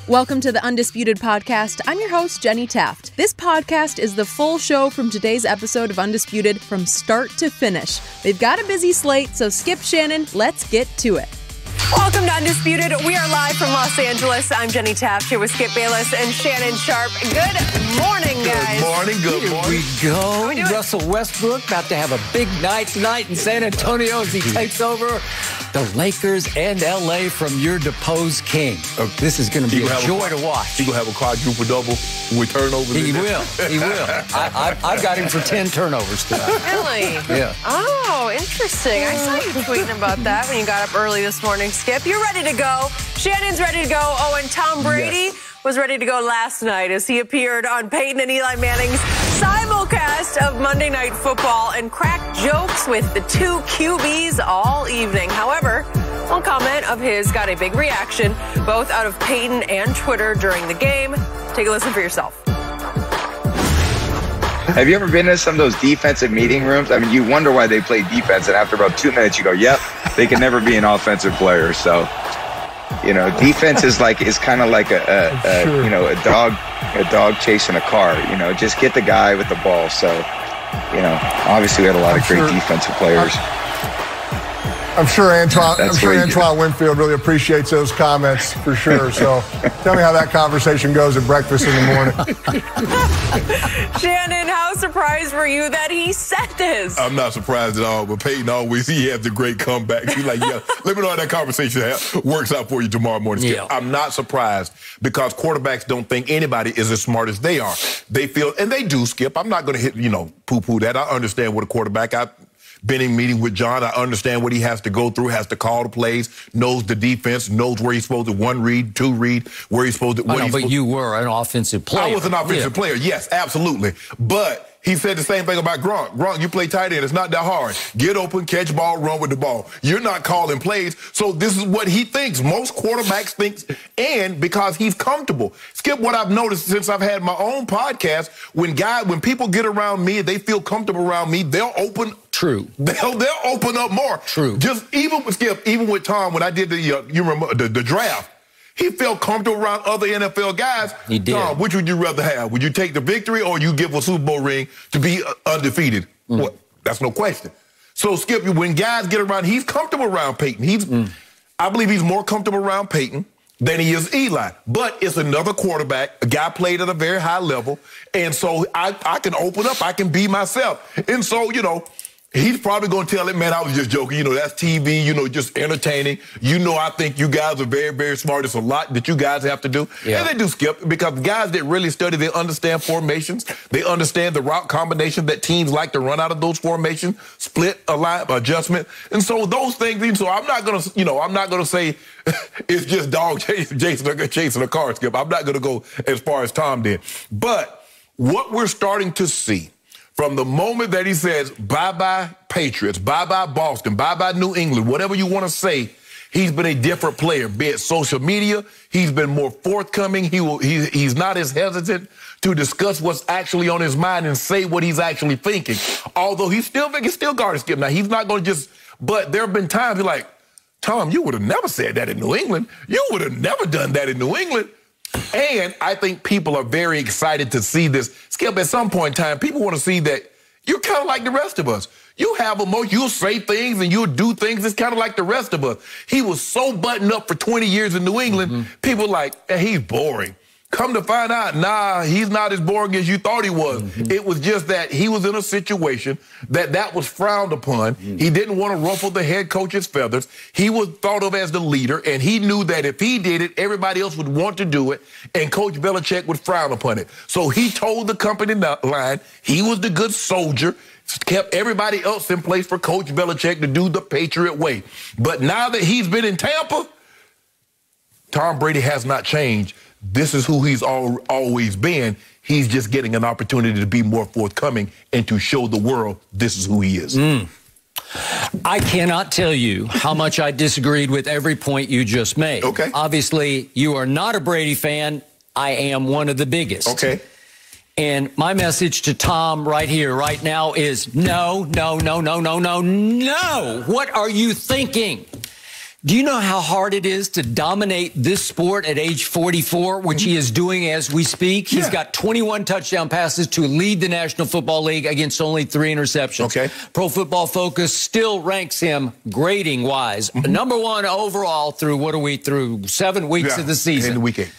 Welcome to the Undisputed podcast. I'm your host, Jenny Taft. This podcast is the full show from today's episode of Undisputed from start to finish. They've got a busy slate, so skip Shannon, let's get to it. Welcome to Undisputed. We are live from Los Angeles. I'm Jenny Taft here with Skip Bayless and Shannon Sharpe. Good morning, guys. Good morning. Here we go. Russell Westbrook about to have a big night tonight in San Antonio as he takes over the Lakers and L.A. from your deposed king. This is going to be a joy to watch. He's going to have a quadruple double with turnovers. He will. I've got him for 10 turnovers tonight. Really? Yeah. Oh, interesting. I saw you tweeting about that when you got up early this morning, Skip. You're ready to go. Shannon's ready to go. Oh, and Tom Brady was ready to go last night as he appeared on Peyton and Eli Manning's simulcast of Monday Night Football and cracked jokes with the two QBs all evening. However, one comment of his got a big reaction, both out of Peyton and Twitter during the game. Take a listen for yourself. Have you ever been in some of those defensive meeting rooms? I mean, you wonder why they play defense, and after about 2 minutes, you go, yep, they can never be an offensive player. So, you know, defense is kind of like a dog chasing a car. You know, just get the guy with the ball. So, you know, obviously we had a lot of great defensive players. I'm sure Antoine Winfield really appreciates those comments for sure. So tell me how that conversation goes at breakfast in the morning. Shannon, how surprised were you that he said this? I'm not surprised at all, but Peyton he has the great comeback. He's like, yeah, let me know how that conversation works out for you tomorrow morning. Yeah. I'm not surprised because quarterbacks don't think anybody is as smart as they are. They feel, and they do, Skip. I'm not going to poo-poo that. I understand what a quarterback, I've been in meeting with John. I understand what he has to go through, has to call the plays, knows the defense, knows where he's supposed to one read, two read, where he's supposed to. But you were an offensive player. I was an offensive player, yes, absolutely. But he said the same thing about Gronk. Gronk, you play tight end. It's not that hard. Get open, catch ball, run with the ball. You're not calling plays. So this is what he thinks. Most quarterbacks think, and because he's comfortable. Skip, what I've noticed since I've had my own podcast, when people get around me, they feel comfortable around me, they'll open. True. They'll open up more. True. Just even with Tom, when I did you remember the draft, he felt comfortable around other NFL guys. He did. Tom, which would you rather have? Would you take the victory or you give a Super Bowl ring to be undefeated? What? That's no question. So, Skip, when guys get around, he's comfortable around Peyton. I believe he's more comfortable around Peyton than he is Eli. But it's another quarterback. A guy played at a very high level. And so I can open up. I can be myself. And so, he's probably going to tell him, man, I was just joking. That's TV, just entertaining. I think you guys are very, very smart. It's a lot that you guys have to do. Yeah. And they do, Skip, because guys that really study, they understand formations. They understand the route combination that teams like to run out of those formations, split, align, adjustment. And so those things, so I'm not going to, say it's just dog chasing a car, Skip. I'm not going to go as far as Tom did. But what we're starting to see, from the moment that he says, bye-bye Patriots, bye-bye Boston, bye-bye New England, whatever you want to say, he's been a different player. Be it social media, he's been more forthcoming. He's not as hesitant to discuss what's actually on his mind and say what he's actually thinking. Although he's still guarded, Skip. Now, he's not going to just, but there have been times you're like, Tom, you would have never said that in New England. You would have never done that in New England. And I think people are very excited to see this. Skip, at some point in time, people want to see that you're kind of like the rest of us. You have emotion. You'll say things and you'll do things. It's kind of like the rest of us. He was so buttoned up for 20 years in New England. People like, he's boring. Come to find out, nah, he's not as boring as you thought he was. It was just that he was in a situation that was frowned upon. He didn't want to ruffle the head coach's feathers. He was thought of as the leader, and he knew that if he did it, everybody else would want to do it, and Coach Belichick would frown upon it. So he told the company line he was the good soldier, kept everybody else in place for Coach Belichick to do the Patriot way. But now that he's been in Tampa, Tom Brady has not changed. This is who he's always been. He's just getting an opportunity to be more forthcoming and to show the world this is who he is. I cannot tell you how much I disagreed with every point you just made. Okay. Obviously, you are not a Brady fan. I am one of the biggest. Okay. And my message to Tom right here, right now is no, no, no, no, no, no, no. What are you thinking? Do you know how hard it is to dominate this sport at age 44, which he is doing as we speak? He's got 21 touchdown passes to lead the National Football League against only 3 interceptions. Okay. Pro Football Focus still ranks him grading-wise number 1 overall through 7 weeks of the season. In the weekend.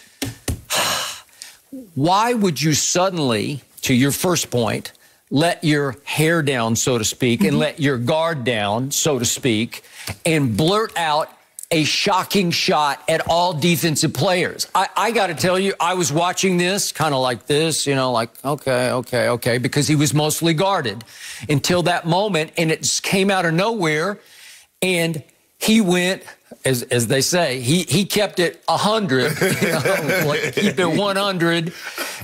Why would you suddenly, to your first point, let your hair down, so to speak, and let your guard down, so to speak, and blurt out a shocking shot at all defensive players? I got to tell you, I was watching this kind of like this, you know, like, okay, because he was mostly guarded until that moment, and it came out of nowhere, and he went, as they say, he kept it 100, you know, like keep it 100,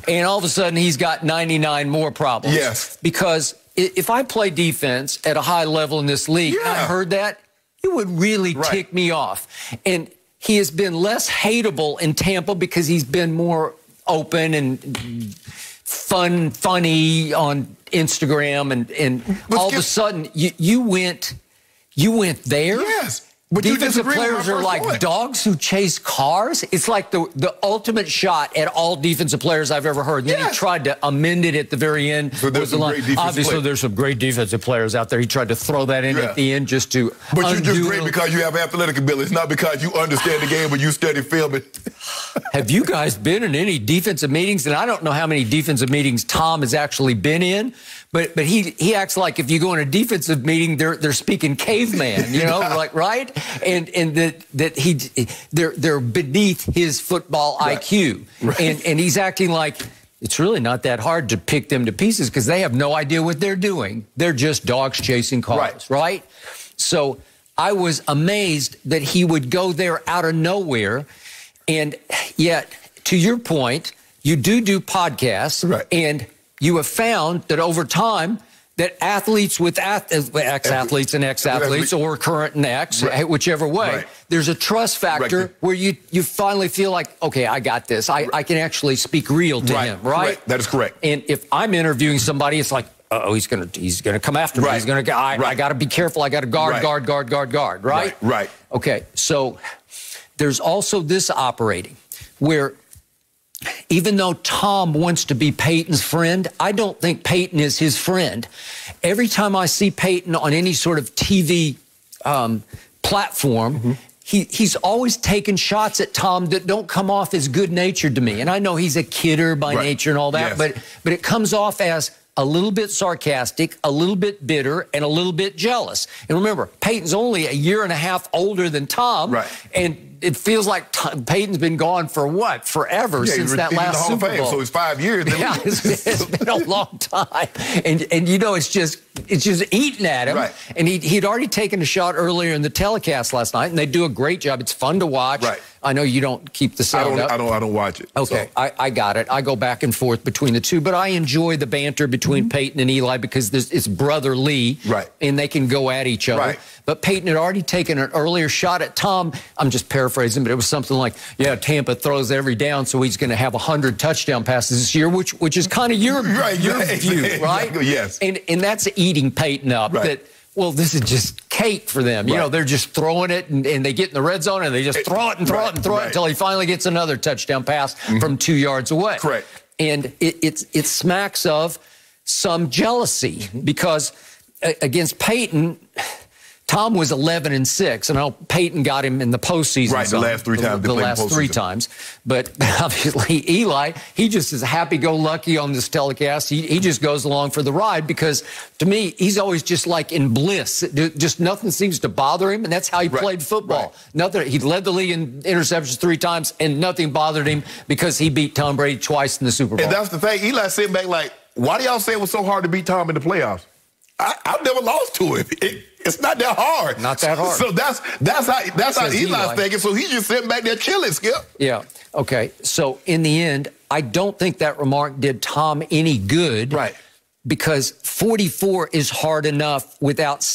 and all of a sudden he's got 99 more problems. Yes. Because if I play defense at a high level in this league, and I heard that, it would really tick me off. And he has been less hateable in Tampa because he's been more open and funny on Instagram, and all of a sudden you went there. Yes. But defensive players are like dogs who chase cars. It's like the ultimate shot at all defensive players I've ever heard. And then he tried to amend it at the very end. So obviously, there's some great defensive players out there. He tried to throw that in at the end just to But you're just great because you have athletic ability. It's not because you understand the game or you study film. Have you guys been in any defensive meetings? And I don't know how many defensive meetings Tom has actually been in, but he acts like if you go in a defensive meeting, they're speaking caveman, you know, like, right? And that they're beneath his football IQ. Right. And he's acting like it's really not that hard to pick them to pieces because they have no idea what they're doing. They're just dogs chasing cars, right? So I was amazed that he would go there out of nowhere. And yet, to your point, you do podcasts, and you have found that over time that athletes with ex-athletes and ex-athletes or current and ex, whichever way, there's a trust factor where you finally feel like, okay, I got this. I can actually speak real to him, right? That is correct. And if I'm interviewing somebody, it's like, uh-oh, he's gonna come after me. He's gonna. I got to be careful. I got to guard. Right. Right. Okay. So there's also this operating where, even though Tom wants to be Peyton's friend, I don't think Peyton is his friend. Every time I see Peyton on any sort of TV platform, he's always taking shots at Tom that don't come off as good-natured to me. And I know he's a kidder by nature and all that, but it comes off as a little bit sarcastic, a little bit bitter, and a little bit jealous. And remember, Peyton's only a year and a half older than Tom, and it feels like Peyton's been gone for what? Forever, since that last Super Bowl. So it's 5 years. Yeah, it's been a long time. And you know, it's just eating at him. And he'd already taken a shot earlier in the telecast last night, and they do a great job. It's fun to watch. I know you don't keep the sound up. I don't watch it. Okay, so. I got it. I go back and forth between the two, but I enjoy the banter between Peyton and Eli because it's brotherly, and they can go at each other. But Peyton had already taken an earlier shot at Tom. I'm just paraphrasing, but it was something like, yeah, Tampa throws every down, so he's going to have 100 touchdown passes this year, which is kind of your view, right? Yes. And that's eating Peyton up. That, well, this is just cake for them. You know, they're just throwing it, and they get in the red zone, and they just throw it and throw it and throw it until he finally gets another touchdown pass from 2 yards away. Correct. And it smacks of some jealousy because against Peyton, Tom was 11-6, and I know Peyton got him in the postseason. The last 3 times. The last 3 times. But obviously, Eli, he just is happy-go-lucky on this telecast. He just goes along for the ride because, to me, he's always just like in bliss. Just nothing seems to bother him, and that's how he played football. Nothing. He led the league in interceptions 3 times, and nothing bothered him because he beat Tom Brady twice in the Super Bowl. And that's the thing. Eli's sitting back like, why do y'all say it was so hard to beat Tom in the playoffs? I've never lost to him. It's not that hard. Not that hard. So that's how Eli's thinking. So he's just sitting back there chilling, Skip. Yeah. Okay. So in the end, I don't think that remark did Tom any good. Because 44 is hard enough without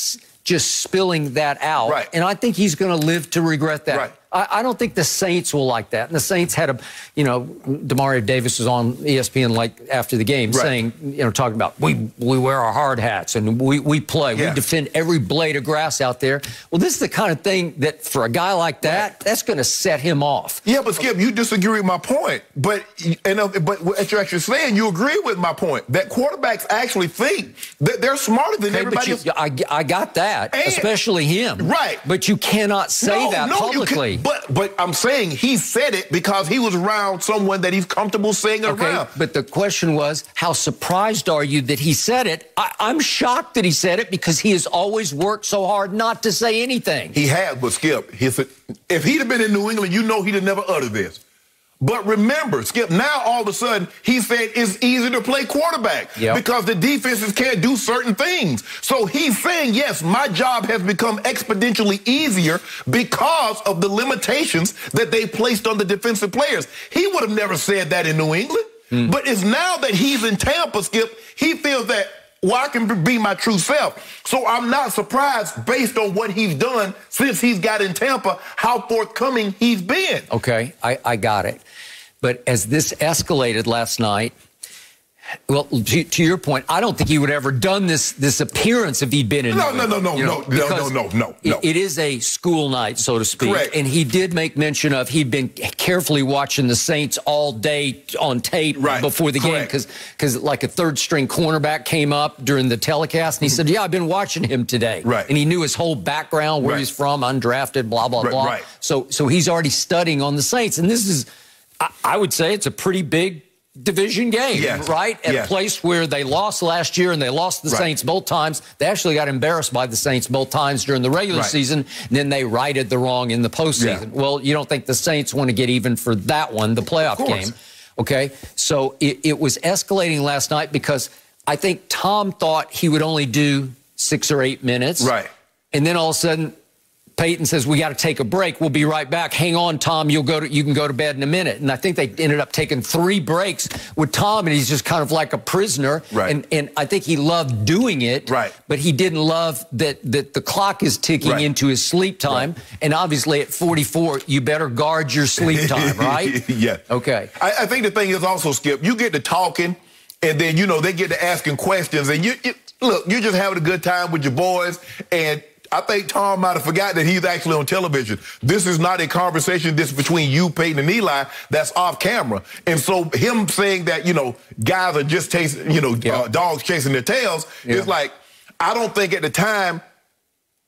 just spilling that out. And I think he's going to live to regret that. I don't think the Saints will like that. And the Saints had Demario Davis was on ESPN like after the game saying, talking about we wear our hard hats and we play. We defend every blade of grass out there. Well, this is the kind of thing that for a guy like that, that's going to set him off. Yeah, but Skip, you disagree with my point. But what you're actually saying, you agree with my point that quarterbacks actually think that they're smarter than everybody else. I got that, especially him. Right. But you cannot say that publicly. But I'm saying he said it because he was around someone that he's comfortable saying it around. But the question was, how surprised are you that he said it? I'm shocked that he said it because he has always worked so hard not to say anything. He has, but Skip, if he'd have been in New England, he'd have never uttered this. But remember, Skip, now all of a sudden, he said it's easy to play quarterback because the defenses can't do certain things. So he's saying, yes, my job has become exponentially easier because of the limitations that they placed on the defensive players. He would have never said that in New England. But it's now that he's in Tampa, Skip, he feels that, well, I can be my true self. So I'm not surprised, based on what he's done since he's got in Tampa, how forthcoming he's been. Okay, I got it. But as this escalated last night, well, to your point, I don't think he would have ever done this appearance if he'd been in. No. It is a school night, so to speak. Correct. And he did make mention of he'd been carefully watching the Saints all day on tape before the game because like a third-string cornerback came up during the telecast, and he said, yeah, I've been watching him today. Right. And he knew his whole background, where he's from, undrafted, blah, blah, blah. Right. So he's already studying on the Saints. And this is, I would say it's a pretty big division game, right? At a place where they lost last year and they lost the Saints both times. They actually got embarrassed by the Saints both times during the regular season, and then they righted the wrong in the postseason. Well, you don't think the Saints want to get even for that one, the playoff game. Okay, so it was escalating last night because I think Tom thought he would only do 6 or 8 minutes. Right. And then all of a sudden, Peyton says, we got to take a break. We'll be right back. Hang on, Tom. You can go to bed in a minute. And I think they ended up taking 3 breaks with Tom, and he's just kind of like a prisoner. Right. And I think he loved doing it. Right. But he didn't love that the clock is ticking into his sleep time. Right. And obviously at 44, you better guard your sleep time, right? Yeah. Okay. I think the thing is also, Skip, you get to talking, and then, they get to asking questions. And look, you're just having a good time with your boys, and I think Tom might have forgotten that he's actually on television. This is not a conversation between you, Peyton, and Eli. That's off camera. And so him saying that, guys are just chasing, dogs chasing their tails, it's like, I don't think at the time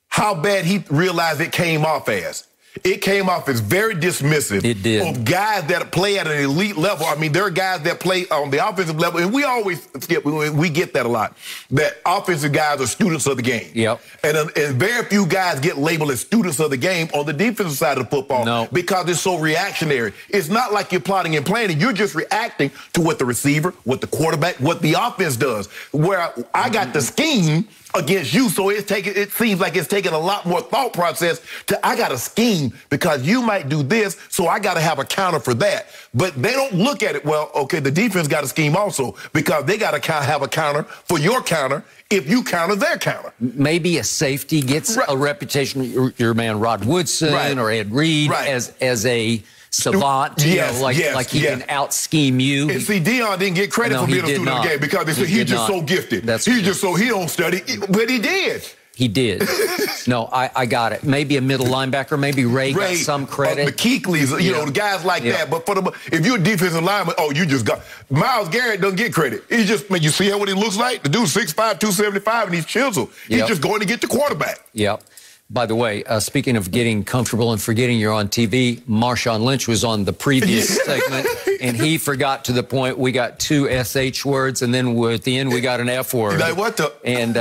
how bad he realized it came off as. It came off as very dismissive. It did. Of guys that play at an elite level. I mean, there are guys that play on the offensive level, and we always, Skip, we get that a lot, that offensive guys are students of the game. Yep. And very few guys get labeled as students of the game on the defensive side of the football because it's so reactionary. It's not like you're plotting and planning. You're just reacting to what the receiver, what the quarterback, what the offense does. Where I got the scheme against you, so it seems like it's taking a lot more thought process I got a scheme because you might do this, so I got to have a counter for that. But they don't look at it, well, okay, the defense got a scheme also because they got to have a counter for your counter if you counter their counter. Maybe a safety gets a reputation, your man Rod Woodson or Ed Reed as a savant, like he can out-scheme you. And see, Deion didn't get credit for being a student of the game because they said he's just so gifted. He don't study, but he did. He did. No, I got it. Maybe a middle linebacker, maybe Ray got some credit. The Keekleys, the guys like that. But if you're a defensive lineman, you just got... Myles Garrett doesn't get credit. He's just, you see what he looks like? The dude's 6'5", 275, and he's chiseled. He's just going to get the quarterback. Yep. By the way, speaking of getting comfortable and forgetting you're on TV, Marshawn Lynch was on the previous segment, and he forgot to the point we got 2 SH words, and then at the end we got an F word. Like, what the? And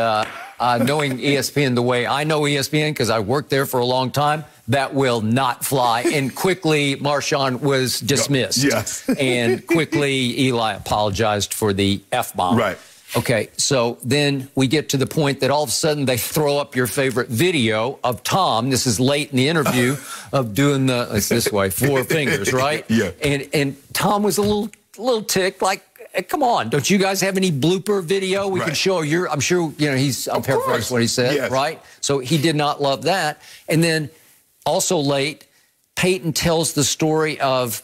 knowing ESPN the way I know ESPN, because I worked there for a long time, that will not fly. And quickly, Marshawn was dismissed. Yes. And quickly, Eli apologized for the F-bomb. Right. Okay, so then we get to the point that all of a sudden they throw up your favorite video of Tom. This is late in the interview of doing it's this way, 4 fingers, right? Yeah. And Tom was a little ticked, like, hey, come on, don't you guys have any blooper video we can show? I'm sure, I'm paraphrasing what he said, right? So he did not love that. And then also late, Peyton tells the story of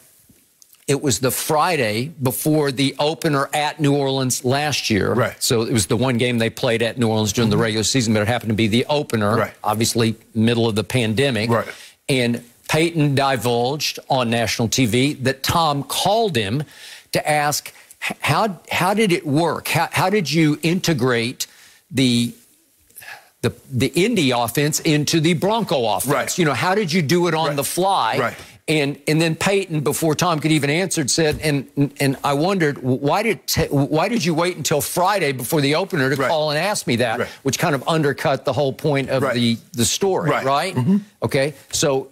it was the Friday before the opener at New Orleans last year. Right. So it was the one game they played at New Orleans during the regular season, but it happened to be the opener, right. Obviously middle of the pandemic. Right. And Peyton divulged on national TV that Tom called him to ask, how did it work? How did you integrate the Indy offense into the Bronco offense? Right. You know, how did you do it on right. the fly? Right. And then Peyton, before Tom could even answer, said, and I wondered, why did you wait until Friday before the opener to right. call and ask me that, right. which kind of undercut the whole point of right. the story, right? Mm-hmm. Okay, so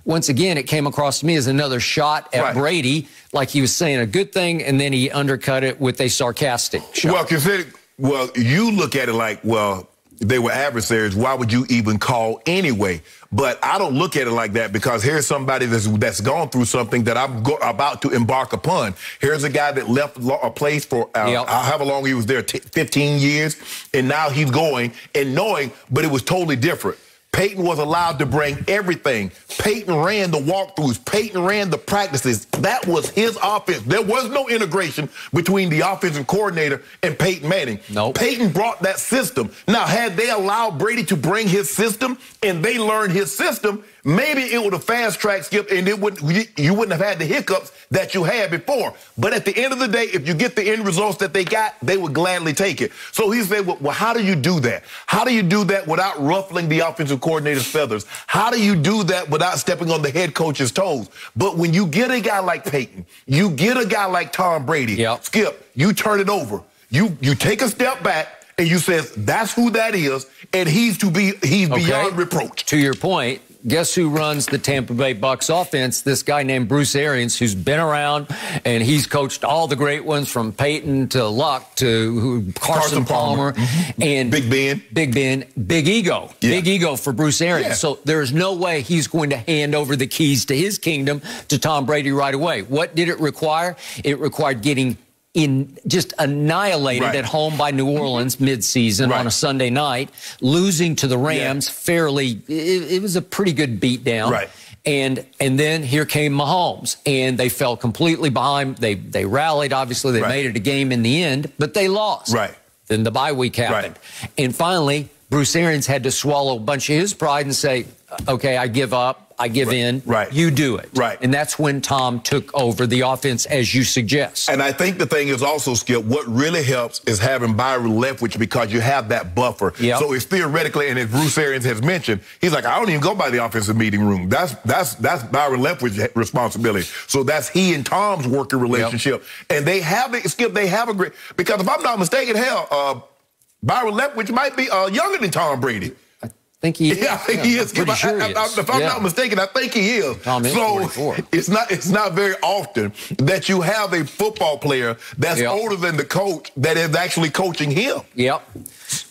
once again, it came across to me as another shot at right. Brady, like he was saying a good thing, and then he undercut it with a sarcastic shot. Well, you look at it like, well, they were adversaries. Why would you even call anyway? But I don't look at it like that, because here's somebody that's gone through something that I'm about to embark upon. Here's a guy that left a place for however long he was there, 15 years, and now he's going and knowing, but it was totally different. Peyton was allowed to bring everything. Peyton ran the walkthroughs. Peyton ran the practices. That was his offense. There was no integration between the offensive coordinator and Peyton Manning. Nope. Peyton brought that system. Now, had they allowed Brady to bring his system and they learned his system, maybe it would have fast-tracked, Skip, and you wouldn't have had the hiccups that you had before. But at the end of the day, if you get the end results that they got, they would gladly take it. So he said, well, how do you do that? How do you do that without ruffling the offensive coordinator's feathers? How do you do that without stepping on the head coach's toes? But when you get a guy like Peyton, you get a guy like Tom Brady, Skip, you turn it over. You take a step back and you say, that's who that is, and he's beyond reproach. To your point, guess who runs the Tampa Bay Bucs offense? This guy named Bruce Arians, who's been around, and he's coached all the great ones from Peyton to Luck to Carson Palmer. Mm-hmm. And Big Ben. Big ego. Yeah. Big ego for Bruce Arians. Yeah. So there's no way he's going to hand over the keys to his kingdom to Tom Brady right away. What did it require? It required getting just annihilated at home by New Orleans mid-season on a Sunday night, losing to the Rams fairly. It was a pretty good beatdown. Right. And then here came Mahomes, and they fell completely behind. They rallied, obviously. They made it a game in the end, but they lost. Right. Then the bye week happened. Right. And finally, Bruce Arians had to swallow a bunch of his pride and say, okay, I give up. I give in. Right. You do it. Right. And that's when Tom took over the offense, as you suggest. And I think the thing is also, Skip, what really helps is having Byron Leftwich, because you have that buffer. Yep. So it's theoretically, and as Bruce Arians has mentioned, he's like, I don't even go by the offensive meeting room. That's Byron Leftwich's responsibility. So that's he and Tom's working relationship. Yep. And they have it, Skip, they have a great, because if I'm not mistaken, Byron Leftwich might be younger than Tom Brady. I think he is. Yeah, I think he is. Pretty sure he is. If I'm not mistaken, I think he is. Tom is 44. It's not very often that you have a football player that's older than the coach that is actually coaching him. Yep.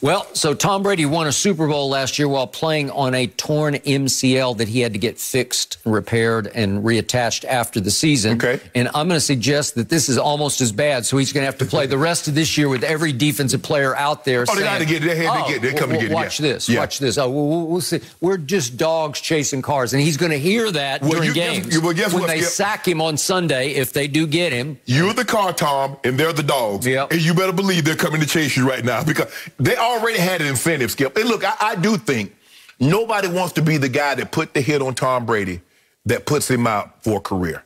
Well, so Tom Brady won a Super Bowl last year while playing on a torn MCL that he had to get fixed, repaired, and reattached after the season. Okay. And I'm going to suggest that this is almost as bad, so he's going to have to play the rest of this year with every defensive player out there saying, they got to get it. They're coming to get it. Watch this. Watch this. Oh, we'll see. We're just dogs chasing cars. And he's going to hear that during games. When they sack him on Sunday, if they do get him. You're the car, Tom, and they're the dogs. Yep. And you better believe they're coming to chase you right now, because they already had an incentive, Skip. And look, I do think nobody wants to be the guy that put the hit on Tom Brady that puts him out for a career.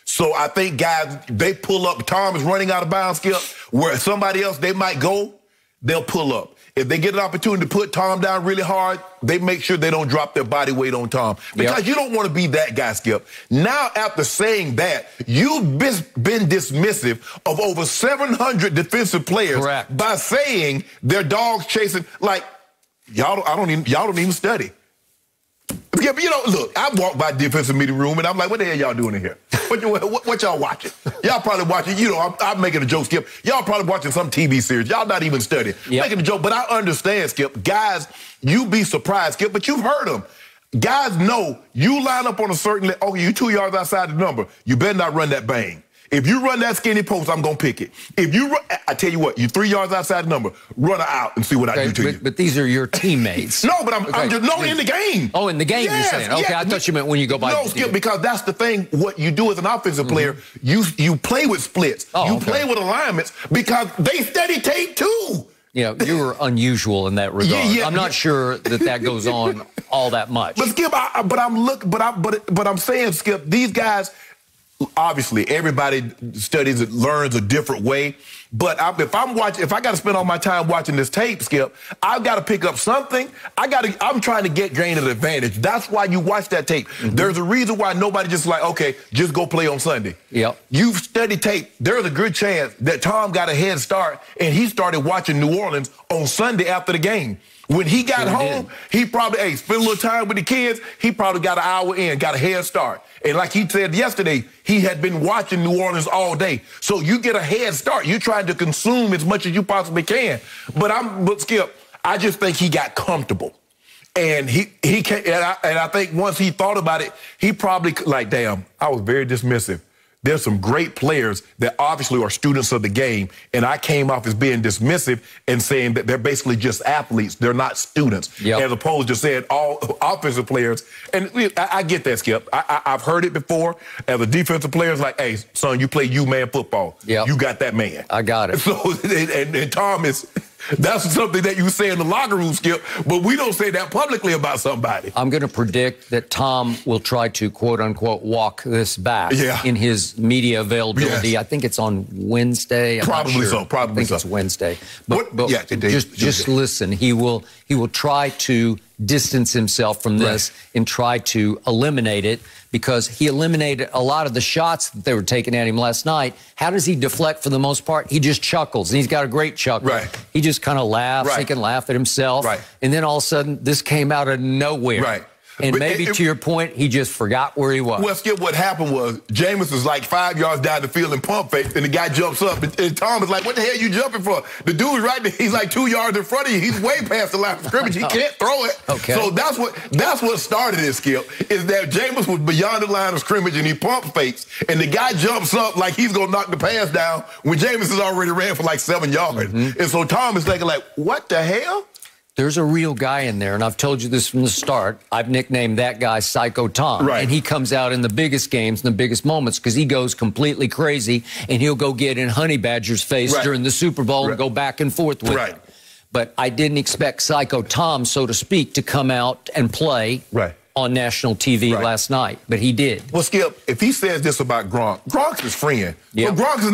So I think guys, they pull up. Tom is running out of bounds, Skip, where somebody else, they might go, they'll pull up. If they get an opportunity to put Tom down really hard, they make sure they don't drop their body weight on Tom. Because you don't want to be that guy, Skip. Now, after saying that, you've been dismissive of over 700 defensive players by saying they're dogs chasing. Like, y'all don't even study. Yeah, but look, I walk by the defensive meeting room and I'm like, what the hell y'all doing in here? What y'all watching? Y'all probably watching, I'm making a joke, Skip. Y'all probably watching some TV series. Y'all not even studying. Making a joke, but I understand, Skip. Guys, you be surprised, Skip, but you've heard them. Guys know you line up on a certain, you 2 yards outside the number. You better not run that bang. If you run that skinny post, I'm going to pick it. If you run, I tell you what, you're 3 yards outside the number, run her out and see what I do to you. But these are your teammates. No, but I'm just, in the game. Oh, in the game, you're saying. Okay, I thought you meant when you go by. No, Skip, because that's the thing. What you do as an offensive player, you play with splits. You play with alignments because they study tape too. Yeah, you were unusual in that regard. I'm not sure that goes on all that much. But Skip, I'm saying, Skip, these guys, obviously everybody studies and learns a different way. But if I got to spend all my time watching this tape, Skip, I've got to pick up something. I'm trying to gain an advantage. That's why you watch that tape. There's a reason why nobody just like, okay, just go play on Sunday. Yep. You've studied tape. There's a good chance that Tom got a head start and he started watching New Orleans on Sunday after the game. When he got home, he probably, spent a little time with the kids. He probably got an hour in, got a head start. And like he said yesterday, he had been watching New Orleans all day. So you get a head start. You're trying to consume as much as you possibly can. But Skip, I just think he got comfortable. And he can't, and I think once he thought about it, he probably like, damn, I was very dismissive. There's some great players that obviously are students of the game, and I came off as being dismissive and saying that they're basically just athletes. They're not students, as opposed to saying all offensive players. And I get that, Skip. I've heard it before. As a defensive player, it's like, hey, son, you play man football. You got that man. I got it. So, and Tom is... That's something that you say in the locker room, Skip, but we don't say that publicly about somebody. I'm going to predict that Tom will try to, quote-unquote, walk this back in his media availability. Yes. I think it's on Wednesday. Probably so. I think it's Wednesday. But just listen. He will try to distance himself from this and try to eliminate it, because he eliminated a lot of the shots that they were taking at him last night. How does he deflect for the most part? He just chuckles, and he's got a great chuckle. He just kind of laughs. He can laugh at himself. And then all of a sudden, this came out of nowhere. And maybe to your point, he just forgot where he was. Well, Skip, what happened was Jameis was like 5 yards down the field and pump fake, and the guy jumps up, and Tom is like, what the hell are you jumping for? The dude's right there. He's like 2 yards in front of you. He's way past the line of scrimmage. He can't throw it. So that's what started it, Skip, is that Jameis was beyond the line of scrimmage, and he pump fakes, and the guy jumps up like he's going to knock the pass down when Jameis has already ran for like 7 yards. And so Tom is thinking like, what the hell? There's a real guy in there, and I've told you this from the start. I've nicknamed that guy Psycho Tom. And he comes out in the biggest games and the biggest moments because he goes completely crazy, and he'll go get in Honey Badger's face during the Super Bowl and go back and forth with him. But I didn't expect Psycho Tom, so to speak, to come out and play on national TV last night, but he did. Well, Skip, if he says this about Gronk, Gronk's his friend. So Gronk is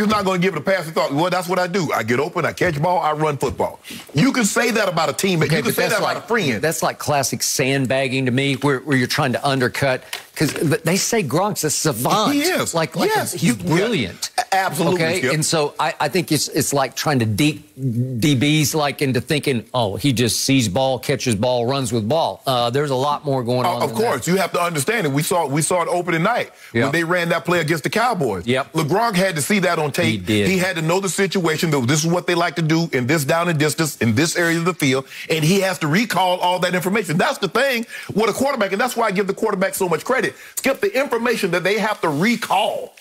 not going to give it a pass and thought, well, that's what I do. I get open, I catch ball, I run football. You can say that about a teammate. You can say that about a friend. That's like classic sandbagging to me, where you're trying to undercut. Because they say Gronk's a savant. He is. He's brilliant. Absolutely. Okay, and so I think it's like trying to deep DBs like into thinking, oh, he just sees ball, catches ball, runs with ball. There's a lot more going on. Of course, you have to understand it. We saw it opening night when they ran that play against the Cowboys. LeGronk had to see that on tape. He did. He had to know the situation. This is what they like to do in this down and distance in this area of the field, and he has to recall all that information. That's the thing with a quarterback, and that's why I give the quarterback so much credit. Skip, the information that they have to recall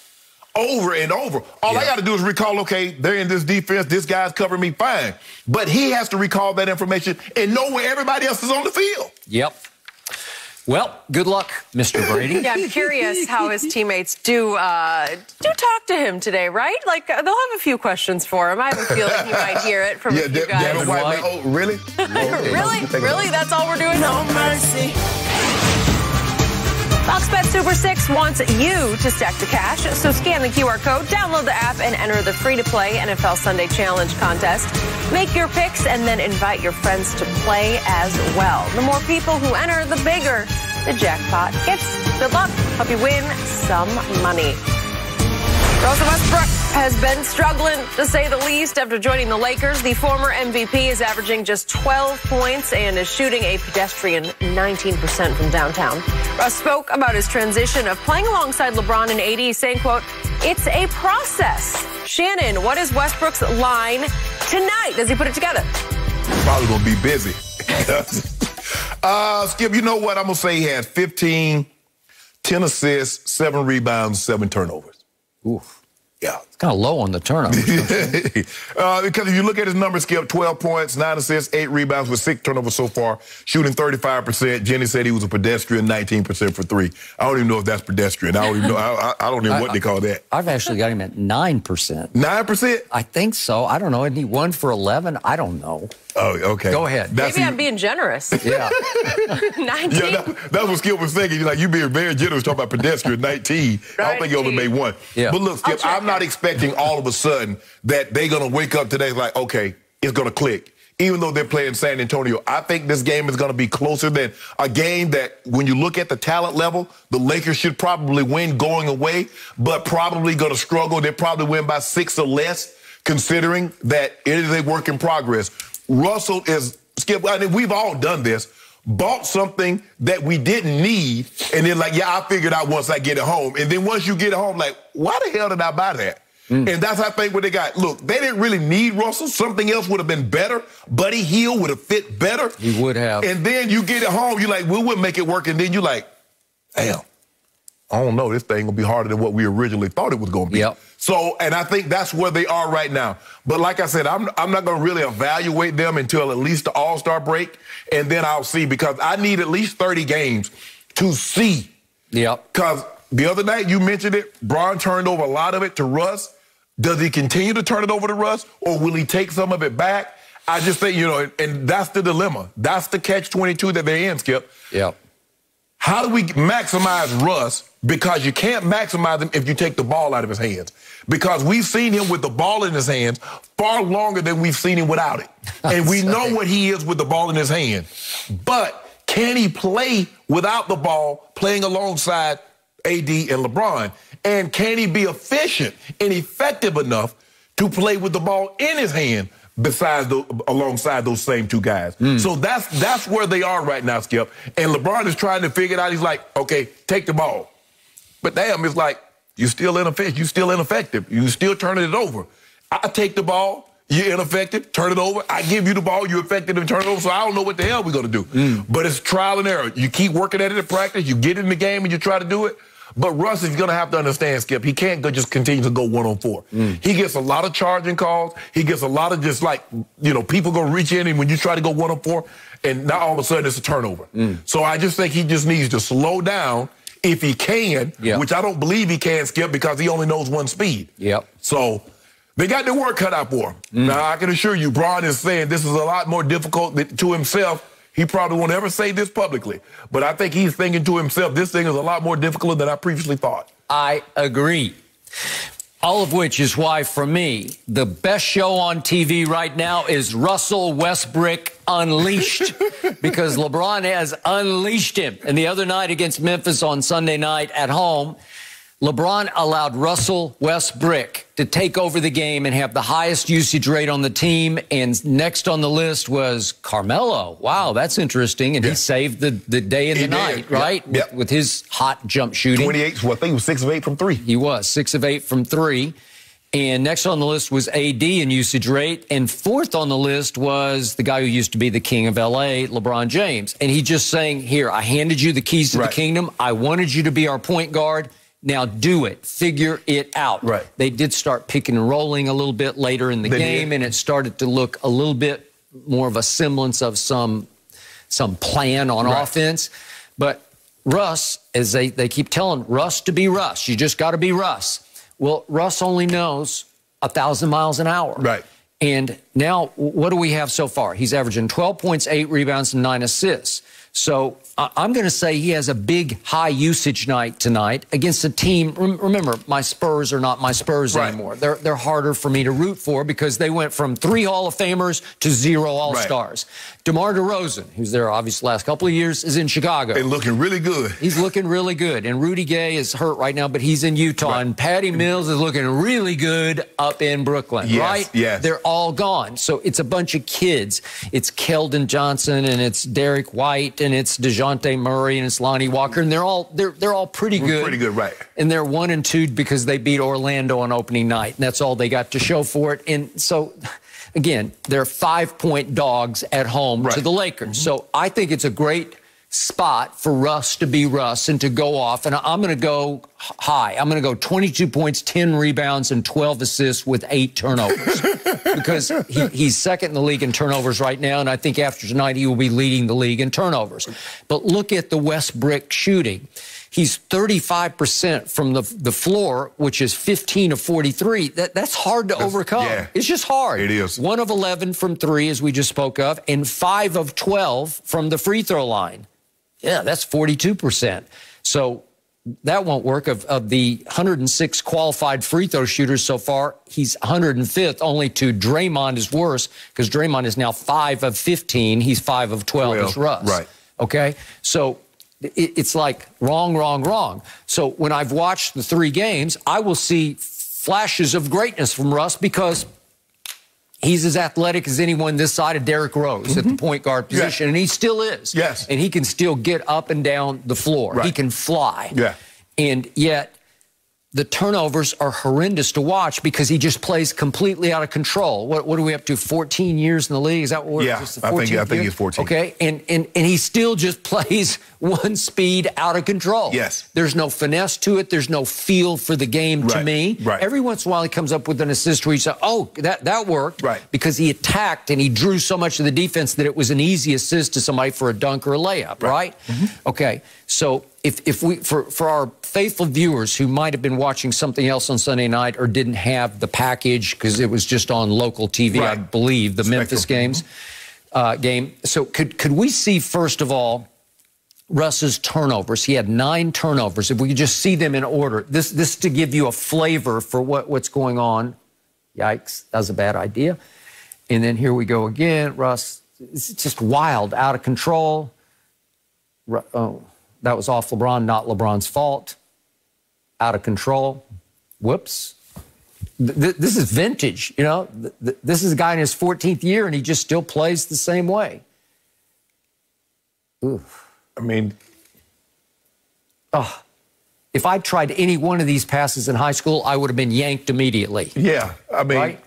over and over. All I got to do is recall, okay, they're in this defense, this guy's covering me fine. But he has to recall that information and know where everybody else is on the field. Well, good luck, Mr. Brady. I'm curious how his teammates do talk to him today, right? Like, they'll have a few questions for him. I have a feeling you might hear it from a few guys. Oh, really? Really? That's all we're doing? No mercy. FoxBet Super 6 wants you to stack the cash, so scan the QR code, download the app, and enter the free-to-play NFL Sunday Challenge contest. Make your picks and then invite your friends to play as well. The more people who enter, the bigger the jackpot gets. Good luck. Hope you win some money. Russell Westbrook has been struggling, to say the least, after joining the Lakers. The former MVP is averaging just 12 points and is shooting a pedestrian 19% from downtown. Russ spoke about his transition of playing alongside LeBron and AD, saying, quote, "It's a process." Shannon, what is Westbrook's line tonight? Does he put it together? Probably going to be busy. Skip, you know what? I'm going to say he had 15, 10 assists, 7 rebounds, 7 turnovers. Oof. Yeah. It's kind of low on the turnovers. Because if you look at his numbers, Skip, 12 points, 9 assists, 8 rebounds with 6 turnovers so far, shooting 35%. Jenny said he was a pedestrian, 19% for 3. I don't even know if that's pedestrian. I don't even know. I don't know what they call that. I've actually got him at 9%. 9%? I think so. I don't know. Isn't he 1 for 11? I don't know. Oh, okay. Go ahead. Maybe I'm being generous. Yeah. 19. Yeah, that's what Skip was thinking. You being very generous, talking about pedestrian, 19. I don't think he only made 1. Yeah. But look, Skip, I'm not expecting all of a sudden that they're going to wake up today like, okay, it's going to click. Even though they're playing San Antonio, I think this game is going to be closer than a game that, when you look at the talent level, the Lakers should probably win going away, but probably going to struggle. They'll probably win by 6 or less, considering that it is a work in progress. Russell is, Skip, I mean, we've all done this, bought something that we didn't need, and then like, yeah, I figured out once I get it home. And then once you get it home, like, why the hell did I buy that? And that's, I think, what they got. Look, they didn't really need Russell. Something else would have been better. Buddy Hield would have fit better. He would have. And then you get it home, you're like, we wouldn't make it work. And then you're like, damn, I don't know, this thing will be harder than what we originally thought it was going to be. Yep. So, and I think that's where they are right now. But like I said, I'm not going to really evaluate them until at least the All-Star break, and then I'll see, because I need at least 30 games to see. Yep. Because the other night, you mentioned it, Bron turned over a lot of it to Russ. Does he continue to turn it over to Russ, or will he take some of it back? I just think, and that's the dilemma. That's the catch-22 that they're in, Skip. Yep. How do we maximize Russ? Because you can't maximize him if you take the ball out of his hands. Because we've seen him with the ball in his hands far longer than we've seen him without it. And we know what he is with the ball in his hand. But can he play without the ball, playing alongside AD and LeBron? And can he be efficient and effective enough to play with the ball in his hand alongside those same two guys? So that's where they are right now, Skip. And LeBron is trying to figure it out. He's like, okay, take the ball. But damn, it's like, you're still inefficient. You're still ineffective. You're still turning it over. I take the ball. You're ineffective. Turn it over. I give you the ball. You're effective and turn it over. So I don't know what the hell we're going to do. But it's trial and error. You keep working at it in practice. You get in the game and you try to do it. But Russ is going to have to understand, Skip, he can't just continue to go 1-on-4. He gets a lot of charging calls. He gets a lot of just like, people going to reach in and when you try to go 1-on-4, and now all of a sudden it's a turnover. So I just think he just needs to slow down if he can, which I don't believe he can, Skip, because he only knows one speed. Yep. So they got their work cut out for him. Now, I can assure you, Bron is saying this is a lot more difficult to himself. He probably won't ever say this publicly, but I think he's thinking to himself, this thing is a lot more difficult than I previously thought. I agree. All of which is why, for me, the best show on TV right now is Russell Westbrook Unleashed, because LeBron has unleashed him. And the other night against Memphis on Sunday night at home, LeBron allowed Russell Westbrook to take over the game and have the highest usage rate on the team. And next on the list was Carmelo. Wow, that's interesting. And he saved the day and the night, right? With his hot jump shooting. 28, well, I think he was 6 of 8 from 3. He was 6 of 8 from 3. And next on the list was AD in usage rate. And fourth on the list was the guy who used to be the king of L.A., LeBron James. And he just saying, here, I handed you the keys to the kingdom. I wanted you to be our point guard. Now do it. Figure it out. Right. They did start picking and rolling a little bit later in the game, and it started to look a little bit more of a semblance of some plan on offense. But Russ, as they keep telling Russ to be Russ, you just got to be Russ. Well, Russ only knows 1,000 miles an hour. Right. And now what do we have so far? He's averaging 12 points, 8 rebounds, and 9 assists. So I'm going to say he has a big high usage night tonight against a team. Remember, my Spurs are not my Spurs anymore. They're harder for me to root for because they went from 3 Hall of Famers to 0 All-Stars. DeMar DeRozan, who's there obviously last couple of years, is in Chicago. And looking really good. He's looking really good. And Rudy Gay is hurt right now, but he's in Utah. And Patty Mills is looking really good up in Brooklyn, right? Yes. They're all gone. So it's a bunch of kids. It's Keldon Johnson, and it's Derek White, and it's DeJounte Murray, and it's Lonnie Walker, and they're all pretty good. Pretty good, right. And they're 1-2 because they beat Orlando on opening night, and that's all they got to show for it. And so, again, they're 5-point dogs at home to the Lakers. So I think it's a great spot for Russ to be Russ and to go off. And I'm going to go high. I'm going to go 22 points, 10 rebounds, and 12 assists with 8 turnovers. Because he's second in the league in turnovers right now, and I think after tonight he will be leading the league in turnovers. But look at the Westbrook shooting. He's 35% from the floor, which is 15 of 43. That's hard to overcome. Yeah, it's just hard. It is. 1 of 11 from 3, as we just spoke of, and 5 of 12 from the free throw line. Yeah, that's 42%. So that won't work. Of the 106 qualified free throw shooters so far, he's 105th. Only to Draymond is worse, because Draymond is now 5 of 15. He's 5 of 12 as Russ. Right. Okay? So it's like wrong. So when I've watched the 3 games, I will see flashes of greatness from Russ because he's as athletic as anyone this side of Derrick Rose at the point guard position, and he still is. Yes. And he can still get up and down the floor. Right. He can fly. Yeah. And yet the turnovers are horrendous to watch because he just plays completely out of control. What are we up to, 14 years in the league? Is that what I think he's 14. Okay, and he still just plays one speed out of control. Yes. There's no finesse to it. There's no feel for the game to me. Right. Every once in a while he comes up with an assist where you say, oh, that worked. Right. Because he attacked and he drew so much of the defense that it was an easy assist to somebody for a dunk or a layup, right? Okay, so if we, for our faithful viewers who might have been watching something else on Sunday night or didn't have the package because it was just on local TV, I believe, the Memphis game. So could we see, first of all, Russ's turnovers? He had 9 turnovers. If we could just see them in order. This to give you a flavor for what's going on. Yikes, that was a bad idea. And then here we go again. Russ, it's just wild, out of control. Oh, that was off LeBron, not LeBron's fault. Out of control. Whoops. This is vintage, you know. This is a guy in his 14th year, and he just still plays the same way. Oof. I mean, if I tried any one of these passes in high school, I would have been yanked immediately. Yeah, I mean,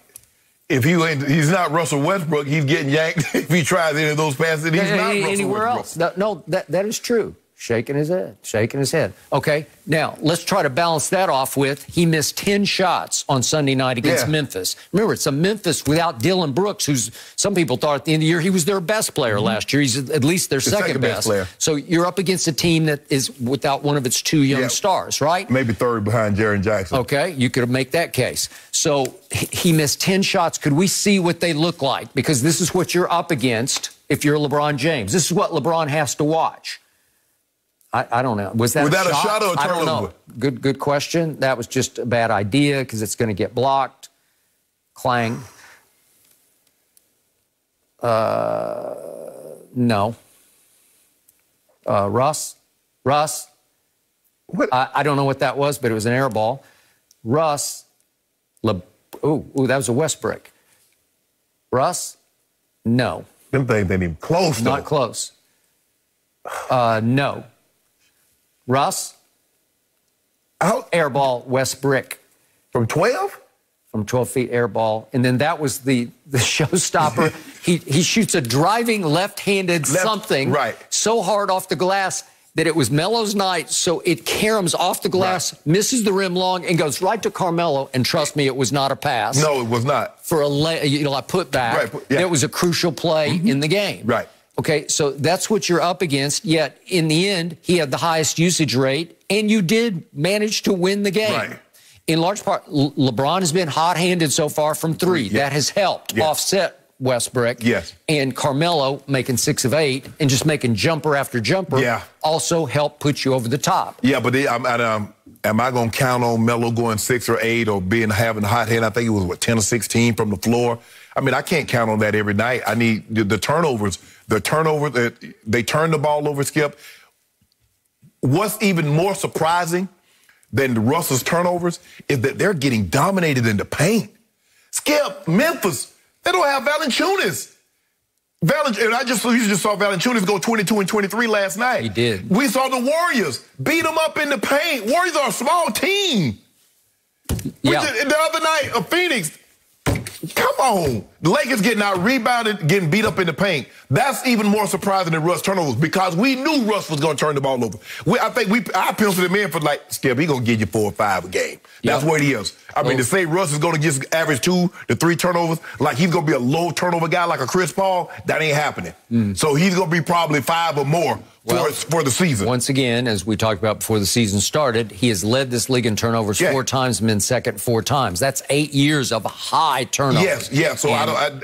if he's not Russell Westbrook, he's getting yanked if he tries any of those passes. He's not Russell anywhere Westbrook. else. No, that is true. Shaking his head. Okay, now let's try to balance that off with he missed 10 shots on Sunday night against Memphis. Remember, it's a Memphis without Dylan Brooks, who's some people thought at the end of the year he was their best player last year. He's at least their second best player. So you're up against a team that is without one of its 2 young stars, right? Maybe third behind Jaren Jackson. Okay, you could make that case. So he missed 10 shots. Could we see what they look like? Because this is what you're up against if you're LeBron James. This is what LeBron has to watch. I don't know. Was that a shot or a turnover? I don't know. Good question. That was just a bad idea because it's going to get blocked. Clang. No. Russ. What? I don't know what that was, but it was an air ball. Russ. Ooh, that was a Westbrook. Russ. No. Them things ain't even close. Not close. No. Russ, air ball, Westbrook. From 12? From 12 feet, air ball. And then that was the showstopper. he shoots a driving left-handed something so hard off the glass that it was Melo's night, so it caroms off the glass, misses the rim long, and goes right to Carmelo. And trust me, it was not a pass. No, it was not. For a putback. It was a crucial play in the game. Right. Okay, so that's what you're up against, yet in the end, he had the highest usage rate, and you did manage to win the game. Right. In large part, LeBron has been hot-handed so far from 3. That has helped offset Westbrook. And Carmelo making 6 of 8 and just making jumper after jumper also helped put you over the top. Yeah, but am I going to count on Melo going 6 or 8 or having a hot hand? I think it was, 10 or 16 from the floor. I mean, I can't count on that every night. I need the turnovers. They turn the ball over, Skip. What's even more surprising than Russell's turnovers is that they're getting dominated in the paint. Skip, Memphis, they don't have Valanciunas. And we just saw Valanciunas go 22 and 23 last night. He did. We saw the Warriors beat them up in the paint. Warriors are a small team. Yeah. The other night, Phoenix, Come on. The Lakers getting out rebounded, getting beat up in the paint. That's even more surprising than Russ turnovers because we knew Russ was going to turn the ball over. I penciled him in for like, Skip, he's going to give you 4 or 5 a game. That's what he is. I mean, to say Russ is going to just average 2 to 3 turnovers, like he's going to be a low turnover guy like a Chris Paul, that ain't happening. So he's going to be probably 5 or more for the season. Once again, as we talked about before the season started, he has led this league in turnovers 4 times and been second 4 times. That's 8 years of high turnovers. Yes. So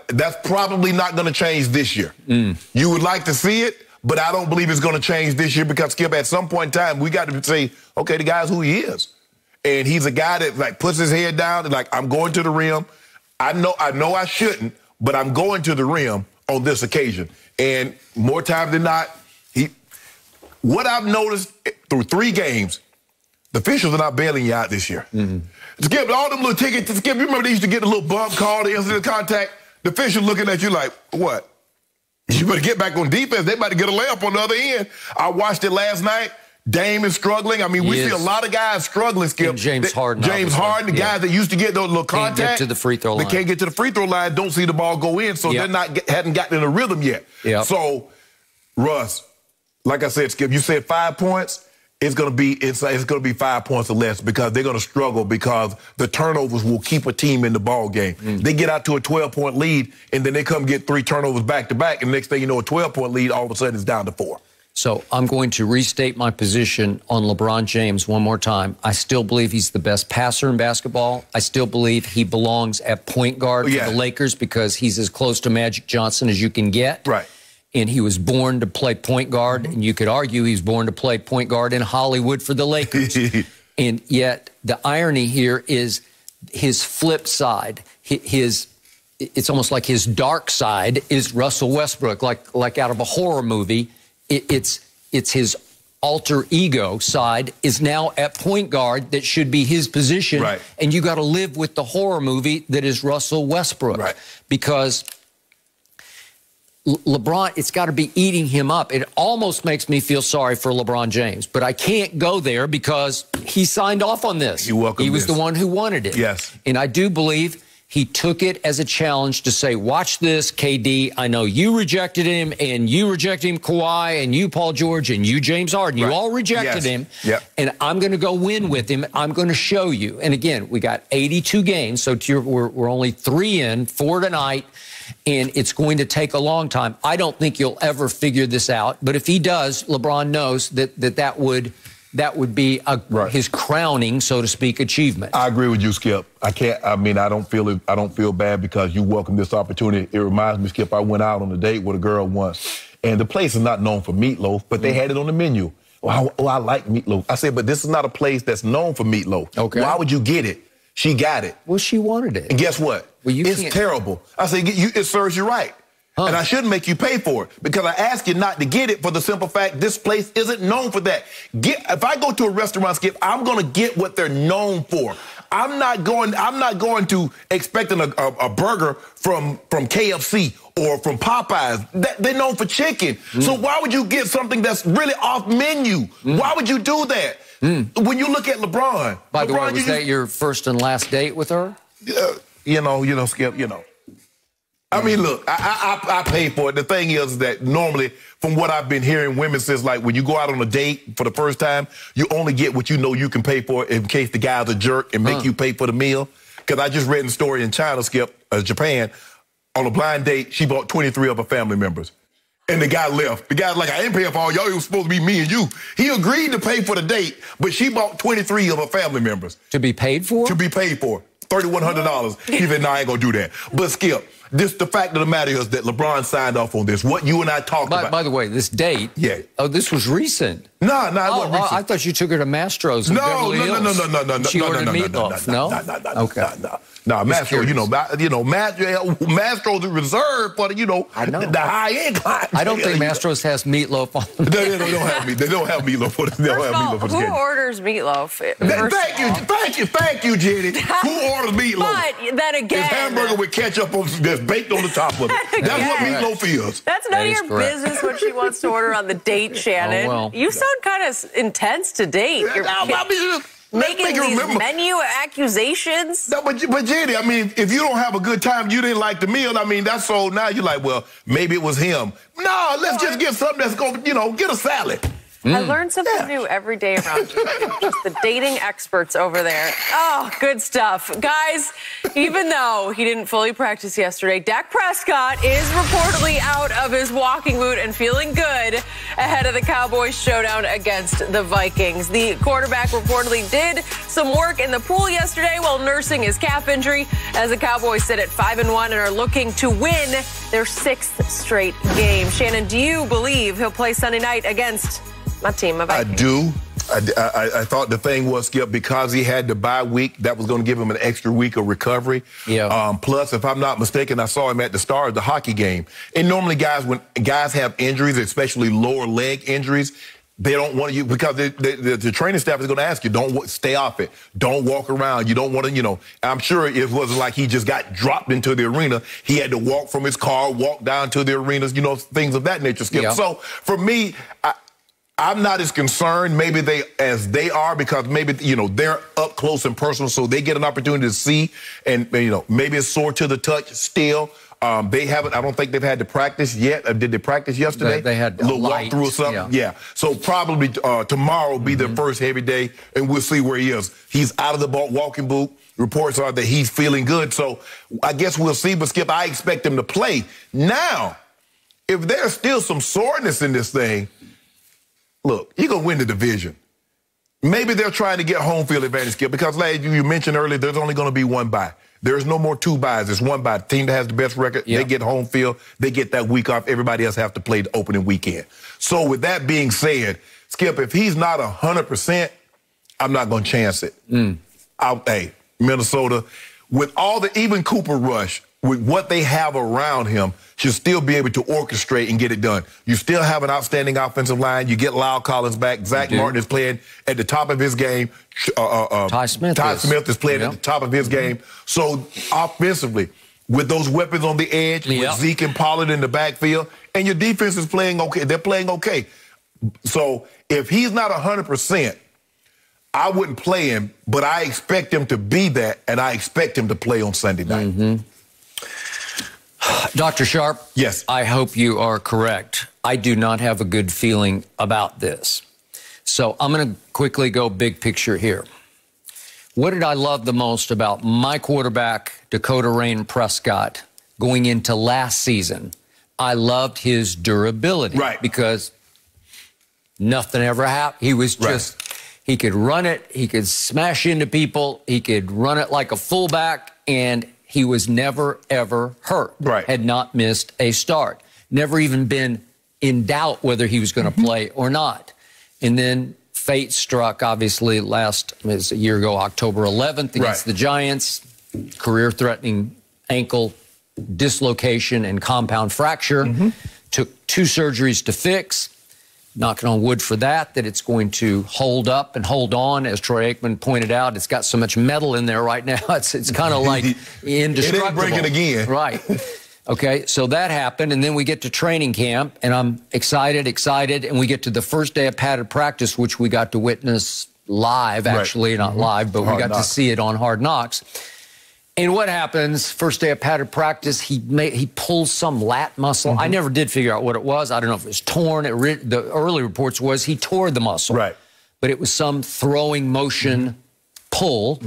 that's probably not going to change this year. You would like to see it, but I don't believe it's going to change this year because, Skip, at some point in time, we got to say, okay, the guy's who he is. And he's a guy that, like, puts his head down and, like, I'm going to the rim. I know I shouldn't, but I'm going to the rim on this occasion. And more times than not, what I've noticed through 3 games, the officials are not bailing you out this year. Skip, all them little tickets, Skip, you remember they used to get the little bump call, the incident contact? The official looking at you like, what? You better get back on defense. They about to get a layup on the other end. I watched it last night. Dame is struggling. I mean, we see a lot of guys struggling, Skip. And James Harden. The guys that used to get those little contact. Can't get to the free throw line. They can't get to the free throw line, don't see the ball go in, so they're hadn't gotten in a rhythm yet. So, Russ, like I said, Skip, you said 5 points. It's going to be 5 points or less because they're going to struggle because the turnovers will keep a team in the ball game. They get out to a 12-point lead, and then they come get 3 turnovers back-to-back, and next thing you know, a 12-point lead all of a sudden is down to 4. So I'm going to restate my position on LeBron James one more time. I still believe he's the best passer in basketball. I still believe he belongs at point guard for the Lakers because he's as close to Magic Johnson as you can get. Right. And he was born to play point guard, and you could argue he's born to play point guard in Hollywood for the Lakers. And yet the irony here is his flip side, it's almost like his dark side is Russell Westbrook, like out of a horror movie. It's his alter ego side is now at point guard that should be his position. Right. And you got to live with the horror movie that is Russell Westbrook. Right. Because LeBron, it's got to be eating him up. It almost makes me feel sorry for LeBron James, but I can't go there because he signed off on this. He was the one who wanted it. Yes. And I do believe he took it as a challenge to say, watch this, KD. I know you rejected him, and you rejected him, Kawhi, and you, Paul George, and you, James Harden. You all rejected him, and I'm going to go win with him. I'm going to show you. And again, we got 82 games, so we're only 3 in, 4 tonight, and it's going to take a long time. I don't think you'll ever figure this out, but if he does, LeBron knows that would be his crowning, so to speak, achievement. I agree with you, Skip. I don't feel bad because you welcome this opportunity. It reminds me, Skip, I went out on a date with a girl once, and the place is not known for meatloaf, but they had it on the menu. I like meatloaf. I said, but this is not a place that's known for meatloaf. Okay. Why would you get it? She got it. Well, she wanted it. And guess what? Well, it's terrible. I said, it serves you right. And I shouldn't make you pay for it because I ask you not to get it for the simple fact this place isn't known for that. If I go to a restaurant, Skip, I'm going to get what they're known for. I'm not going to expecting a burger from KFC or from Popeyes. They're known for chicken. So why would you get something that's really off menu? Why would you do that? When you look at LeBron. By the way, was that your first and last date with her? Skip, I mean, look, I pay for it. The thing is that normally, from what I've been hearing, women says, like, when you go out on a date for the first time, you only get what you know you can pay for in case the guy's a jerk and make you pay for the meal. Because I just read a story in China, Skip, Japan, on a blind date, she bought 23 of her family members. And the guy left. The guy's like, I ain't paying for all y'all. It was supposed to be me and you. He agreed to pay for the date, but she bought 23 of her family members. To be paid for? To be paid for. $3,100. He said, no, I ain't going to do that. But, Skip, the fact of the matter is that LeBron signed off on this. What you and I talked about. By the way, this date. Yeah. Oh, this was recent. No, it wasn't recent. I thought you took her to Mastro's in Beverly Hills. No. She ordered meatloaf. No? Okay. No, Mastro, Mastro's reserved for the high-end clients. I don't think Mastro's has meatloaf on them. They don't have meatloaf for the Who orders meatloaf? Thank you, Jenny. Who orders meatloaf? But then again, it's hamburger with ketchup that's baked on the top of it. That's what meatloaf is. That's none of your business what she wants to order on the date, Shannon. Oh, well. You sound kind of intense to date. making these menu accusations. No, but Jenny, I mean, if you don't have a good time, you didn't like the meal, I mean, that's so now you're like, well, maybe it was him. No, let's just get something that's going to, get a salad. I learn something new every day around you. Just the dating experts over there. Oh, good stuff. Guys, even though he didn't fully practice yesterday, Dak Prescott is reportedly out of his walking boot and feeling good ahead of the Cowboys showdown against the Vikings. The quarterback reportedly did some work in the pool yesterday while nursing his calf injury as the Cowboys sit at 5-1 and are looking to win their 6th straight game. Shannon, do you believe he'll play Sunday night against my team? I do. I thought the thing was, Skip, because he had the bye week, that was going to give him an extra week of recovery. Yeah. Plus, if I'm not mistaken, I saw him at the start of the hockey game. And normally, when guys have injuries, especially lower leg injuries, they don't want you because the training staff is going to ask you, don't stay off it. Don't walk around. You don't want to, I'm sure it wasn't like he just got dropped into the arena. He had to walk from his car, walk down to the arenas, things of that nature, Skip. Yeah. So for me, I'm not as concerned maybe as they are because maybe, they're up close and personal, so they get an opportunity to see and, maybe it's sore to the touch still. They haven't, I don't think they've had to practice yet. Did they practice yesterday? They had a little walkthrough or something. Yeah. So probably tomorrow will be their first heavy day, and we'll see where he is. He's out of the walking boot. Reports are that he's feeling good. So I guess we'll see. But, Skip, I expect him to play. Now, if there's still some soreness in this thing, look, he's going to win the division. Maybe they're trying to get home field advantage, Skip, because like you mentioned earlier, there's only going to be one bye. There's no more 2 byes. There's 1 bye. The team that has the best record, they get home field. They get that week off. Everybody else have to play the opening weekend. So with that being said, Skip, if he's not 100%, I'm not going to chance it. Hey, Minnesota, with all even Cooper Rush, with what they have around him, should still be able to orchestrate and get it done. You still have an outstanding offensive line. You get Lyle Collins back. Zach Martin is playing at the top of his game. Ty Smith is playing at the top of his game. So offensively, with those weapons on the edge, with Zeke and Pollard in the backfield, and your defense is playing okay. They're playing okay. So if he's not 100%, I wouldn't play him, but I expect him to be that, and I expect him to play on Sunday night. Dr. Sharpe, yes, I hope you are correct. I do not have a good feeling about this. So I'm going to quickly go big picture here. What did I love the most about my quarterback, Dakota Rain Prescott, going into last season? I loved his durability. Right. Because nothing ever happened. He was just, he could run it, he could smash into people, he could run it like a fullback, and he was never, ever hurt. Right. Had not missed a start. Never even been in doubt whether he was going to play or not. And then fate struck, obviously, it was a year ago, October 11th against the Giants. Career-threatening ankle dislocation and compound fracture. Took 2 surgeries to fix. Knocking on wood for that it's going to hold up and hold on. As Troy Aikman pointed out, it's got so much metal in there right now. It's kind of like indestructible. It ain't breaking again. Right. Okay, so that happened, and then we get to training camp, and I'm excited, and we get to the first day of padded practice, which we got to witness live, actually, not live, but we got to see it on Hard Knocks. And what happens, first day of padded practice, he pulls some lat muscle. I never did figure out what it was. I don't know if it was torn. The early reports was he tore the muscle. Right. But it was some throwing motion pull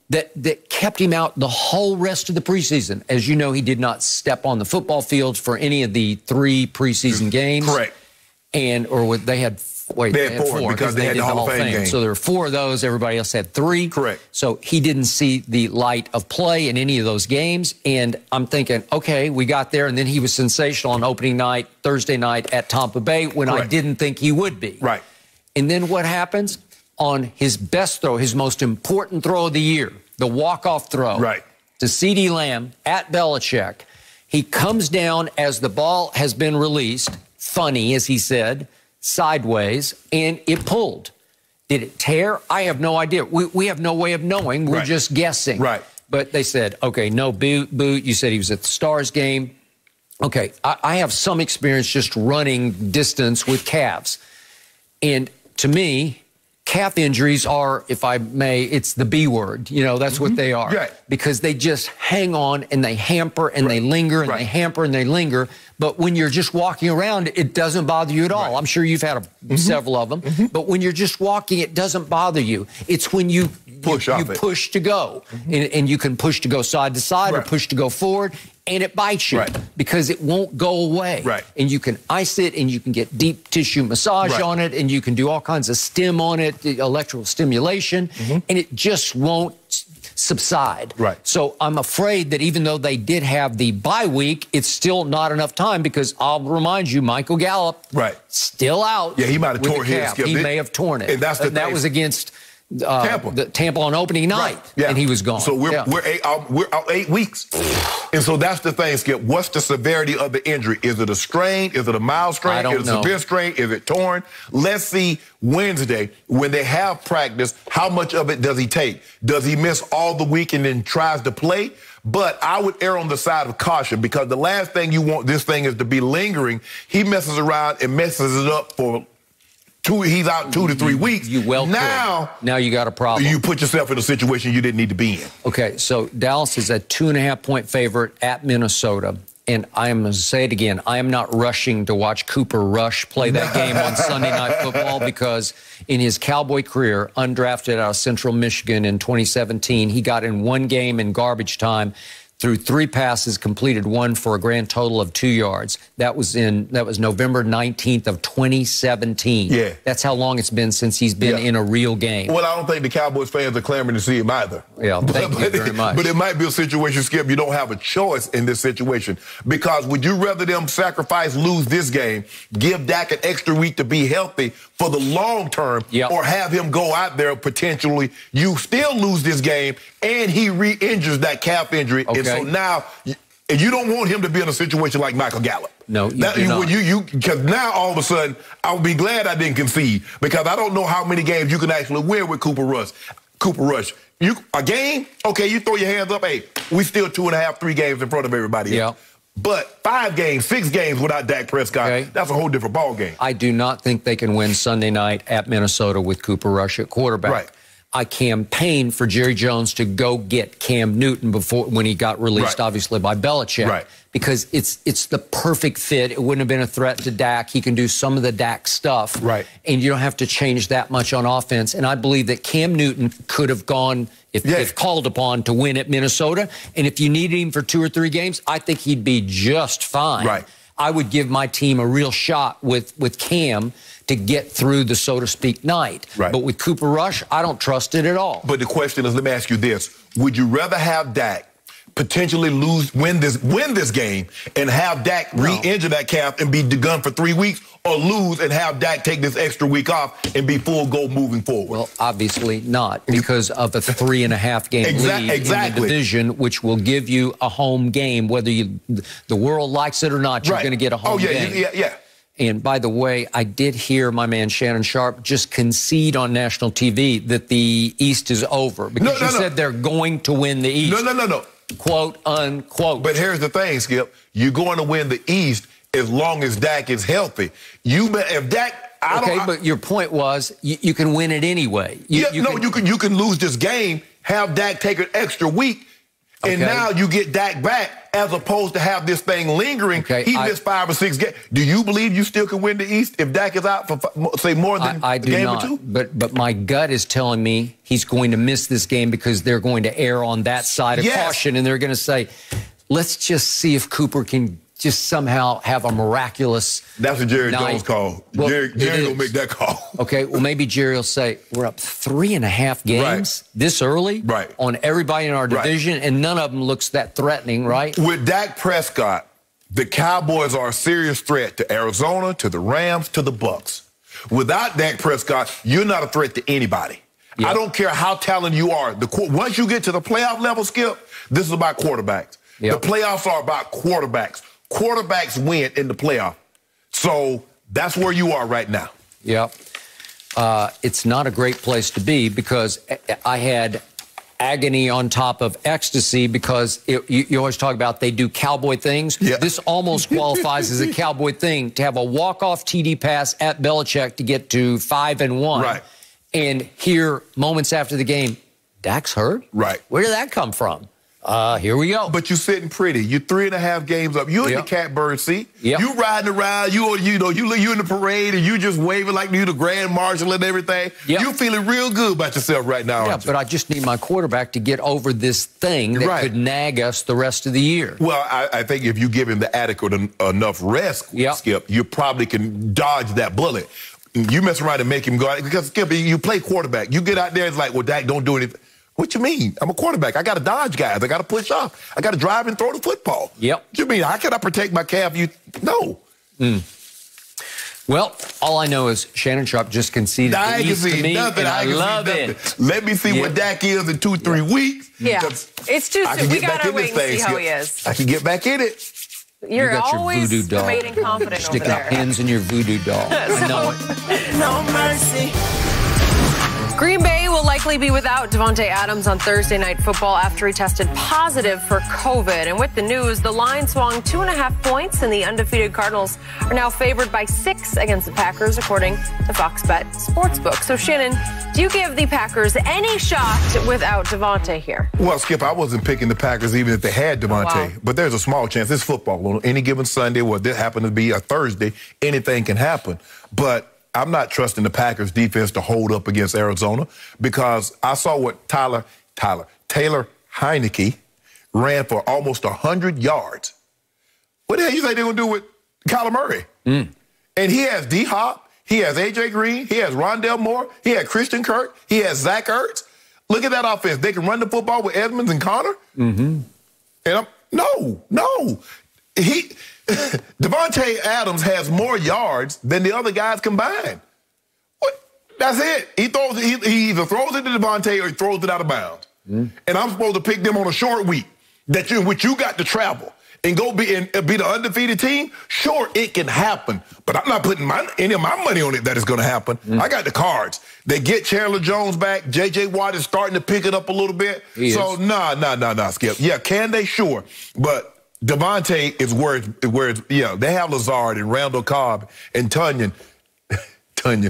that kept him out the whole rest of the preseason. As you know, he did not step on the football field for any of the 3 preseason games. Correct. They had 4 because they had the Hall of Fame game. So there were 4 of those. Everybody else had 3. Correct. So he didn't see the light of play in any of those games. And I'm thinking, okay, we got there. And then he was sensational on opening night, Thursday night at Tampa Bay, when I didn't think he would be. Right. And then what happens? On his best throw, his most important throw of the year, the walk-off throw to CeeDee Lamb at Belichick, he comes down as the ball has been released, funny, as he said, sideways, and it pulled. Did it tear? I have no idea. We have no way of knowing. We're just guessing. Right. But they said, okay, no boot. You said he was at the Stars game. Okay, I have some experience just running distance with calves. And to me, calf injuries are, if I may, it's the B word. You know, that's what they are. Right. Because they just hang on and they hamper and they linger and they hamper and they linger. But when you're just walking around, it doesn't bother you at all. I'm sure you've had several of them. But when you're just walking, it doesn't bother you. It's when you push to go. And you can push to go side to side or push to go forward. And it bites you because it won't go away. And you can ice it and you can get deep tissue massage on it and you can do all kinds of stim on it, electrical stimulation, and it just won't subside. So I'm afraid that even though they did have the bye week, it's still not enough time because I'll remind you, Michael Gallup, still out. Yeah, he might have torn his. He may have torn it. And that's the thing. That was against Tampa on opening night, and he was gone. So we're out 8 weeks. And so that's the thing, Skip. What's the severity of the injury? Is it a strain? Is it a mild strain? Is it a severe strain? Is it torn? Let's see Wednesday, when they have practice, how much of it does he take? Does he miss all the week and then tries to play? But I would err on the side of caution because the last thing you want this thing is to be lingering. He messes around and messes it up for he's out 2 to 3 weeks. Now you got a problem. You put yourself in a situation you didn't need to be in. Okay, so Dallas is a 2.5-point favorite at Minnesota. And I am going to say it again, I am not rushing to watch Cooper Rush play that game on Sunday Night Football because in his Cowboy career, undrafted out of Central Michigan in 2017, he got in one game in garbage time, threw 3 passes, completed 1 for a grand total of 2 yards. That was November 19th of 2017. Yeah. That's how long it's been since he's been in a real game. Well, I don't think the Cowboys fans are clamoring to see him either. Yeah, thank you very much. But it might be a situation, Skip, you don't have a choice in this situation. Because would you rather them lose this game, give Dak an extra week to be healthy for the long term, or have him go out there potentially, you still lose this game, and he re-injures that calf injury. And so now, you don't want him to be in a situation like Michael Gallup. No, you do not. Because now, all of a sudden, I'll be glad I didn't concede because I don't know how many games you can actually win with Cooper Rush. A game? Okay, you throw your hands up. Hey, we still 2.5, 3 games in front of everybody else. But 5 games, 6 games without Dak Prescott, that's a whole different ball game. I do not think they can win Sunday night at Minnesota with Cooper Rush at quarterback. I campaigned for Jerry Jones to go get Cam Newton when he got released, obviously, by Belichick. Because it's the perfect fit. It wouldn't have been a threat to Dak. He can do some of the Dak stuff. And you don't have to change that much on offense. And I believe that Cam Newton could have gone, if called upon, to win at Minnesota. And if you needed him for 2 or 3 games, I think he'd be just fine. I would give my team a real shot with Cam to get through the, so to speak, night. But with Cooper Rush, I don't trust it at all. But the question is, let me ask you this. Would you rather have Dak potentially win this game and have Dak re-injure that calf and be gone for 3 weeks, or lose and have Dak take this extra week off and be full go moving forward? Well, obviously not, because of a 3.5 game lead in the division, which will give you a home game. Whether the world likes it or not, you're going to get a home game. And by the way, I did hear my man Shannon Sharpe just concede on national TV that the East is over because you said they're going to win the East. No. Quote, unquote. But here's the thing, Skip. You're going to win the East as long as Dak is healthy. If Dak... but your point was you can win it anyway. You can lose this game, have Dak take an extra week, and now you get Dak back as opposed to have this thing lingering. He missed 5 or 6 games. Do you believe you still can win the East if Dak is out for, say, more than a game or 2? But my gut is telling me he's going to miss this game because they're going to err on that side of caution, and they're going to say, let's just see if Cooper can just somehow have a miraculous That's what Jerry night. Jones called. Well, Jerry will make that call. Well, maybe Jerry will say, we're up 3.5 games this early on everybody in our division, and none of them looks that threatening, right? With Dak Prescott, the Cowboys are a serious threat to Arizona, to the Rams, to the Bucs. Without Dak Prescott, you're not a threat to anybody. I don't care how talented you are. Once you get to the playoff level, Skip, this is about quarterbacks. The playoffs are about quarterbacks. Quarterbacks win in the playoff. So that's where you are right now. It's not a great place to be because I had agony on top of ecstasy because you always talk about they do cowboy things. This almost qualifies as a cowboy thing to have a walk-off TD pass at Belichick to get to 5-1. and hear moments after the game, Dak's hurt? Right. Where did that come from? Here we go. But you're sitting pretty. You're 3.5 games up. You're in the catbird seat. Yep. You riding around. You in the parade, and you just waving like you the grand marshal and everything. Yep. You feeling real good about yourself right now. Yeah, but I just need my quarterback to get over this thing that could nag us the rest of the year. Well, I think if you give him the adequate enough rest, Skip, you probably can dodge that bullet. You mess around and make him go out. Because, Skip, you play quarterback. You get out there, it's like, well, Dak, don't do anything. What you mean? I'm a quarterback. I got to dodge guys. I got to push off. I got to drive and throw the football. Yep. What you mean? How can I protect my calf? No. Well, all I know is Shannon Sharpe just conceded the East to me, nothing. and I love it. Let me see what Dak is in 2-3 weeks. Yeah. It's too soon. We got to wait and see how he is. I can get back in it. You're you got always your voodoo doll. remaining confident over Sticking there. pins in your voodoo doll. I know it. No mercy. Green Bay will likely be without Davante Adams on Thursday Night Football after he tested positive for COVID. And with the news, the line swung 2.5 points, and the undefeated Cardinals are now favored by 6 against the Packers, according to Fox Bet Sportsbook. So, Shannon, do you give the Packers any shot without Davante here? Well, Skip, I wasn't picking the Packers even if they had Davante. Wow. But there's a small chance. It's football. On any given Sunday, or this happened to be a Thursday, anything can happen. But I'm not trusting the Packers defense to hold up against Arizona because I saw what Taylor Heineke ran for almost 100 yards. What the hell you think they're going to do with Kyler Murray? And he has D-Hop, he has A.J. Green, he has Rondale Moore, he has Christian Kirk, he has Zach Ertz. Look at that offense. They can run the football with Edmonds and Connor. And no. Davante Adams has more yards than the other guys combined. What? That's it. He either throws it to Davante or he throws it out of bounds. And I'm supposed to pick them on a short week in which you got to travel and go be the undefeated team. Sure, it can happen, but I'm not putting any of my money on it that it's going to happen. I got the cards. They get Chandler Jones back. J.J. Watt is starting to pick it up a little bit. Nah, Skip. Yeah, can they? Sure, but Davante is where they have Lazard and Randall Cobb and Tunyon.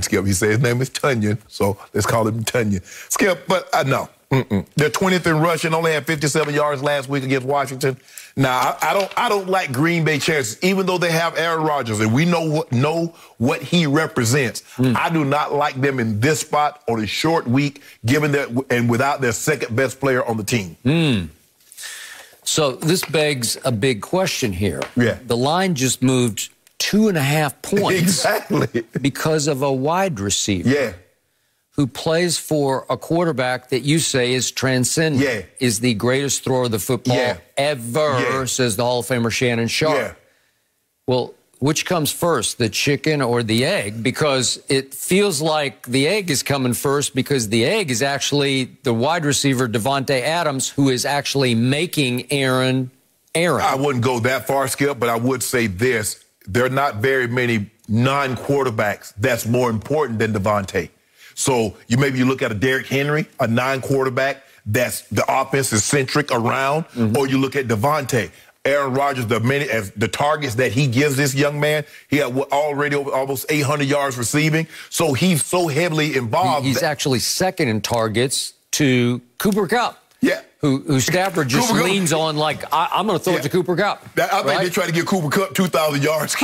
Skip. He said his name is Tunyon, so let's call him Tunyon. Skip, but no. They're 20th in rushing, only had 57 yards last week against Washington. Now, I don't like Green Bay chances, even though they have Aaron Rodgers, and we know what he represents. I do not like them in this spot on a short week, given that and without their second best player on the team. So this begs a big question here. Yeah. The line just moved 2.5 points. Exactly. Because of a wide receiver. Yeah. Who plays for a quarterback that you say is transcendent, is the greatest thrower of the football ever, says the Hall of Famer Shannon Sharpe. Yeah. Well, which comes first, the chicken or the egg? Because it feels like the egg is coming first because the egg is actually the wide receiver, Davante Adams, who is actually making Aaron. I wouldn't go that far, Skip, but I would say this. There are not very many non-quarterbacks that's more important than Davante. So maybe you look at a Derrick Henry, a non-quarterback that's the offense is centric around, or you look at Davante. Aaron Rodgers, the targets that he gives this young man, he had already over almost 800 yards receiving. So he's so heavily involved. He's actually second in targets to Cooper Kupp. Yeah. Who Stafford just leans on like, I'm going to throw it to Cooper Kupp. I think they try to give Cooper Kupp 2,000 yards.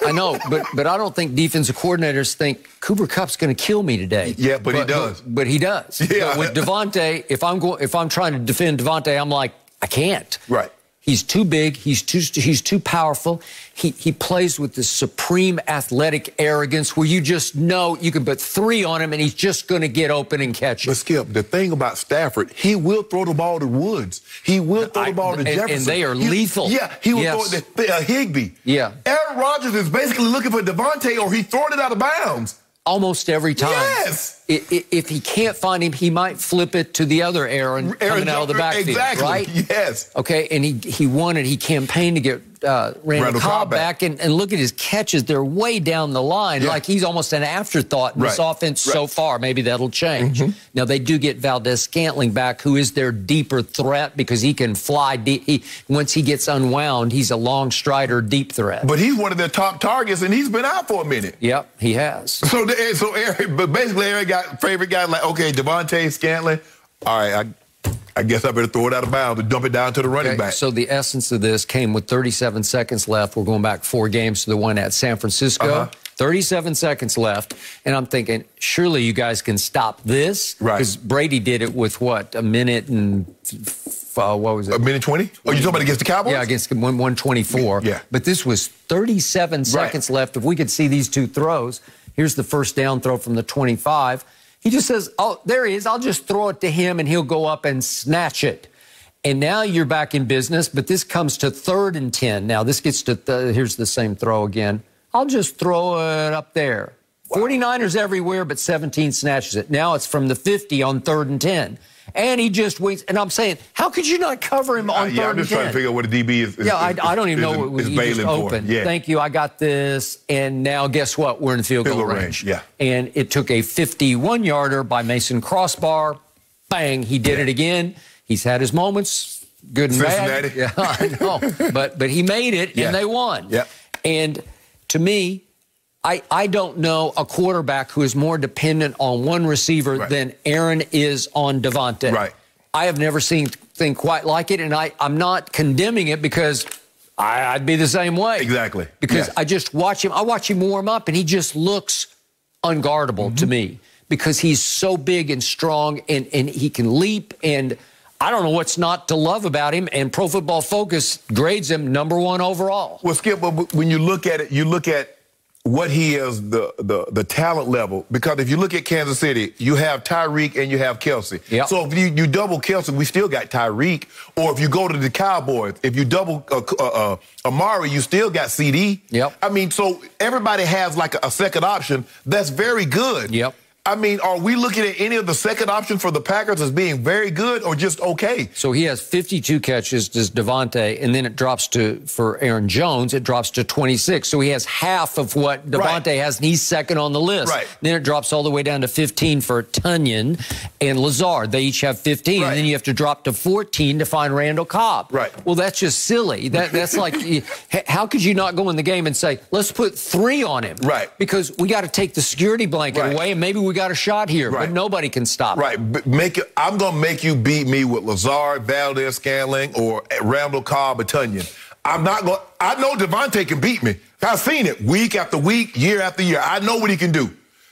I know, but I don't think defensive coordinators think Cooper Kupp's going to kill me today. Yeah, but he does. But he does. Yeah. But with Davante, if I'm trying to defend Davante, I'm like, I can't. Right. He's too big. He's too powerful. He plays with this supreme athletic arrogance where you just know you can put 3 on him and he's just going to get open and catch it. But Skip, the thing about Stafford, he will throw the ball to Woods. He will throw the ball to Jefferson. And they are lethal. Yeah, he will throw it to Higbee. Yeah. Aaron Rodgers is basically looking for Davante or he's throwing it out of bounds. Almost every time. Yes. If he can't find him, he might flip it to the other Aaron coming out of the backfield. Exactly. Right? Yes. Okay, and he wanted, he campaigned to get Randall Cobb back. And look at his catches. They're way down the line. Like he's almost an afterthought in this offense so far. Maybe that'll change. Now, they do get Valdez-Scantling back, who is their deeper threat because he can fly deep. Once he gets unwound, he's a long strider, deep threat. But he's one of their top targets, and he's been out for a minute. Yep, he has. So Eric, but basically, Eric favorite guy, like, okay, Devontae, Scantling. All right, I guess I better throw it out of bounds and dump it down to the running back. So the essence of this came with 37 seconds left. We're going back 4 games to the one at San Francisco. 37 seconds left. And I'm thinking, surely you guys can stop this. Right. Because Brady did it with, what, a minute and, what was it? A minute 20? Oh, you talking about against the Cowboys? Yeah, against 124. Yeah. But this was 37 seconds left. If we could see these 2 throws, here's the first down throw from the 25. He just says, oh, there he is. I'll just throw it to him, and he'll go up and snatch it. And now you're back in business, but this comes to 3rd and 10. Now this gets to, here's the same throw again. I'll just throw it up there. Wow. 49ers everywhere, but 17 snatches it. Now it's from the 50 on 3rd and 10. And he just waits. And I'm saying, how could you not cover him on 3rd and 10? I'm just trying to figure out what a DB is. I don't even know what was just open. Yeah. Thank you, I got this. And now guess what? We're in the field goal range. Yeah. And it took a 51-yarder by Mason Crossbar. Bang, he did it again. He's had his moments, good and bad. Yeah, I know. But he made it, and they won. Yeah. And to me, I don't know a quarterback who is more dependent on one receiver than Aaron is on Devontae. Right. I have never seen anything quite like it, and I'm not condemning it because I'd be the same way. Exactly. Because I just watch him. I watch him warm up, and he just looks unguardable to me because he's so big and strong, and he can leap, and I don't know what's not to love about him, and Pro Football Focus grades him #1 overall. Well, Skip, but when you look at it, you look at what he is, the talent level. Because if you look at Kansas City, you have Tyreek and you have Kelsey. Yep. So if you double Kelsey, we still got Tyreek. Or if you go to the Cowboys, if you double Amari, you still got CD. Yep. I mean, so everybody has like a second option that's very good. Yep. I mean, are we looking at any of the second option for the Packers as being very good or just okay? So he has 52 catches, does Devontae, and then it drops for Aaron Jones, it drops to 26. So he has half of what Devontae has, and he's second on the list. Right. Then it drops all the way down to 15 for Tunyon and Lazard. They each have 15. Right. And then you have to drop to 14 to find Randall Cobb. Right. Well, that's just silly. That's like, how could you not go in the game and say, let's put 3 on him? Right. Because we got to take the security blanket away, and maybe we got a shot here, but nobody can stop. Right. I'm going to make you beat me with Lazard, Valdez, Scantling, or Randall Cobb or Tunyon. I'm not going. I know Devontae can beat me. I've seen it week after week, year after year. I know what he can do.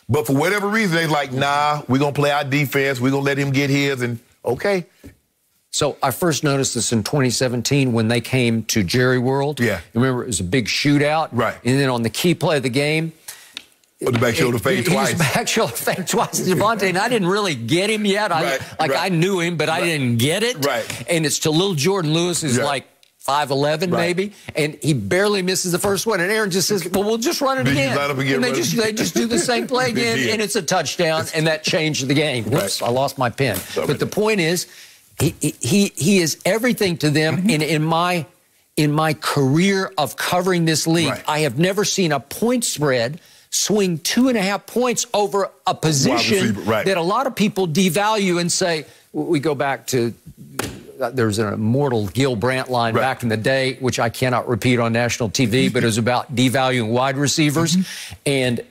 But for whatever reason, they're like, nah, we're going to play our defense. We're going to let him get his, and okay. So I first noticed this in 2017 when they came to Jerry World. Yeah. Remember, it was a big shootout. Right. And then on the key play of the game, the back shoulder fade twice. He was back shoulder fade twice. Devontae, and I didn't really get him yet. I knew him, but I didn't get it. Right. And it's to little Jordan Lewis, who's like 5'11", maybe, and he barely misses the first one. And Aaron just says, well, we'll just run it again. And they just do the same play again, and it's a touchdown, and that changed the game. Whoops, I lost my pen. But the point is, he is everything to them. And in my career of covering this league, I have never seen a point spread swing 2.5 points over a position that a lot of people devalue and say, we go back to, there's an immortal Gil Brandt line back in the day, which I cannot repeat on national TV, but it was about devaluing wide receivers. And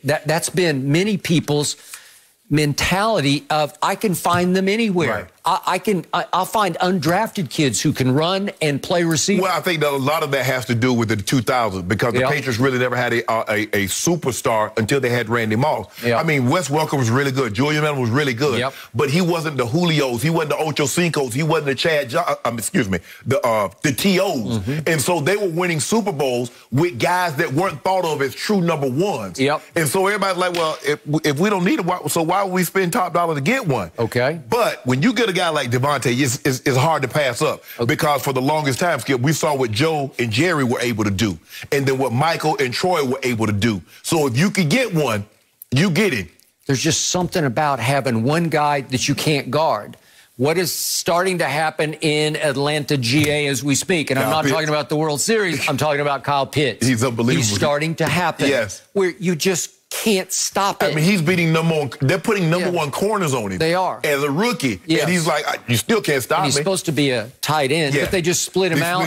that's been many people's mentality of, I can find them anywhere. I'll find undrafted kids who can run and play receiver. Well, I think that a lot of that has to do with the 2000s because the Patriots really never had a superstar until they had Randy Moss. I mean, Wes Welker was really good. Julian Edelman was really good. But he wasn't the Julios. He wasn't the Ocho Cincos. He wasn't the Chad, the T.O.s. And so they were winning Super Bowls with guys that weren't thought of as true number ones. And so everybody's like, well, if we don't need a so why would we spend top dollar to get one? Okay. But when you get a guy like Devontae, it's hard to pass up because for the longest time, Skip, we saw what Joe and Jerry were able to do, and then what Michael and Troy were able to do. So if you could get one, you get it. There's just something about having one guy that you can't guard. What is starting to happen in Atlanta, GA, as we speak? And I'm not talking about the World Series. I'm talking about Kyle Pitts. He's unbelievable. He's starting to happen. Yes. Where you just can't stop it. I mean, he's beating number one. They're putting number one corners on him. They are. As a rookie. Yes. And he's like, you still can't stop me. He's supposed to be a tight end, but they just split him out.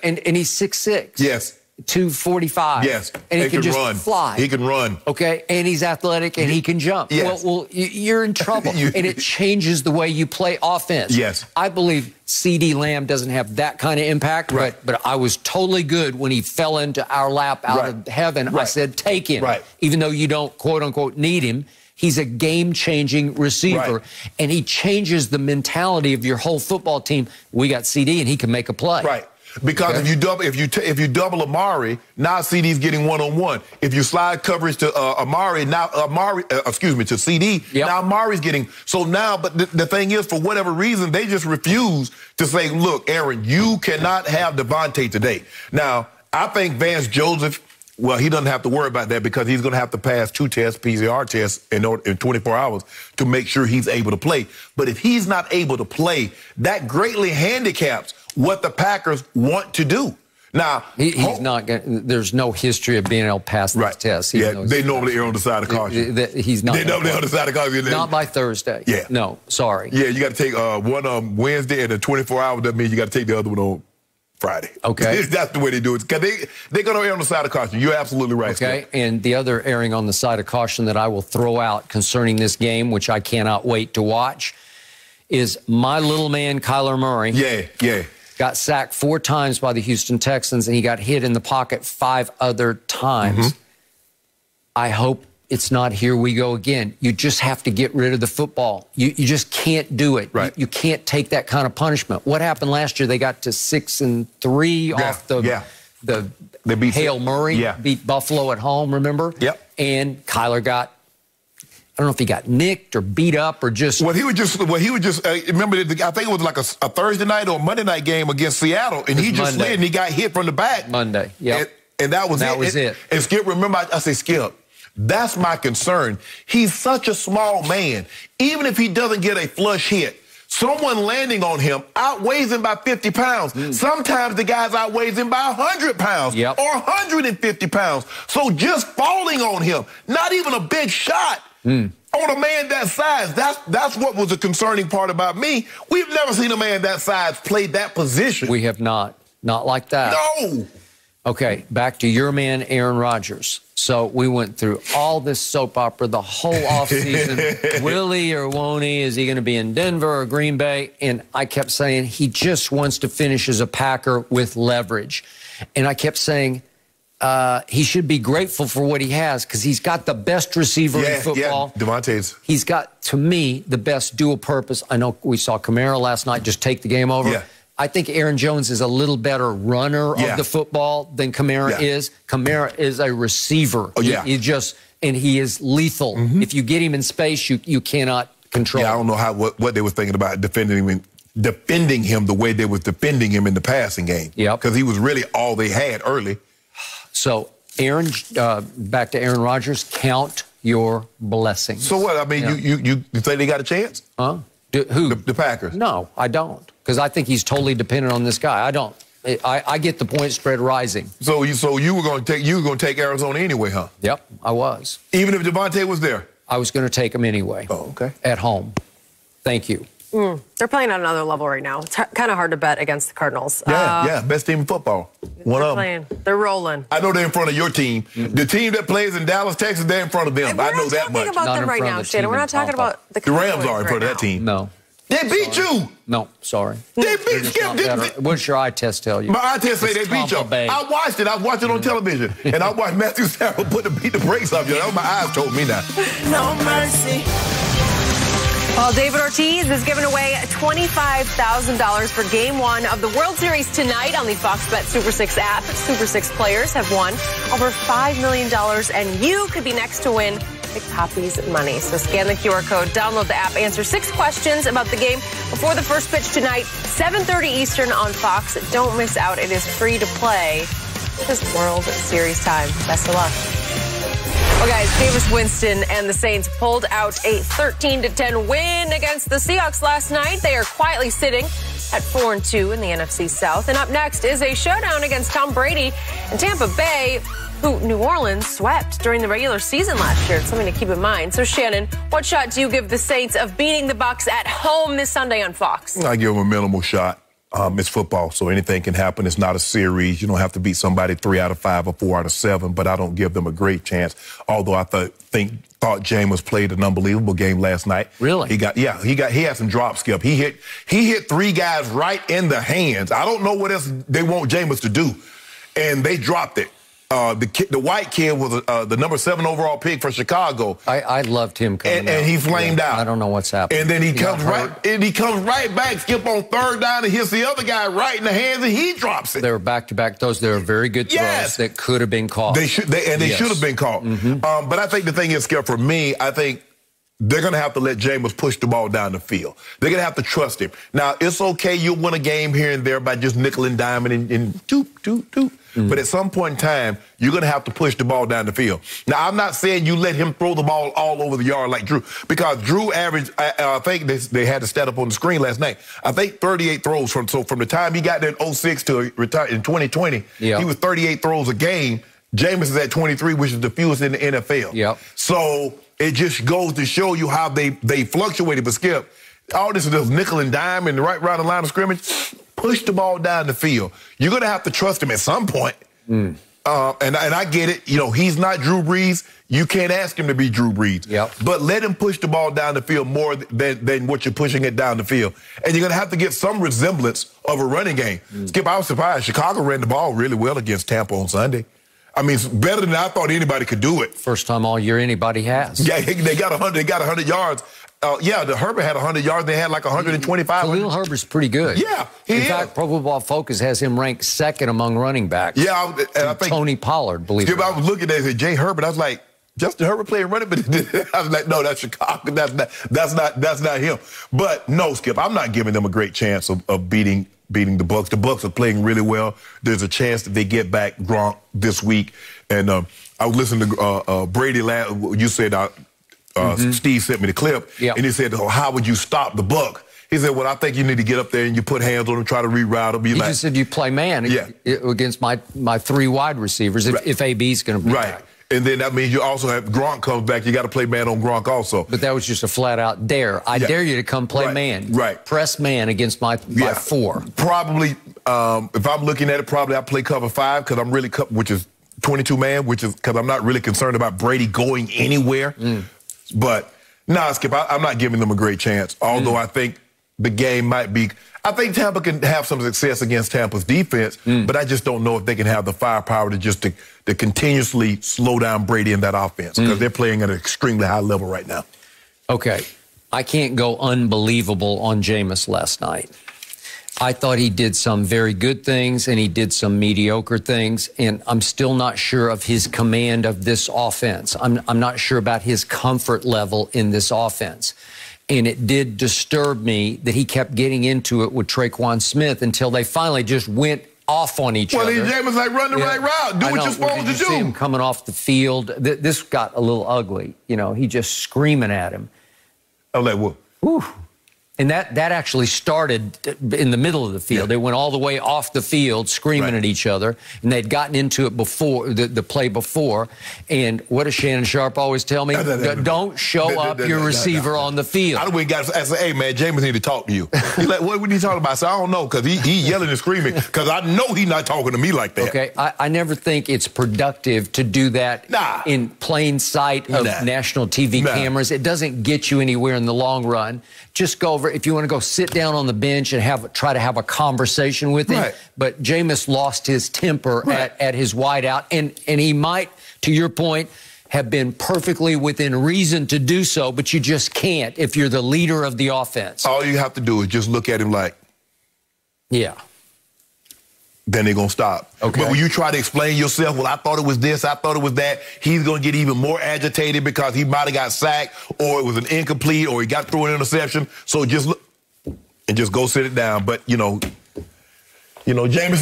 And he's 6'6". Yes. 245. Yes. And he can just run. fly. He can run. Okay. And he's athletic and he can jump. Yes. Well, you're in trouble. And it changes the way you play offense. Yes. I believe CeeDee Lamb doesn't have that kind of impact, right. but I was totally good when he fell into our lap out of heaven. Right. I said, take him. Right. Even though you don't, quote unquote, need him. He's a game-changing receiver, and he changes the mentality of your whole football team. We got CD, and he can make a play. Right. Because if you double Amari, now CD's getting one-on-one. If you slide coverage to to CD, now Amari's getting. So now, but the thing is, for whatever reason, they just refuse to say, look, Aaron, you cannot have Devontae today. Now, I think Vance Joseph, well, he doesn't have to worry about that because he's going to have to pass 2 tests, PCR tests, in 24 hours to make sure he's able to play. But if he's not able to play, that greatly handicaps what the Packers want to do. Now, he's not going. There's no history of being able to pass these tests. They normally err on the side of caution. He's not. They normally err on the side of caution. Not by Thursday. Yeah. No, sorry. Yeah, you got to take one on Wednesday and then 24 hours. That means you got to take the other one on Friday. Okay. That's the way they do it. Because they're going to err on the side of caution. You're absolutely right. Okay. Skip. And the other erring on the side of caution that I will throw out concerning this game, which I cannot wait to watch, is my little man, Kyler Murray. Yeah. Got sacked 4 times by the Houston Texans, and he got hit in the pocket 5 other times. I hope it's not here we go again. You just have to get rid of the football. You just can't do it. Right. You can't take that kind of punishment. What happened last year? They got to 6-3 off the they beat Hail Murray. Yeah. Beat Buffalo at home, remember? Yep. And Kyler got, I don't know if he got nicked or beat up or just. He was just remember, I think it was like a Thursday night or Monday night game against Seattle, and he just slid and he got hit from the back. Monday, yeah. And that was it. And Skip, remember, I say, Skip, that's my concern. He's such a small man. Even if he doesn't get a flush hit, someone landing on him outweighs him by 50 pounds. Sometimes the guys outweighs him by 100 pounds or 150 pounds. So just falling on him, not even a big shot on a man that size, that's what was a concerning part about me. We've never seen a man that size play that position. We have not. Not like that. No. Okay, back to your man, Aaron Rodgers. So we went through all this soap opera the whole offseason. Will he or won't he? Is he going to be in Denver or Green Bay? And I kept saying he just wants to finish as a Packer with leverage. And I kept saying he should be grateful for what he has because he's got the best receiver in football. Yeah, Devontae's. He's got, to me, the best dual purpose. I know we saw Kamara last night just take the game over. Yeah. I think Aaron Jones is a little better runner of the football than Kamara is. Kamara is a receiver. And he is lethal. If you get him in space, you cannot control. Yeah, I don't know what they were thinking about defending him the way they was defending him in the passing game. Yep. Because he was really all they had early. So, Aaron, back to Aaron Rodgers, count your blessings. So what? I mean, you think they got a chance? Huh? Who? The Packers. No, I don't. Because I think he's totally dependent on this guy. I don't. I get the point spread rising. So you were going to take Arizona anyway, huh? Yep, I was. Even if Devontae was there? I was going to take him anyway. Oh, okay. At home. Thank you. They're playing on another level right now. It's kind of hard to bet against the Cardinals. Yeah, best team in football. They're rolling. I know they're in front of your team. The team that plays in Dallas, Texas, they're in front of them. I know that much. We're not talking about them right now, Shannon. We're not talking about the Cowboys. The Rams are in front of that team. No. They beat you. No, sorry. They beat Skip. What's your eye test tell you? My eye test say they beat you. I watched it. I watched it on television. And I watched Matthew Stafford beat the brakes off you. That's what my eyes told me now. No mercy. Well, David Ortiz is giving away $25,000 for Game 1 of the World Series tonight on the Fox Bet Super 6 app. Super 6 players have won over $5 million, and you could be next to win Big Papi's money. So scan the QR code, download the app, answer 6 questions about the game before the first pitch tonight, 7:30 Eastern on Fox. Don't miss out. It is free to play. This World Series time. Best of luck. Well, guys, Jameis Winston and the Saints pulled out a 13-10 win against the Seahawks last night. They are quietly sitting at 4-2 in the NFC South. And up next is a showdown against Tom Brady and Tampa Bay, who New Orleans swept during the regular season last year. It's something to keep in mind. So, Shannon, what shot do you give the Saints of beating the Bucs at home this Sunday on Fox? I give them a minimal shot. It's football, so anything can happen. It's not a series. You don't have to beat somebody 3 out of 5 or 4 out of 7, but I don't give them a great chance. Although I thought Jameis played an unbelievable game last night. Really? He had some drop, Skip. He hit 3 guys right in the hands. I don't know what else they want Jameis to do, and they dropped it. The white kid was the number 7 overall pick for Chicago. I loved him coming out. And he flamed out. I don't know what's happening. And then he comes right back, Skip, on 3rd down, and hits the other guy right in the hands, and he drops it. They were back-to-back throws. They were very good throws that could have been caught. They should have been caught. But I think the thing is, Skip, for me, I think they're going to have to let Jameis push the ball down the field. They're going to have to trust him. Now, it's okay. You'll win a game here and there by just nickel and diming and doop. But at some point in time, you're going to have to push the ball down the field. Now, I'm not saying you let him throw the ball all over the yard like Drew, because Drew averaged, I think they had to stat up on the screen last night, I think 38 throws. From the time he got there in 06 to retire in 2020, he was 38 throws a game. Jameis is at 23, which is the fewest in the NFL. Yep. So it just goes to show you how they fluctuated. But Skip, all this is just nickel and dime and right around the line of scrimmage. Push the ball down the field. You're going to have to trust him at some point. And I get it. You know, he's not Drew Brees. You can't ask him to be Drew Brees. Yep. But let him push the ball down the field more than what you're pushing it down the field. And you're going to have to get some resemblance of a running game. Skip, I was surprised. Chicago ran the ball really well against Tampa on Sunday. I mean, it's better than I thought anybody could do it. First time all year anybody has. Yeah, they got 100. They got 100 yards. The Herbert had 100 yards. They had like 125. Khalil Herbert's pretty good. Yeah, he is. In fact, Pro Football Focus has him ranked 2nd among running backs. Yeah, and I think Tony Pollard, believe it or not. I was looking at it and said, Jay Herbert. I was like, Justin Herbert playing running, but I was like, no, that's Chicago. That's not him. But no, Skip, I'm not giving them a great chance of beating the Bucs. The Bucs are playing really well. There's a chance that they get back Gronk this week. And I was listening to Brady last. You said Steve sent me the clip, and he said, how would you stop the Buck? He said, well, I think you need to get up there and you put hands on him, try to reroute him. He just said you play man against my 3 wide receivers if AB's going to be back. And then that means you also have Gronk comes back. You got to play man on Gronk also. But that was just a flat-out dare. I dare you to come play man. Right. Press man against my 4. Probably, if I'm looking at it, probably I play cover 5 because I'm really, which is 22 man, which is because I'm not really concerned about Brady going anywhere. But, Skip, I'm not giving them a great chance, although I think the game might be. I think Tampa can have some success against Tampa's defense, but I just don't know if they can have the firepower to continuously slow down Brady in that offense because they're playing at an extremely high level right now. Okay. I can't go unbelievable on Jameis last night. I thought he did some very good things and he did some mediocre things, and I'm still not sure of his command of this offense. I'm not sure about his comfort level in this offense. And it did disturb me that he kept getting into it with Traquan Smith until they finally just went off on each other. Well, Jameis like run the right route. Do what you're supposed to do. See him coming off the field. This got a little ugly. You know, he just screaming at him. Oh, like what? Whew. And that actually started in the middle of the field. They went all the way off the field screaming at each other, and they'd gotten into it before, the play before. And what does Shannon Sharpe always tell me? Don't show up your receiver on the field. I said, hey, man, Jameis need to talk to you. He's like, what are you talking about? I said, I don't know, because he yelling and screaming, because I know he's not talking to me like that. Okay, I never think it's productive to do that in plain sight of national TV cameras. It doesn't get you anywhere in the long run. Just go over, if you want to go sit down on the bench and try to have a conversation with him. But Jameis lost his temper at his wideout, and he might, to your point, have been perfectly within reason to do so, but you just can't if you're the leader of the offense. All you have to do is just look at him like, then they're going to stop. Okay. But when you try to explain yourself, well, I thought it was this, I thought it was that, he's going to get even more agitated because he might have got sacked or it was an incomplete or he got through an interception. So just look and just go sit it down. But, Jameis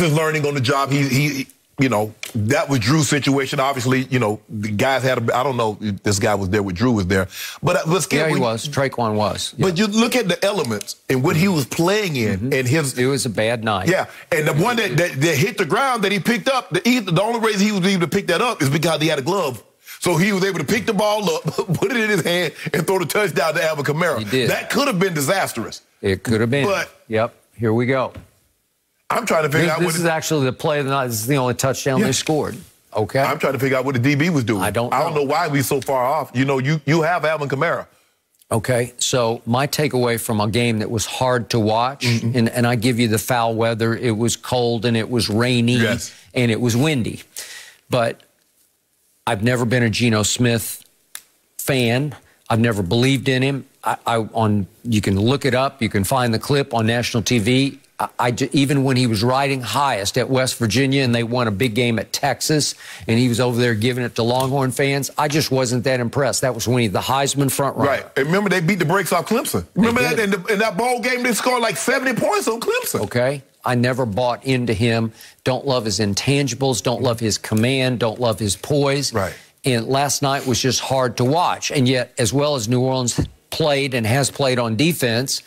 is learning on the job. He that was Drew's situation. Obviously, the guys had I don't know if this guy was there with Drew was there. But Skip, he was. Traquan was. But you look at the elements and what he was playing in and his. It was a bad night. Yeah. And the one that hit the ground that he picked up, the only reason he was able to pick that up is because he had a glove. So he was able to pick the ball up, put it in his hand, and throw the touchdown to Alvin Kamara. He did. That could have been disastrous. It could have been. But here we go. I'm trying to figure out this is actually the play of the night. This is the only touchdown they scored. Okay. I'm trying to figure out what the DB was doing. I don't know why we so far off. You know, you have Alvin Kamara. Okay, so my takeaway from a game that was hard to watch, and I give you the foul weather, it was cold and it was rainy and it was windy. But I've never been a Geno Smith fan. I've never believed in him. You can look it up. You can find the clip on national TV. Even when he was riding highest at West Virginia and they won a big game at Texas and he was over there giving it to Longhorn fans, I just wasn't that impressed. That was when he the Heisman front runner. Right. And remember, they beat the brakes off Clemson. Remember that in that bowl game, they scored like 70 points on Clemson. Okay. I never bought into him. Don't love his intangibles. Don't love his command. Don't love his poise. Right. And last night was just hard to watch. And yet, as well as New Orleans played and has played on defense,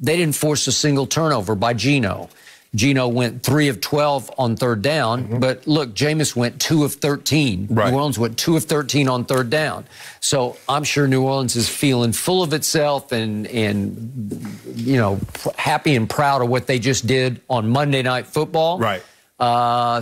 they didn't force a single turnover by Geno. Geno went 3 of 12 on third down, but look, Jameis went 2 of 13. Right. New Orleans went 2 of 13 on third down. So I'm sure New Orleans is feeling full of itself and you know, happy and proud of what they just did on Monday Night Football. Right.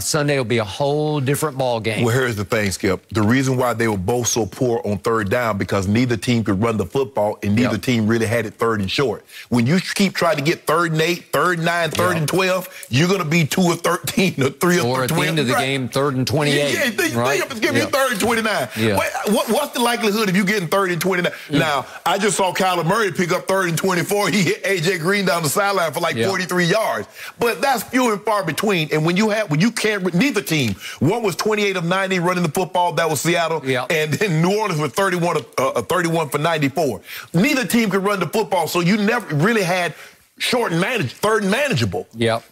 Sunday will be a whole different ball game. Well, here's the thing, Skip. The reason why they were both so poor on third down because neither team could run the football and neither team really had it third and short. When you keep trying to get 3rd and 8, 3rd and 9, 3rd and 12, you're going to be 2 of 13 or 3 of 12. Or at the end of the game, 3rd and 28. Yeah, think it's giving you 3rd and 29. Yeah. What's the likelihood of you getting 3rd and 29? Now, I just saw Kyler Murray pick up 3rd and 24. He hit A.J. Green down the sideline for like 43 yards. But that's few and far between. And when you can't, neither team, one was 28 of 90 running the football, that was Seattle, and then New Orleans was 31 for 94. Neither team could run the football, so you never really had third and manageable. Yep.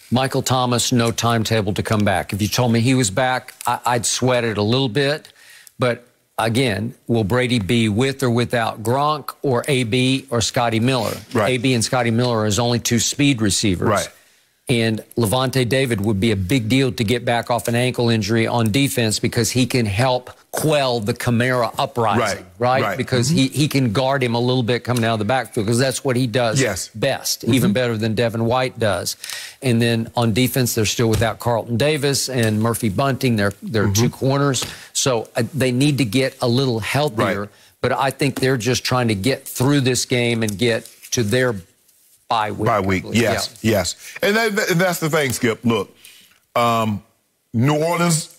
Michael Thomas, no timetable to come back. If you told me he was back, I'd sweat it a little bit. But again, will Brady be with or without Gronk or AB or Scotty Miller? Right. AB and Scotty Miller are his only 2 speed receivers. Right. And Levante David would be a big deal to get back off an ankle injury on defense because he can help quell the Kamara uprising, right? Because he can guard him a little bit coming out of the backfield because that's what he does best, even better than Devin White does. And then on defense, they're still without Carlton Davis and Murphy Bunting. They're 2 corners. So they need to get a little healthier. But I think they're just trying to get through this game and get to their bye week. Yes. And that's the thing, Skip. Look, New Orleans,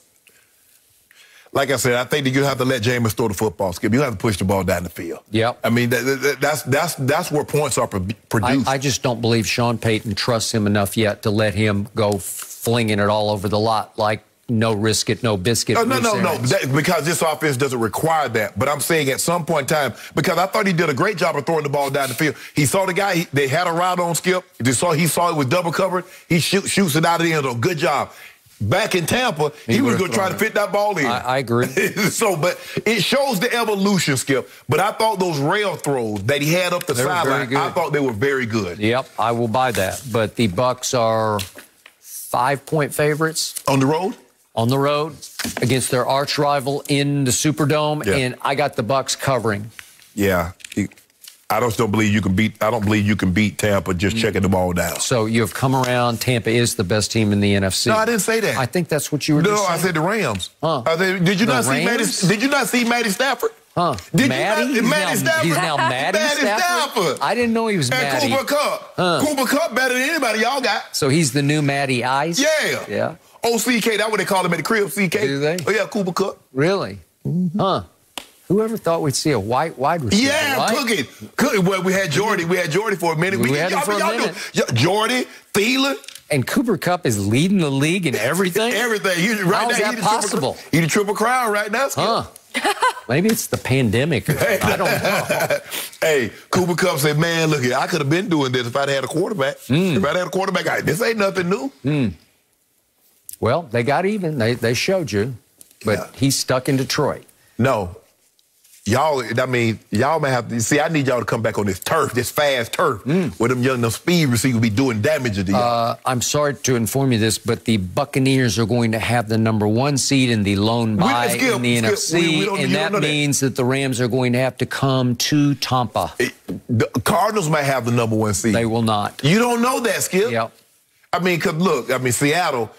like I said, I think that you have to let Jameis throw the football, Skip. You have to push the ball down the field. Yep. I mean, that's where points are produced. I just don't believe Sean Payton trusts him enough yet to let him go flinging it all over the lot like no risk it, no biscuit. No. Because this offense doesn't require that. But I'm saying at some point in time, because I thought he did a great job of throwing the ball down the field. He saw the guy, they had a route on, Skip. He saw it was double covered. He shoots it out of the end zone. Good job. Back in Tampa, he was going to try to fit that ball in. I agree. But it shows the evolution, Skip. But I thought those rail throws that he had up the sideline, I thought they were very good. Yep, I will buy that. But the Bucs are 5-point favorites. On the road? On the road against their arch rival in the Superdome, and I got the Bucs covering. Yeah. I don't believe you can beat Tampa just checking the ball down. So you have come around. Tampa is the best team in the NFC. No, I didn't say that. I think that's what you were just saying. No, I said the Rams. Did you not see Matty Stafford? Matty? He's now Matty Stafford? I didn't know he was Matty. And Cooper Kupp. Cooper Kupp better than anybody y'all got. So he's the new Matty Ice? Yeah. OCK, that's what they call him at the crib, CK. Do they? Oh, yeah, Cooper Kupp. Really? Whoever thought we'd see a white wide receiver? Yeah, cooking. Well, we had Jordy. We had Jordy for a minute. We had him for a minute. Jordy, Thielen. And Cooper Kupp is leading the league in everything? Everything. How is that possible? He's the Triple Crown right now. Maybe it's the pandemic. I don't know. Hey, Cooper Kupp said, man, look here, I could have been doing this if I'd had a quarterback. If I'd had a quarterback, this ain't nothing new. Well, they got even. They showed you. But he's stuck in Detroit. No. Y'all may have to, see, I need y'all to come back on this turf, this fast turf, where them speed receivers be doing damage to y'all. I'm sorry to inform you this, but the Buccaneers are going to have the #1 seed in the lone bye in the NFC, and that means that the Rams are going to have to come to Tampa. The Cardinals might have the #1 seed. They will not. You don't know that, Skip. Yep. I mean, because look, Seattle,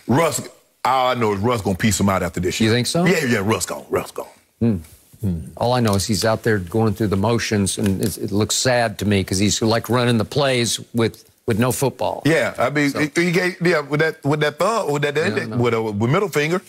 Russ, all I know is Russ going to piece him out after this year. You think so? Yeah, Russ gone. All I know is he's out there going through the motions, and it looks sad to me because he's like running the plays with no football. Yeah, I mean, So. he gave, with that thumb, with middle finger.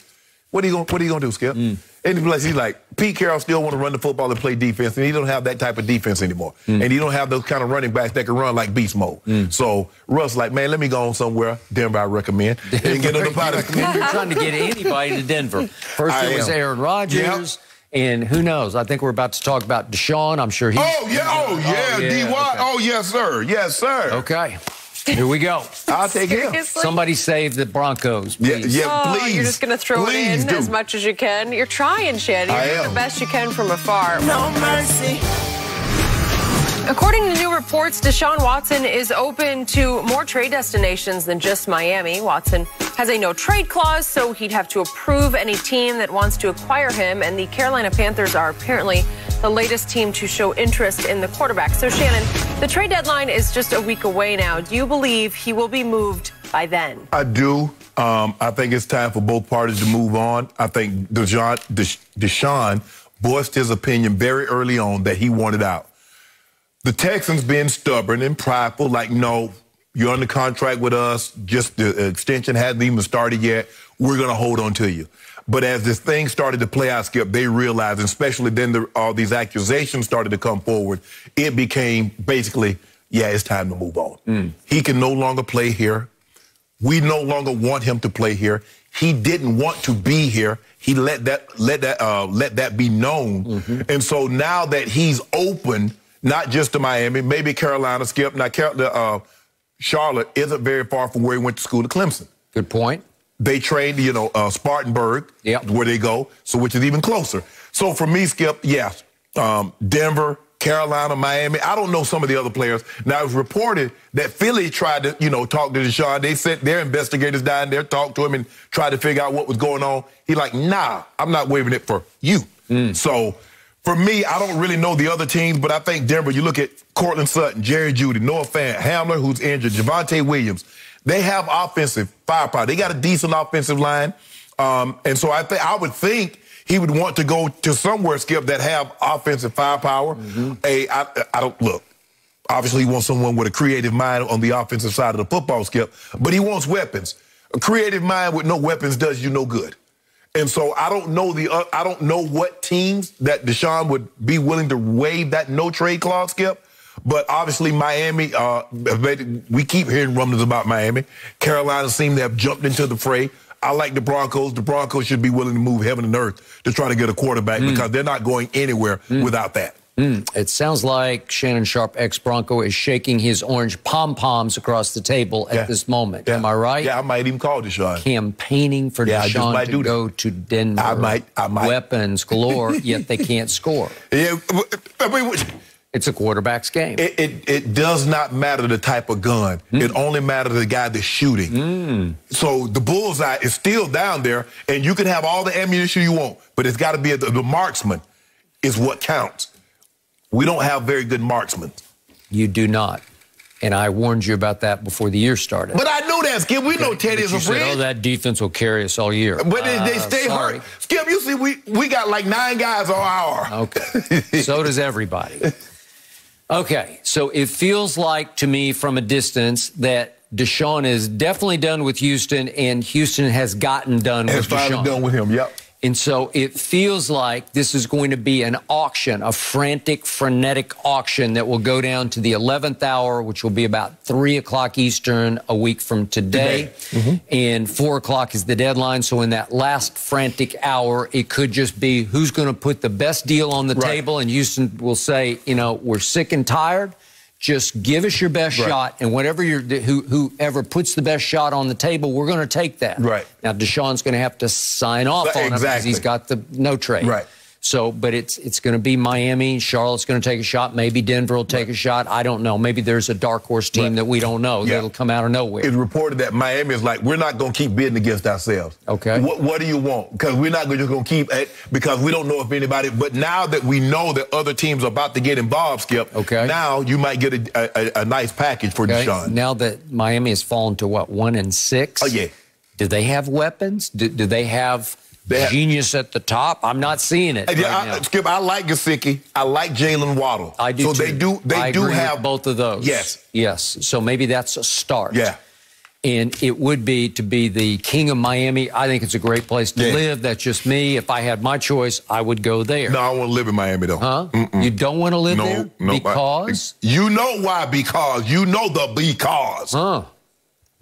What are you gonna do, Skip? And plus, he's like, Pete Carroll still want to run the football and play defense, and he don't have that type of defense anymore. And he don't have those kind of running backs that can run like beast mode. So Russ like, man, let me go on somewhere. Denver, I recommend. And get on the pot. You're trying to get anybody to Denver. First it was Aaron Rodgers. Yep. And who knows? I think we're about to talk about Deshaun. I'm sure he's... D-Y. Okay. Oh, yes, sir. Yes, sir. Okay. Here we go. I'll take him. Seriously? Somebody save the Broncos, please. Please. You're just going to throw it in as much as you can. You're trying, Shannon. You're doing the best you can from afar. No mercy. According to new reports, Deshaun Watson is open to more trade destinations than just Miami. Watson has a no-trade clause, so he'd have to approve any team that wants to acquire him, and the Carolina Panthers are apparently the latest team to show interest in the quarterback. So, Shannon, the trade deadline is just a week away now. Do you believe he will be moved by then? I do. I think it's time for both parties to move on. I think Deshaun voiced his opinion very early on that he wanted out. The Texans being stubborn and prideful, like, no, you're under contract with us. Just the extension hasn't even started yet. We're going to hold on to you. But as this thing started to play out, Skip, they realized, and especially then all these accusations started to come forward, it became basically, yeah, it's time to move on. He can no longer play here. We no longer want him to play here. He didn't want to be here. He let that be known. And so now that he's open, not just to Miami, maybe Carolina, Skip. Now, Charlotte isn't very far from where he went to school at Clemson. Good point. They trained, Spartanburg, where they go, so which is even closer. So for me, Skip, yes, Denver, Carolina, Miami. I don't know some of the other players. Now, it was reported that Philly tried to, talk to Deshaun. They sent their investigators down there, talked to him, and tried to figure out what was going on. He's like, nah, I'm not waiving it for you. So for me, I don't really know the other teams, but I think Denver, you look at Cortland Sutton, Jerry Jeudy, Noah Fant, Hamler, who's injured, Javonte Williams. They have offensive firepower. They got a decent offensive line. And so I would think he would want to go to somewhere, Skip, that have offensive firepower. Obviously he wants someone with a creative mind on the offensive side of the football, Skip, but he wants weapons. A creative mind with no weapons does you no good. And so I don't know what teams that Deshaun would be willing to waive that no-trade clause, Skip. But obviously Miami, we keep hearing rumblings about Miami. Carolina seem to have jumped into the fray. I like the Broncos. The Broncos should be willing to move heaven and earth to try to get a quarterback because they're not going anywhere without that. It sounds like Shannon Sharpe, ex-Bronco, is shaking his orange pom-poms across the table at this moment. Am I right? Yeah, I might even call Deshaun. Campaigning for Deshaun to go to Denver. I might. Weapons galore, yet they can't score. Yeah, I mean, it's a quarterback's game. It does not matter the type of gun. It only matters the guy that's shooting. So the bullseye is still down there, and you can have all the ammunition you want, but it's got to be the marksman is what counts. We don't have very good marksmen. You do not. And I warned you about that before the year started. But I know that, Skip. We know Teddy is a friend. Said, that defense will carry us all year. But they stay hurt. Skip, you see, we got like 9 guys on our. Okay. So does everybody. Okay, so it feels like to me from a distance that Deshaun is definitely done with Houston, and Houston has gotten done with Deshaun. Has finally done with him, yep. And so it feels like this is going to be an auction, a frantic, frenetic auction that will go down to the 11th hour, which will be about 3 o'clock Eastern a week from today. And 4 o'clock is the deadline. So in that last frantic hour, it could just be who's going to put the best deal on the table. And Houston will say, we're sick and tired. Just give us your best shot, and whatever whoever puts the best shot on the table, we're going to take that. Now, Deshaun's going to have to sign off on it because he's got the no trade. So, but it's going to be Miami. Charlotte's going to take a shot. Maybe Denver will take a shot. I don't know. Maybe there's a dark horse team that we don't know that'll come out of nowhere. It's reported that Miami is like, we're not going to keep bidding against ourselves. Okay. What do you want? Because we're not just going to keep it because we don't know if anybody. But now that we know that other teams are about to get involved, Skip, now you might get a nice package for Deshaun. Now that Miami has fallen to, what, 1-6? Oh, yeah. Do they have weapons? Do they have genius at the top? I'm not seeing it. Skip, I like Gesicki. I like Jalen Waddle. I do, so too. They do have both of those. Yes. So maybe that's a start. Yeah. And it would be to be the king of Miami. I think it's a great place to live. That's just me. If I had my choice, I would go there. No, I want to live in Miami, though. Huh? You don't want to live there? No. Because? You know why, because. You know the because. Huh.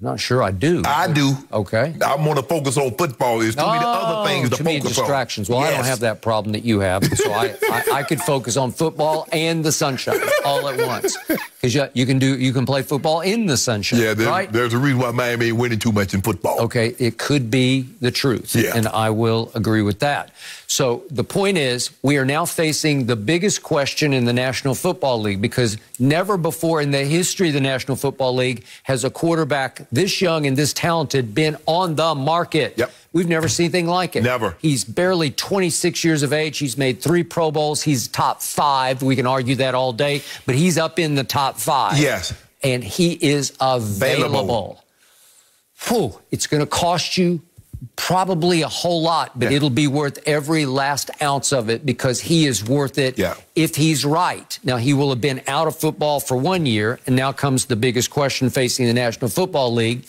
Not sure I do. I do. Okay. I want to focus on football. There's too many other things to too many focus distractions. on. Well, I don't have that problem that you have. So I could focus on football and the sunshine all at once. Because you can play football in the sunshine. Yeah, right? There's a reason why Miami ain't winning too much in football. Okay, it could be the truth. Yeah. And I will agree with that. So the point is, we are now facing the biggest question in the National Football League, because never before in the history of the National Football League has a quarterback this young and this talented been on the market. Yep. We've never seen anything like it. Never. He's barely 26 years of age. He's made 3 Pro Bowls. He's top 5. We can argue that all day, but he's up in the top 5. Yes. And he is available. Whew, it's going to cost you probably a whole lot, but it'll be worth every last ounce of it, because he is worth it if he's right. Now, he will have been out of football for 1 year, and now comes the biggest question facing the National Football League.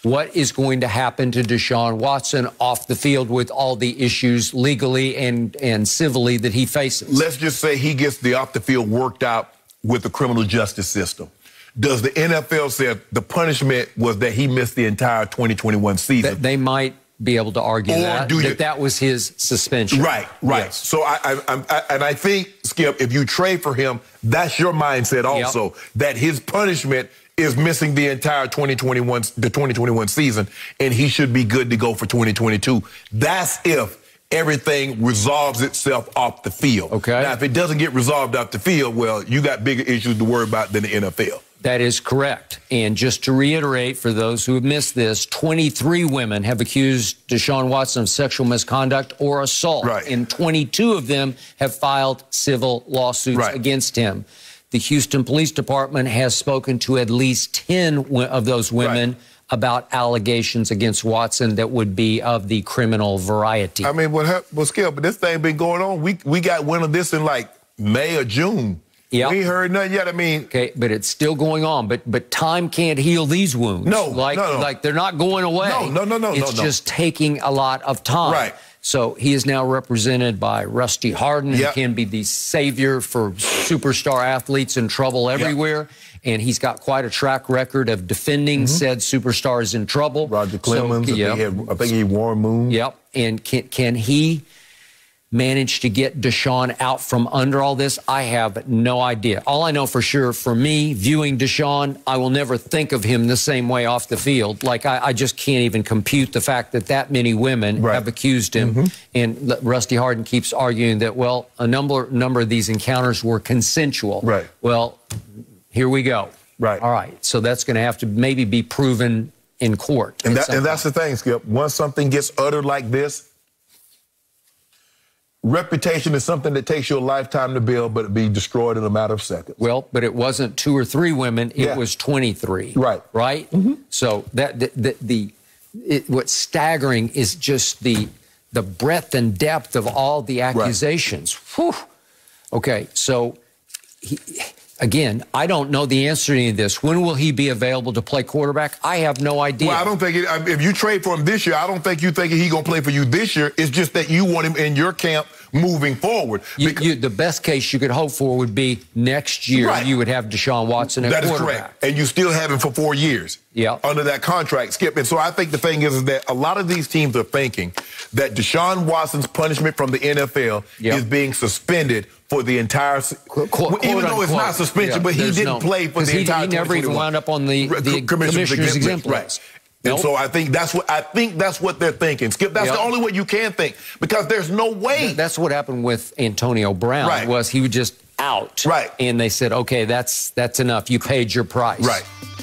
What is going to happen to Deshaun Watson off the field with all the issues legally and civilly that he faces? Let's just say he gets the off the field worked out with the criminal justice system. Does the NFL say the punishment was that he missed the entire 2021 season? They might be able to argue that was his suspension. Right. Yes. So I think, Skip, if you trade for him, that's your mindset also, that his punishment is missing the entire 2021 season, and he should be good to go for 2022. That's if everything resolves itself off the field. Okay. Now, if it doesn't get resolved off the field, well, you got bigger issues to worry about than the NFL. That is correct. And just to reiterate, for those who have missed this, 23 women have accused Deshaun Watson of sexual misconduct or assault. Right. And 22 of them have filed civil lawsuits against him. The Houston Police Department has spoken to at least 10 of those women about allegations against Watson that would be of the criminal variety. I mean, well, Skip, but this thing been going on. We got wind of this in like May or June. Yeah. We ain't heard nothing yet. I mean, okay, but it's still going on. But time can't heal these wounds. No, like they're not going away. No. It's just taking a lot of time. Right. So he is now represented by Rusty Hardin, who can be the savior for superstar athletes in trouble everywhere. And he's got quite a track record of defending said superstars in trouble. Roger Clemens, I think he Warren Moon. Yep. And can he manage to get Deshaun out from under all this? I have no idea. All I know for sure, for me, viewing Deshaun, I will never think of him the same way off the field. Like, I just can't even compute the fact that many women have accused him. And Rusty Hardin keeps arguing that, well, a number of these encounters were consensual. Right. Well, here we go. Right. All right. So that's going to have to maybe be proven in court. And that's the thing, Skip. Once something gets uttered like this, reputation is something that takes you a lifetime to build, but it'd be destroyed in a matter of seconds. Well, but it wasn't 2 or 3 women; it was 23. Right. Right. So what's staggering is just the breadth and depth of all the accusations. Whew. Okay. So again, I don't know the answer to any of this. When will he be available to play quarterback? I have no idea. Well, I don't think if you trade for him this year, I don't think you think he's going to play for you this year. It's just that you want him in your camp moving forward. The best case you could hope for would be next year you would have Deshaun Watson at quarterback. That is correct. And you still have him for 4 years under that contract, Skip. And so I think the thing is that a lot of these teams are thinking that Deshaun Watson's punishment from the NFL is being suspended for the entire even though it's not suspension, but he didn't play for the entire he never even wound up on the commissioner's exempt list. And so I think that's what they're thinking. Skip, that's the only way you can think, because there's no way. That's what happened with Antonio Brown. Right. Was he was just out. Right. And they said, okay, that's enough. You paid your price.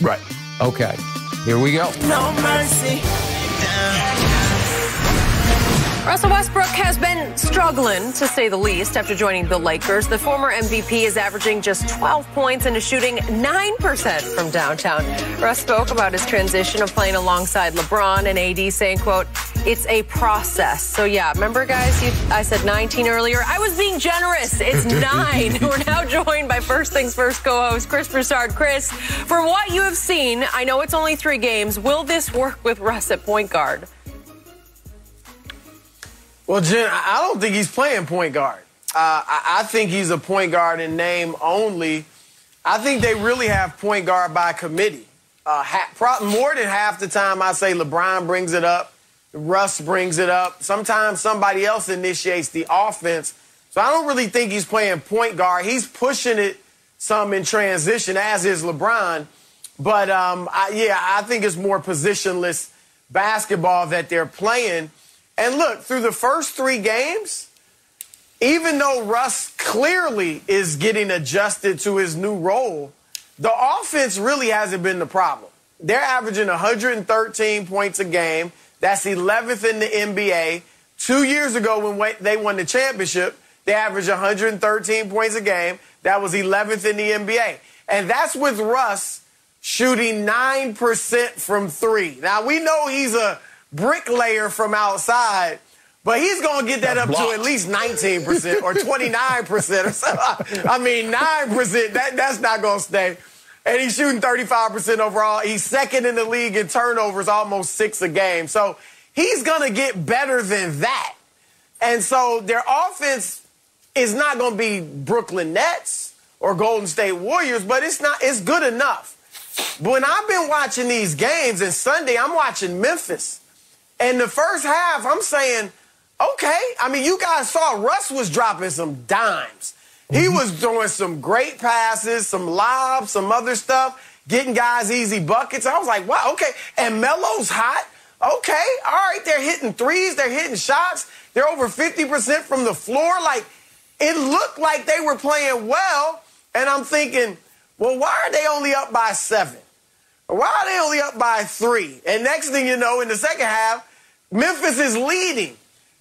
Right. Okay. Here we go. No mercy. Russell Westbrook has been struggling, to say the least, after joining the Lakers. The former MVP is averaging just 12 points and is shooting 9% from downtown. Russ spoke about his transition of playing alongside LeBron and AD, saying, quote, "It's a process." So, yeah, remember, guys, I said 19 earlier. I was being generous. It's 9. We're now joined by First Things First co-host Chris Broussard. Chris, from what you have seen, I know it's only 3 games. Will this work with Russ at point guard? Well, Jen, I don't think he's playing point guard. I think he's a point guard in name only. I think they really have point guard by committee. More than half the time, I say LeBron brings it up, Russ brings it up. Sometimes somebody else initiates the offense. So I don't really think he's playing point guard. He's pushing it some in transition, as is LeBron. But, I think it's more positionless basketball that they're playing. And look, through the first 3 games, even though Russ clearly is getting adjusted to his new role, the offense really hasn't been the problem. They're averaging 113 points a game. That's 11th in the NBA. 2 years ago, when they won the championship, they averaged 113 points a game. That was 11th in the NBA. And that's with Russ shooting 9% from 3. Now, we know he's a bricklayer from outside, but he's going to get that up to at least 19% or 29% or something. I mean, 9%, that's not going to stay. And he's shooting 35% overall. He's second in the league in turnovers, almost 6 a game. So he's going to get better than that. And so their offense is not going to be Brooklyn Nets or Golden State Warriors, but it's good enough. But when I've been watching these games, and Sunday I'm watching Memphis, and the first half, I'm saying, okay. I mean, you guys saw Russ was dropping some dimes. He was throwing some great passes, some lobs, some other stuff, getting guys easy buckets. I was like, wow, okay. And Melo's hot. Okay, all right. They're hitting threes. They're hitting shots. They're over 50% from the floor. Like, it looked like they were playing well. And I'm thinking, well, why are they only up by 7? Why are they only up by 3? And next thing you know, in the second half, Memphis is leading.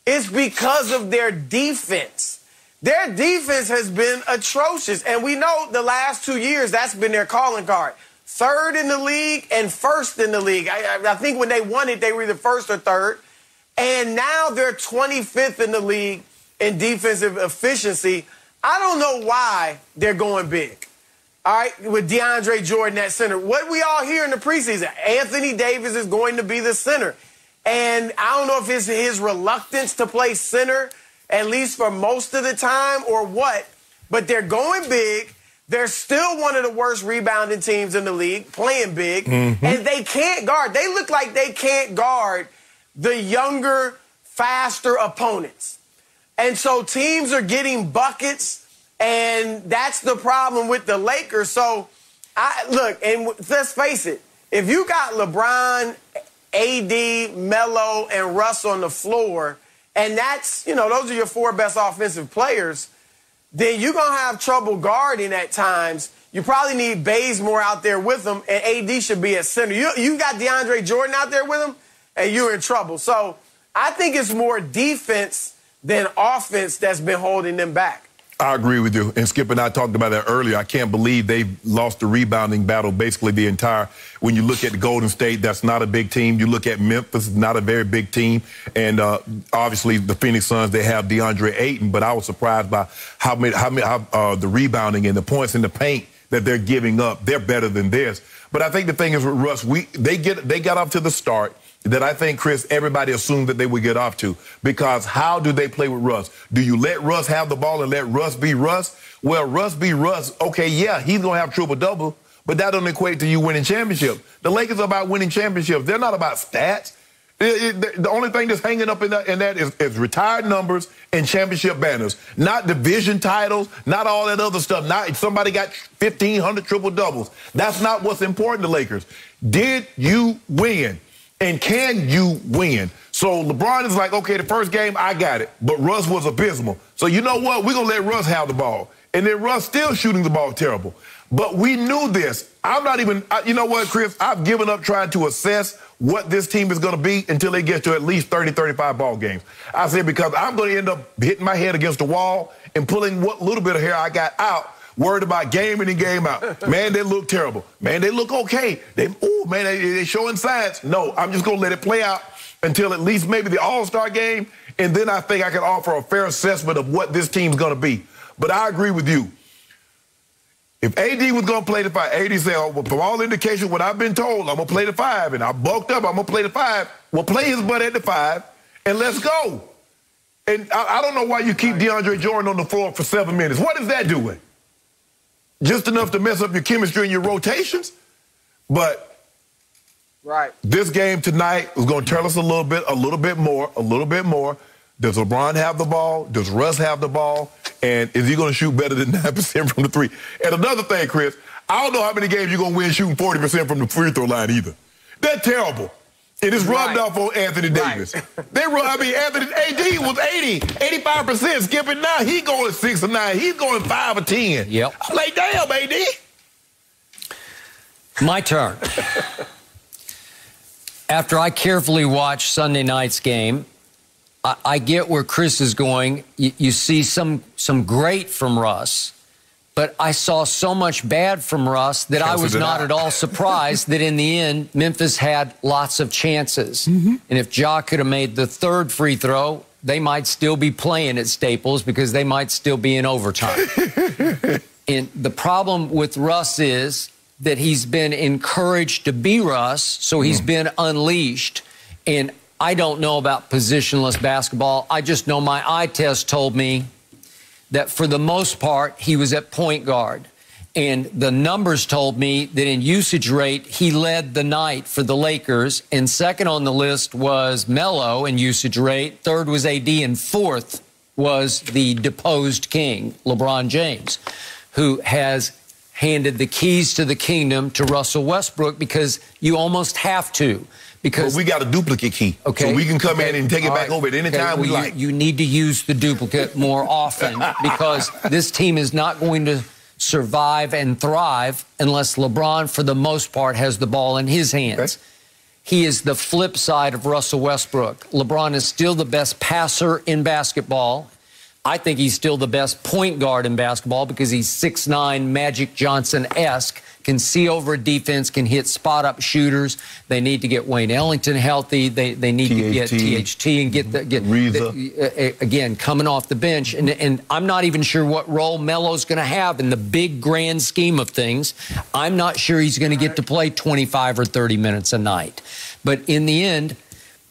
It's because of their defense. Their defense has been atrocious. And we know the last 2 years, that's been their calling card. 3rd in the league and 1st in the league. I think when they won it, they were either 1st or 3rd. And now they're 25th in the league in defensive efficiency. I don't know why they're going big. All right, with DeAndre Jordan at center. What we all hear in the preseason, Anthony Davis is going to be the center. And I don't know if it's his reluctance to play center, at least for most of the time, or what. But they're going big. They're still one of the worst rebounding teams in the league, playing big. Mm-hmm. And they can't guard. They look like they can't guard the younger, faster opponents. And so teams are getting buckets. And that's the problem with the Lakers. So, and let's face it, if you got LeBron, AD, Melo, and Russ on the floor, and that's, those are your 4 best offensive players, then you're going to have trouble guarding at times. You probably need Bazemore out there with them, and AD should be at center. You got DeAndre Jordan out there with him, and you're in trouble. So I think it's more defense than offense that's been holding them back. I agree with you. And Skip and I talked about that earlier. I can't believe they've lost the rebounding battle basically the entire. When you look at the Golden State, that's not a big team. You look at Memphis, not a very big team. And obviously the Phoenix Suns, they have DeAndre Ayton. But I was surprised by how the rebounding and the points in the paint that they're giving up. They're better than this. But I think the thing is with Russ, they got off to the start that I think, Chris, everybody assumed that they would get off to. Because how do they play with Russ? Do you let Russ have the ball and let Russ be Russ? Well, Russ be Russ. Okay, yeah, he's going to have triple-double, but that don't equate to you winning championships. The Lakers are about winning championships. They're not about stats. The only thing that's hanging up in that is retired numbers and championship banners. Not division titles, not all that other stuff. Not if somebody got 1,500 triple-doubles. That's not what's important to Lakers. Did you win? And can you win? So LeBron is like, okay, the first game, I got it. But Russ was abysmal. So you know what? We're going to let Russ have the ball. And then Russ still shooting the ball terrible. But we knew this. I'm not even, you know what, Chris? I've given up trying to assess what this team is going to be until they get to at least 30, 35 ball games. I said because I'm going to end up hitting my head against the wall and pulling what little bit of hair I got out, worried about game in and game out. Man, they look terrible. Man, they look okay. They're showing signs. No, I'm just going to let it play out until at least maybe the All-Star game, and then I think I can offer a fair assessment of what this team's going to be. But I agree with you. If AD was going to play the 5, AD said, oh, well, from all indications, what I've been told, I'm going to play the 5, and I bulked up, I'm going to play the 5. Well, play his butt at the 5, and let's go. And I don't know why you keep DeAndre Jordan on the floor for 7 minutes. What is that doing? Just enough to mess up your chemistry and your rotations? But this game tonight is going to tell us a little bit more. Does LeBron have the ball? Does Russ have the ball? And is he going to shoot better than 9% from the 3? And another thing, Chris, I don't know how many games you're going to win shooting 40% from the free throw line either. They're terrible. It is rubbed off on Anthony Davis. Anthony AD was 85%. Skipping now, he going 6 or 9. He's going 5 or 10. Yep. I'm like, damn, AD. My turn. After I carefully watched Sunday night's game, I get where Chris is going. You see some great from Russ, but I saw so much bad from Russ that I was not at all surprised that in the end, Memphis had lots of chances. And if Ja could have made the 3rd free throw, they might still be playing at Staples because they might still be in overtime. And the problem with Russ is that he's been encouraged to be Russ, so he's been unleashed. And I don't know about positionless basketball. I just know my eye test told me that for the most part, he was at point guard. And the numbers told me that in usage rate, he led the night for the Lakers. And second on the list was Melo in usage rate. 3rd was AD, and 4th was the deposed king, LeBron James, who has handed the keys to the kingdom to Russell Westbrook because you almost have to. Because we got a duplicate key, so we can come in and take it back over at any time we like. You need to use the duplicate more often because this team is not going to survive and thrive unless LeBron, for the most part, has the ball in his hands. He is the flip side of Russell Westbrook. LeBron is still the best passer in basketball. I think he's still the best point guard in basketball because he's 6'9", Magic Johnson-esque, can see over a defense, can hit spot-up shooters. They need to get Wayne Ellington healthy. They need to get THT and get again, coming off the bench. And I'm not even sure what role Melo's going to have in the big, grand scheme of things. I'm not sure he's going to get to play 25 or 30 minutes a night. But in the end,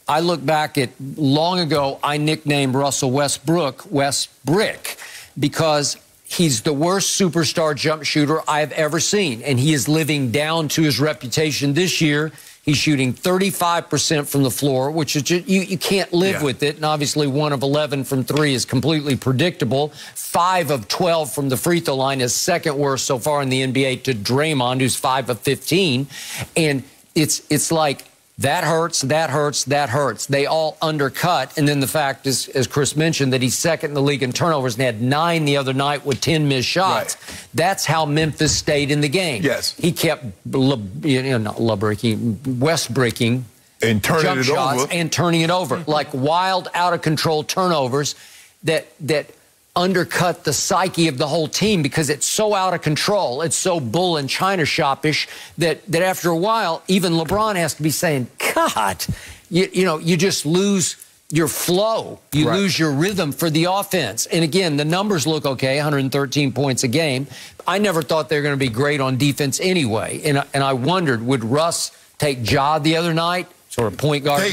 I look back at long ago, I nicknamed Russell Westbrook Westbrick because he's the worst superstar jump shooter I've ever seen, and he is living down to his reputation this year. He's shooting 35% from the floor, which is just, you can't live with it. And obviously 1 of 11 from 3 is completely predictable. 5 of 12 from the free throw line is 2nd worst so far in the NBA to Draymond, who's 5 of 15. And it's like, that hurts, that hurts, that hurts. They all undercut. And then the fact is, as Chris mentioned, that he's 2nd in the league in turnovers and had 9 the other night with 10 missed shots. That's how Memphis stayed in the game. He kept, West-breaking and turning jump it shots over. And turning it over. Like wild, out-of-control turnovers that undercut the psyche of the whole team because it's so out of control. It's so bull and China shop-ish that after a while, even LeBron has to be saying, God, you just lose your flow. You lose your rhythm for the offense. And again, the numbers look okay, 113 points a game. I never thought they were going to be great on defense anyway. And I wondered, would Russ take Ja the other night? Sort of point guard.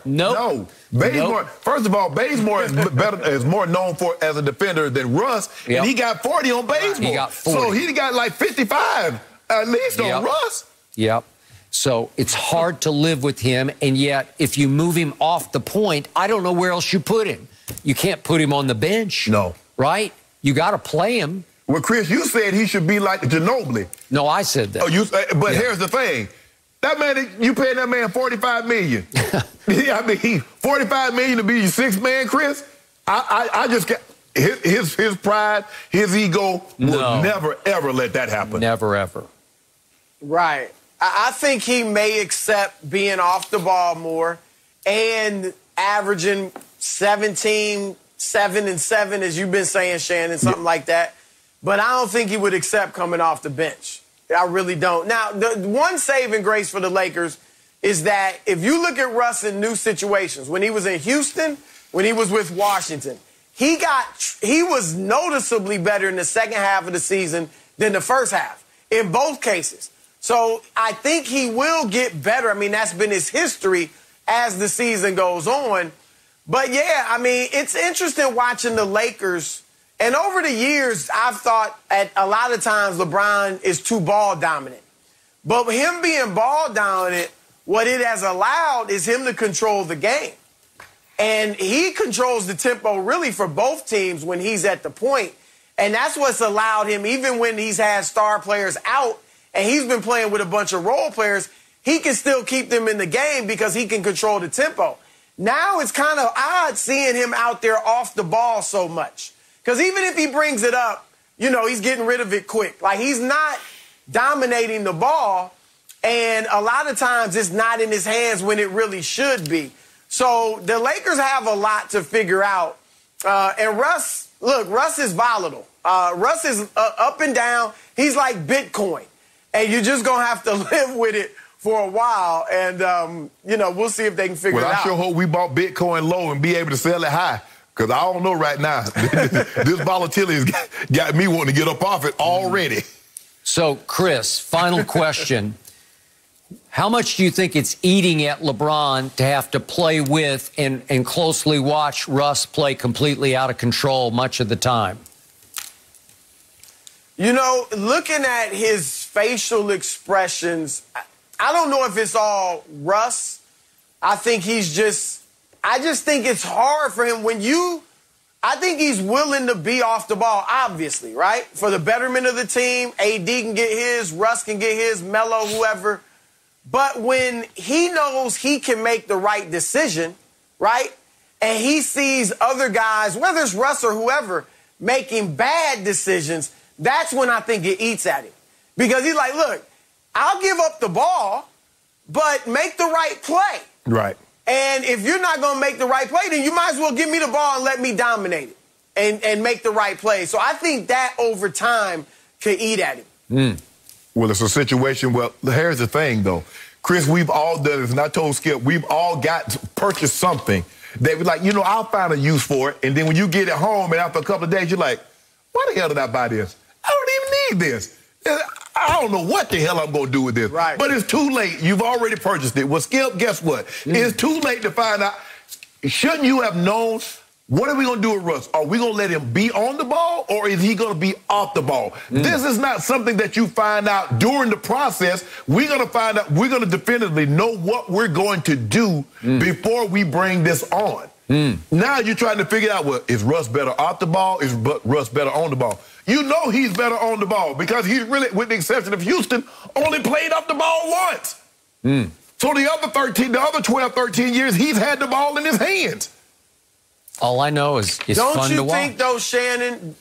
No. First of all, Bazemore is more known for as a defender than Russ, and he got 40 on Bazemore. He got 40. So he got like 55 at least on Russ. So it's hard to live with him, and yet if you move him off the point, I don't know where else you put him. You can't put him on the bench. No. Right? You got to play him. Well, Chris, you said he should be like Ginobili. No, I said that. But here's the thing. That man, you paying that man $45 million. I mean, $45 million to be your sixth man, Chris. I just get his pride, his ego will never ever let that happen. Never ever. Right. I think he may accept being off the ball more and averaging 17, 7 and 7, as you've been saying, Shannon, something like that. But I don't think he would accept coming off the bench. I really don't. Now, the one saving grace for the Lakers is that if you look at Russ in new situations, when he was in Houston, when he was with Washington, he was noticeably better in the second half of the season than the first half in both cases. So I think he will get better. I mean, that's been his history as the season goes on. But, yeah, I mean, it's interesting watching the Lakers. And over the years, I've thought at a lot of times LeBron is too ball dominant. But him being ball dominant, what it has allowed is him to control the game. And he controls the tempo really for both teams when he's at the point. And that's what's allowed him, even when he's had star players out and he's been playing with a bunch of role players, he can still keep them in the game because he can control the tempo. Now it's kind of odd seeing him out there off the ball so much. Because even if he brings it up, you know, he's getting rid of it quick. Like, he's not dominating the ball, and a lot of times it's not in his hands when it really should be. So the Lakers have a lot to figure out. And Russ, look, Russ is volatile. Russ is up and down. He's like Bitcoin. And you're just going to have to live with it for a while. And, you know, we'll see if they can figure it out. Well, I sure hope we bought Bitcoin low and be able to sell it high. Because I don't know right now. This volatility has got me wanting to get up off it already. So, Chris, final question. How much do you think it's eating at LeBron to have to play with and closely watch Russ play completely out of control much of the time? You know, looking at his facial expressions, I don't know if it's all Russ. I think he's just... I just think it's hard for him I think he's willing to be off the ball, obviously, right? For the betterment of the team, AD can get his, Russ can get his, Melo, whoever. But when he knows he can make the right decision, right? And he sees other guys, whether it's Russ or whoever, making bad decisions, that's when I think it eats at him. Because he's like, look, I'll give up the ball, but make the right play. Right. And if you're not going to make the right play, then you might as well give me the ball and let me dominate it and make the right play. So I think that over time could eat at him. Well, it's a situation. Well, here's the thing, though. Chris, we've all done this, and I told Skip, we've all got to purchase something that we're like, you know, I'll find a use for it. And then when you get it home and after a couple of days, you're like, why the hell did I buy this? I don't even need this. I don't know what the hell I'm going to do with this. Right. But it's too late. You've already purchased it. Well, Skip, guess what? It's too late to find out. Shouldn't you have known? What are we going to do with Russ? Are we going to let him be on the ball, or is he going to be off the ball? This is not something that you find out during the process. We're going to find out. We're going to definitively know what we're going to do before we bring this on. Now you're trying to figure out, well, is Russ better off the ball? Is Russ better on the ball? You know he's better on the ball because he's really, with the exception of Houston, only played off the ball once. So the other 12, 13 years, he's had the ball in his hands. All I know is it's fun to watch. Don't you think, though, Shannon,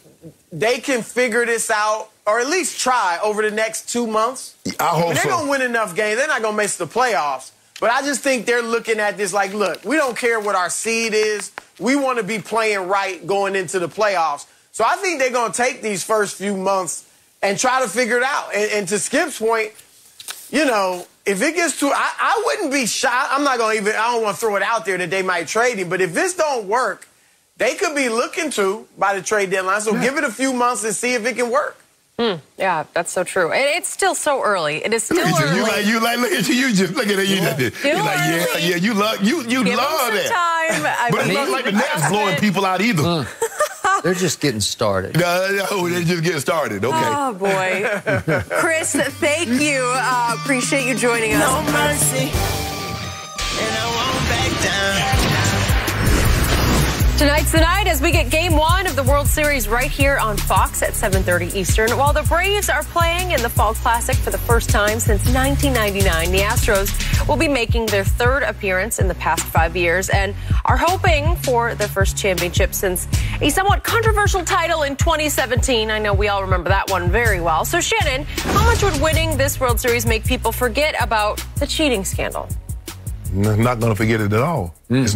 they can figure this out, or at least try over the next 2 months? I hope they're going to win enough games. They're not going to miss the playoffs. But I just think they're looking at this like, look, we don't care what our seed is. We want to be playing right going into the playoffs. So I think they're going to take these first few months and try to figure it out. And to Skip's point, you know, if it gets too, I wouldn't be shocked. I don't want to throw it out there that they might trade him. But if this don't work, they could be looking to by the trade deadline. So give it a few months and see if it can work. Yeah, that's so true. And it's still so early. It is still early. You look at you just look at it. You're like, you love that. But it's not like the Nets blowing people out either. They're just getting started. No, they're just getting started. Okay. Oh, boy. Chris, thank you. Appreciate you joining us. No mercy, and I won't back down. Tonight's the night as we get Game 1 of the World Series right here on Fox at 7:30 Eastern. While the Braves are playing in the Fall Classic for the first time since 1999, the Astros will be making their third appearance in the past 5 years and are hoping for their first championship since a somewhat controversial title in 2017. I know we all remember that one very well. So, Shannon, how much would winning this World Series make people forget about the cheating scandal? Not going to forget it at all. It's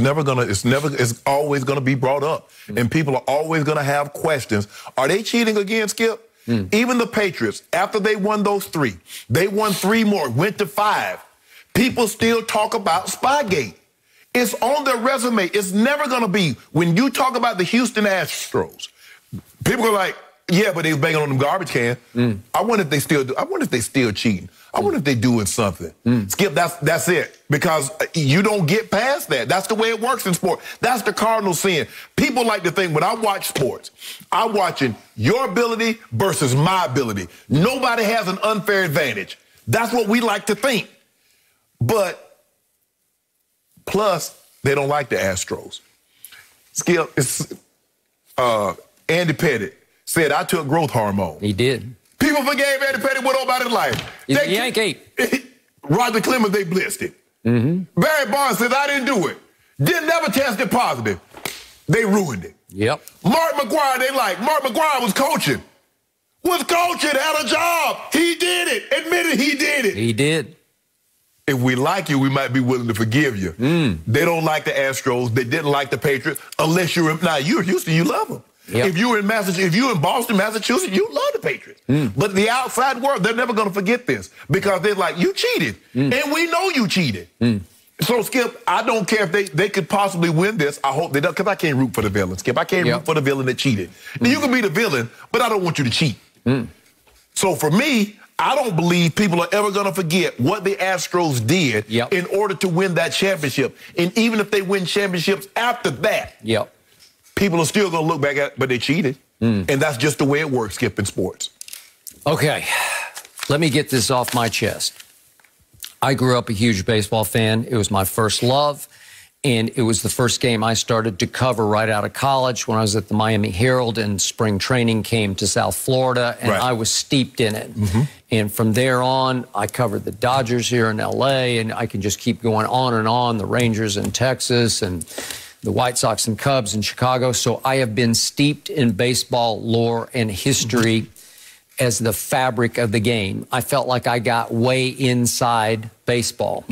always going to be brought up. And people are always going to have questions. Are they cheating again, Skip? Even the Patriots, after they won those 3, they won 3 more, went to 5. People still talk about Spygate. It's on their resume. It's never going to be. When you talk about the Houston Astros, people are like, yeah, but they was banging on them garbage can. I wonder if they still do. I wonder if they still cheating. I wonder if they doing something. Skip, that's it. Because you don't get past that. That's the way it works in sport. That's the Cardinals saying. People like to think when I watch sports, I'm watching your ability versus my ability. Nobody has an unfair advantage. That's what we like to think. But plus, they don't like the Astros. Skip, it's Andy Pettitte said, I took growth hormone. He did. People forgave Andy Pettitte, went on about his life. He's a Yankee. Roger Clemens, they blitzed it. Barry Bonds says, I didn't do it. Didn't never test it positive. They ruined it. Yep. Mark McGwire, they like. Mark McGwire was coaching. Had a job. He did it. Admitted he did it. He did. If we like you, we might be willing to forgive you. They don't like the Astros. They didn't like the Patriots. Unless you're Houston, you love them. Yep. If you're in Boston, Massachusetts, you love the Patriots. But the outside world, they're never going to forget this because they're like, you cheated. And we know you cheated. So, Skip, I don't care if they could possibly win this. I hope they don't, because I can't root for the villain, Skip. I can't root for the villain that cheated. Now, you can be the villain, but I don't want you to cheat. So, for me, I don't believe people are ever going to forget what the Astros did in order to win that championship. And even if they win championships after that, people are still going to look back at it, but they cheated. And that's just the way it works, Skip, in sports. Okay, let me get this off my chest. I grew up a huge baseball fan. It was my first love, and it was the first game I started to cover right out of college when I was at the Miami Herald, and spring training came to South Florida, and I was steeped in it. And from there on, I covered the Dodgers here in L.A., and I can just keep going on and on, the Rangers in Texas, and the White Sox and Cubs in Chicago. So I have been steeped in baseball lore and history as the fabric of the game. I felt like I got way inside baseball.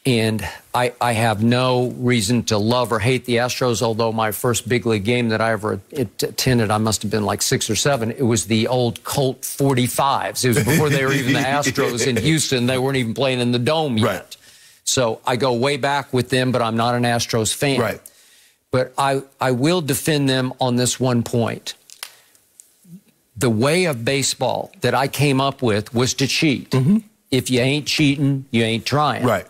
And I have no reason to love or hate the Astros, although my first big league game that I ever attended, I must have been like 6 or 7. It was the old Colt 45s. It was before they were even the Astros in Houston. They weren't even playing in the Dome yet. So I go way back with them, but I'm not an Astros fan. But I will defend them on this one point. The way of baseball that I came up with was to cheat. If you ain't cheating, you ain't trying.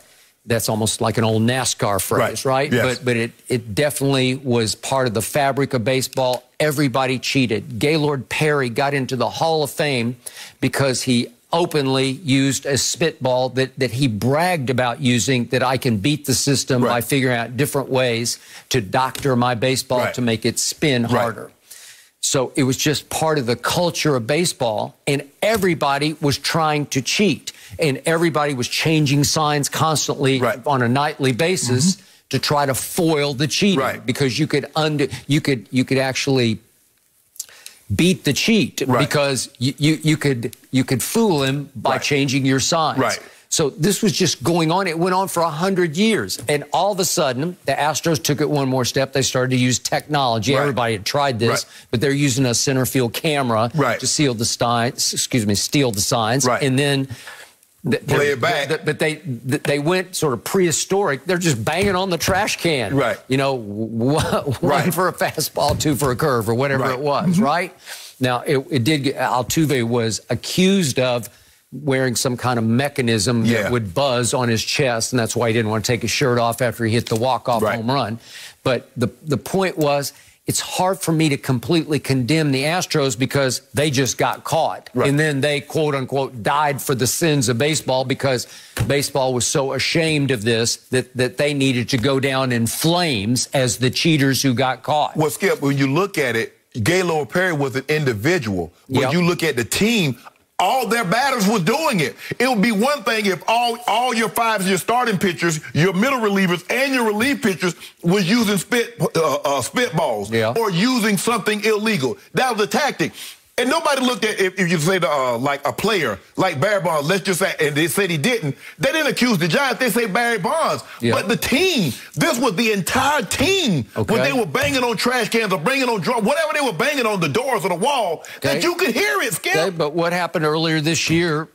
That's almost like an old NASCAR phrase, right? But it definitely was part of the fabric of baseball. Everybody cheated. Gaylord Perry got into the Hall of Fame because he openly used a spitball that he bragged about using, that I can beat the system by figuring out different ways to doctor my baseball to make it spin harder. So it was just part of the culture of baseball, and everybody was trying to cheat, and everybody was changing signs constantly on a nightly basis to try to foil the cheating, because you could actually beat the cheat because you could fool him by changing your signs. So this was just going on. It went on for 100 years. And all of a sudden, the Astros took it one more step. They started to use technology. Everybody had tried this, but they're using a center field camera to steal the signs. And then play it back. But they went sort of prehistoric. They're just banging on the trash can. You know, one for a fastball, 2 for a curve, or whatever it was, Now, Altuve was accused of wearing some kind of mechanism that would buzz on his chest, and that's why he didn't want to take his shirt off after he hit the walk-off home run. But the point was, it's hard for me to completely condemn the Astros because they just got caught. Right. And then they, quote unquote, died for the sins of baseball because baseball was so ashamed of this that they needed to go down in flames as the cheaters who got caught. Well, Skip, when you look at it, Gaylord Perry was an individual. When you look at the team, all their batters was doing it. It would be one thing if all your fives, your starting pitchers, your middle relievers, and your relief pitchers was using spitballs or using something illegal. That was a tactic. And nobody looked at, if you say like a player, like Barry Bonds, let's just say, and they said he didn't. They didn't accuse the Giants. They say Barry Bonds. But the team, this was the entire team. When they were banging on trash cans or banging on drums, whatever they were banging on the doors or the wall, that you could hear it, Skip. Okay, but what happened earlier this year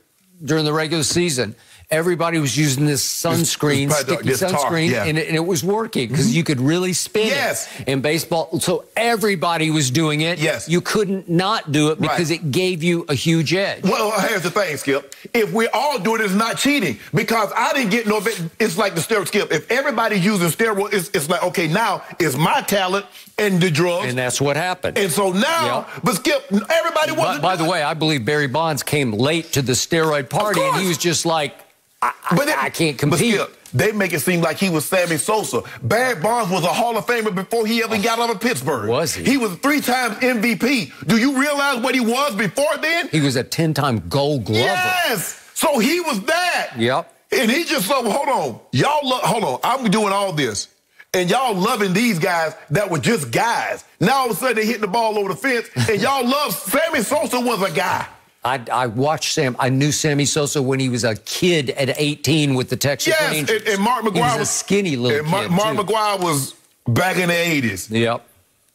during the regular season? Everybody was using this sunscreen, sticky sunscreen, and it was working because you could really spin it in baseball. So everybody was doing it. You couldn't not do it because it gave you a huge edge. Well, here's the thing, Skip. If we all do it, it's not cheating because I didn't get no. It's like the steroid, Skip. If everybody's using steroids, it's like, okay, now it's my talent and the drugs. And that's what happened. And so now, but Skip, everybody wasn't. By the way, I believe Barry Bonds came late to the steroid party, and he was just like, I can't compete. But Skip, they make it seem like he was Sammy Sosa. Barry Bonds was a Hall of Famer before he ever got out of Pittsburgh. Was he? He was 3-time MVP. Do you realize what he was before then? He was a 10-time Gold Glover. Yes. So he was that. Yep. And he just hold on. Hold on. I'm doing all this. And y'all loving these guys that were just guys. Now all of a sudden they hitting the ball over the fence. And y'all love Sammy Sosa was a guy. I watched Sam. I knew Sammy Sosa when he was a kid at 18 with the Texas Rangers. And Mark McGwire was a skinny little kid. Mark McGwire was back in the 80s. Yep.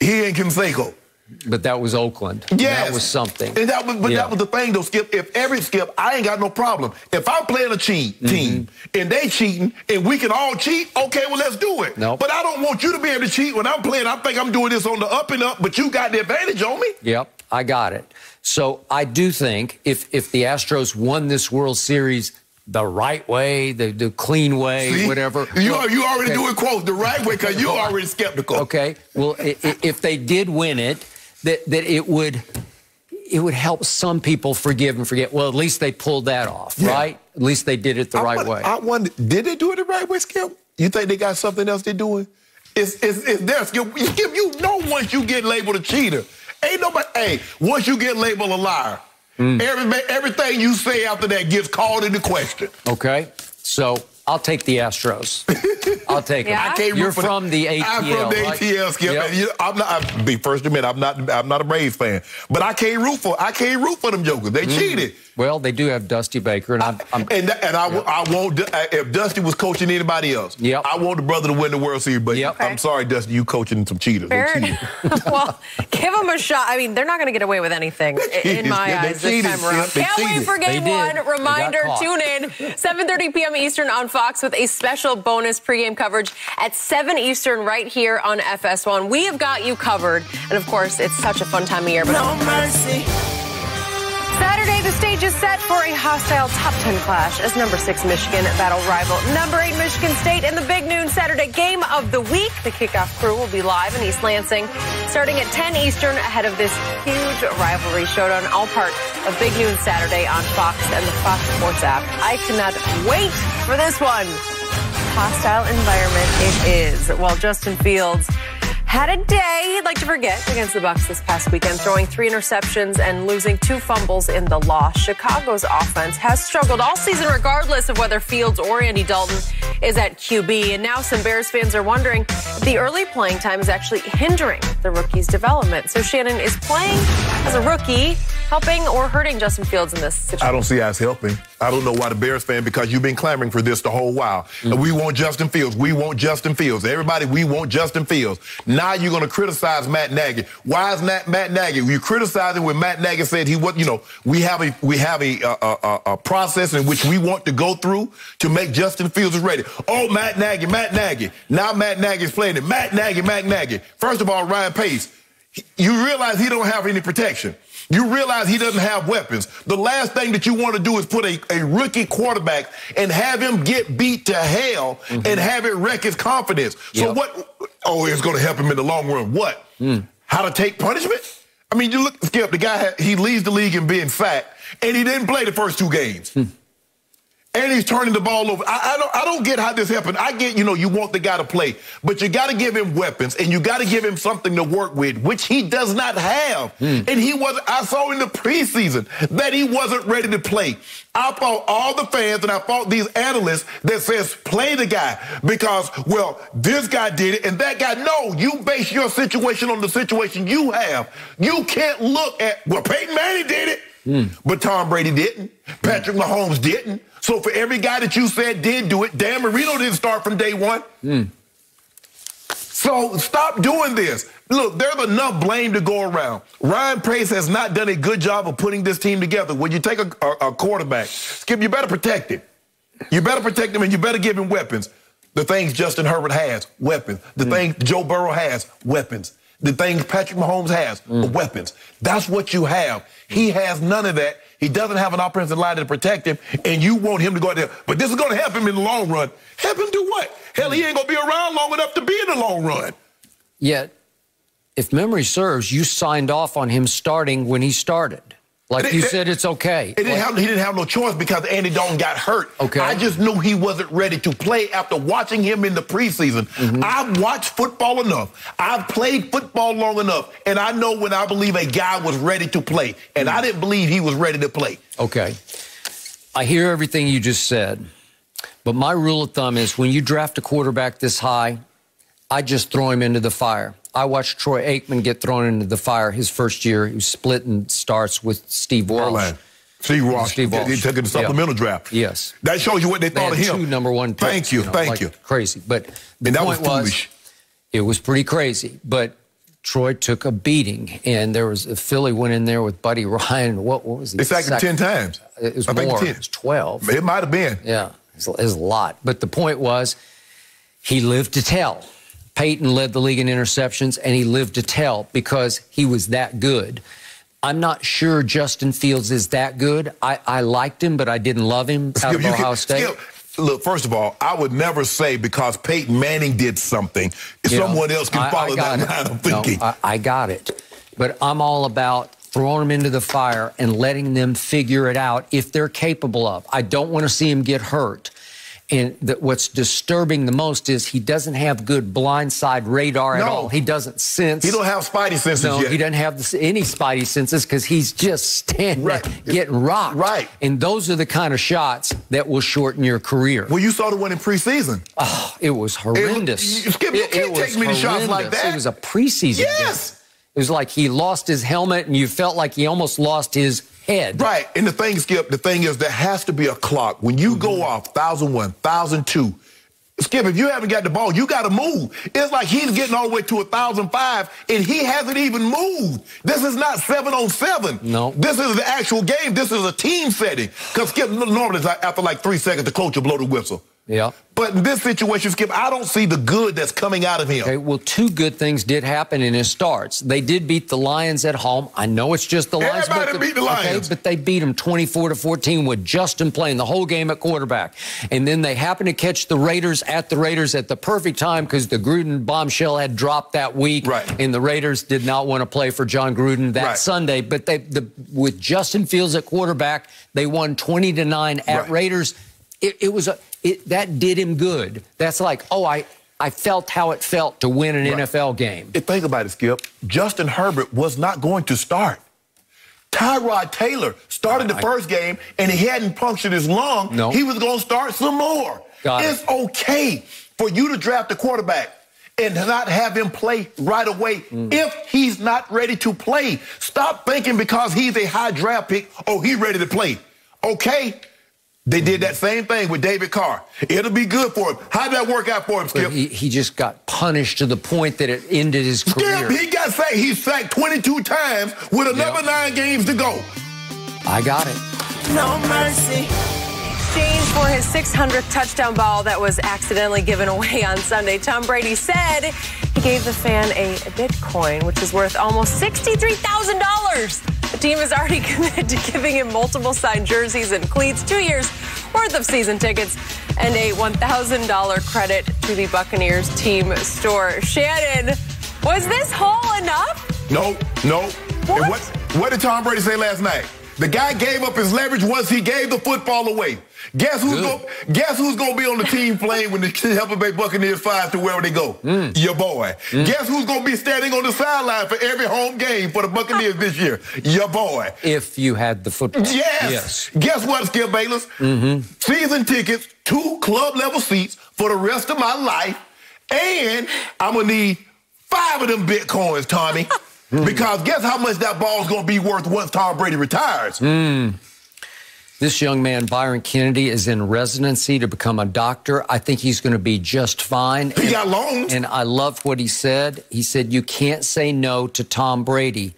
He and Canseco. But that was Oakland. Yes. That was something. And that was the thing, though, Skip. If every Skip, I ain't got no problem. If I'm playing a team and they cheating and we can all cheat, okay, well, let's do it. Nope. But I don't want you to be able to cheat when I'm playing. I think I'm doing this on the up and up, but you got the advantage on me. Yep, I got it. So I do think if the Astros won this World Series the right way, the clean way, whatever. You already doing quotes the right way because you're already skeptical. Okay. Well, if they did win it, that it would help some people forgive and forget. Well, at least they pulled that off, right? At least they did it the right way. I wonder, did they do it the right way, Skip? You think they got something else they're doing? It's there, Skip. Skip, you know once you get labeled a cheater, ain't nobody, once you get labeled a liar, everything you say after that gets called into question. Okay. So I'll take the Astros. I'll take them. I can't You're from the ATL. I'm from the ATL, Skip. Yep. I'm not. First admit, I'm not a Braves fan, but I can't root for them jokers. They cheated. Well, they do have Dusty Baker, and I won't. If Dusty was coaching anybody else, I want the brother to win the World Series. But I'm sorry, Dusty, you coaching some cheaters. Well, give them a shot. I mean, they're not going to get away with anything in my eyes this time around. Can't wait for Game 1. Reminder: tune in 7:30 p.m. Eastern on Fox with a special bonus pregame coverage at 7 Eastern right here on FS1. We have got you covered, and of course, it's such a fun time of year. But no mercy. Saturday, the stage is set for a hostile top 10 clash as number 6 Michigan battle rival number 8 Michigan State in the big noon Saturday game of the week. The kickoff crew will be live in East Lansing starting at 10 Eastern ahead of this huge rivalry showdown, all part of Big Noon Saturday on Fox and the Fox Sports app. I cannot wait for this one. Hostile environment it is. While Justin Fields had a day he'd like to forget against the Bucs this past weekend, throwing 3 interceptions and losing 2 fumbles in the loss. Chicago's offense has struggled all season regardless of whether Fields or Andy Dalton is at QB. And now some Bears fans are wondering if the early playing time is actually hindering the rookie's development. So Shannon, is playing as a rookie helping or hurting Justin Fields in this situation? I don't see us helping. I don't know why the Bears fan, because you've been clamoring for this the whole while. And we want Justin Fields. We want Justin Fields. Everybody, we want Justin Fields. Now you're going to criticize Matt Nagy. Why is Matt Nagy? You criticizing when Matt Nagy said he was, we have a process in which we want to go through to make Justin Fields ready. Oh, Matt Nagy. Now Matt Nagy's playing it. Matt Nagy. First of all, Ryan Pace, you realize he don't have any protection. You realize he doesn't have weapons. The last thing that you want to do is put a rookie quarterback and have him get beat to hell and have it wreck his confidence. So what Oh, it's going to help him in the long run. What? How to take punishment? I mean, you look, Skip, the guy, he leads the league in being fat, and he didn't play the first 2 games. And he's turning the ball over. I don't get how this happened. I get, you want the guy to play, but you got to give him weapons, and you got to give him something to work with, which he does not have. And he wasn't. I saw in the preseason that he wasn't ready to play. I fought all the fans, and I fought these analysts that says play the guy because, well, this guy did it and that guy. No, you base your situation on the situation you have. You can't look at, well, Peyton Manning did it. But Tom Brady didn't. Patrick Mahomes didn't. So for every guy that you said did do it, Dan Marino didn't start from day one. So stop doing this. Look, there's enough blame to go around. Ryan Pace has not done a good job of putting this team together. When you take a quarterback, Skip, you better protect him. You better protect him, and you better give him weapons. The things Justin Herbert has, weapons. The things Joe Burrow has, weapons. The things Patrick Mahomes has, weapons. That's what you have. He has none of that. He doesn't have an offensive line to protect him, and you want him to go out there. But this is going to help him in the long run. Help him do what? Hell, he ain't going to be around long enough to be in the long run. Yet, if memory serves, you signed off on him starting when he started. Like you said, it's okay. He didn't have no choice because Andy Dalton got hurt. Okay. I just knew he wasn't ready to play after watching him in the preseason. I've watched football enough. I've played football long enough. And I know when I believe a guy was ready to play. And I didn't believe he was ready to play. Okay. I hear everything you just said. But my rule of thumb is when you draft a quarterback this high, I just throw him into the fire. I watched Troy Aikman get thrown into the fire his first year. He was splitting starts with Steve Walsh. Steve Walsh. He took it to the supplemental draft. Yes. That shows you what they thought of him. 2 number-1 picks. Thank you. Crazy. But the point was, it was pretty crazy. But Troy took a beating, and there was Philly went in there with Buddy Ryan. What was he? They sacked him 10 times. It was more. It was 12. It might have been. Yeah, it was a lot. But the point was, he lived to tell. Peyton led the league in interceptions, and he lived to tell because he was that good. I'm not sure Justin Fields is that good. I liked him, but I didn't love him out of Ohio State. Look, first of all, I would never say because Peyton Manning did something, someone else can follow that line of thinking. No, I got it. But I'm all about throwing them into the fire and letting them figure it out if they're capable of. I don't want to see him get hurt. And what's disturbing the most is he doesn't have good blindside radar at all. He doesn't sense. He don't have spidey senses yet. No, he doesn't have any spidey senses because he's just standing there getting rocked. Right. And those are the kind of shots that will shorten your career. Well, you saw the one in preseason. Oh, it was horrendous. You can't take many shots like that. It was a preseason game. It was like he lost his helmet, and you felt like he almost lost his head. Right. And the thing, Skip, the thing is there has to be a clock. When you go off 1,001, 1,002, Skip, if you haven't got the ball, you got to move. It's like he's getting all the way to 1,005, and he hasn't even moved. This is not 7-on-7. No. This is the actual game. This is a team setting. Because, Skip, normally after like 3 seconds, the coach will blow the whistle. Yeah. But in this situation, Skip, I don't see the good that's coming out of him. Okay, well, 2 good things did happen in his starts. They did beat the Lions at home. I know it's just the Lions. Everybody beat the Lions. Okay, but they beat them 24-14 with Justin playing the whole game at quarterback. And then they happened to catch the Raiders at the perfect time because the Gruden bombshell had dropped that week. Right. And the Raiders did not want to play for John Gruden that Sunday. But with Justin Fields at quarterback, they won 20-9 at Raiders. That did him good. That's like, I felt how it felt to win an NFL game. Think about it, Skip. Justin Herbert was not going to start. Tyrod Taylor started the first game, and he hadn't punctured his lung. No. He was going to start some more. It's okay for you to draft a quarterback and not have him play right away if he's not ready to play. Stop thinking because he's a high draft pick, he's ready to play. Okay? They did that same thing with David Carr. It'll be good for him. How'd that work out for him, Skip? He just got punished to the point that it ended his career. Skip, he got sacked. He sacked 22 times with another 9 games to go. I got it. No mercy. Exchange for his 600th touchdown ball that was accidentally given away on Sunday, Tom Brady said he gave the fan a Bitcoin, which is worth almost $63,000. The team is already committed to giving him multiple signed jerseys and cleats, 2 years worth of season tickets, and a $1,000 credit to the Buccaneers team store. Shannon, was this haul enough? No. What did Tom Brady say last night? The guy gave up his leverage once he gave the football away. Guess who's going to be on the team plane when the Tampa Bay Buccaneers fly to wherever they go? Your boy. Guess who's going to be standing on the sideline for every home game for the Buccaneers this year? Your boy. If you had the football. Yes. Guess what, Skip Bayless? Season tickets, 2 club-level seats for the rest of my life, and I'm going to need 5 of them Bitcoins, Tommy. Because guess how much that ball's going to be worth once Tom Brady retires? This young man, Byron Kennedy, is in residency to become a doctor. I think he's going to be just fine. He got loans. And I loved what he said. He said, you can't say no to Tom Brady.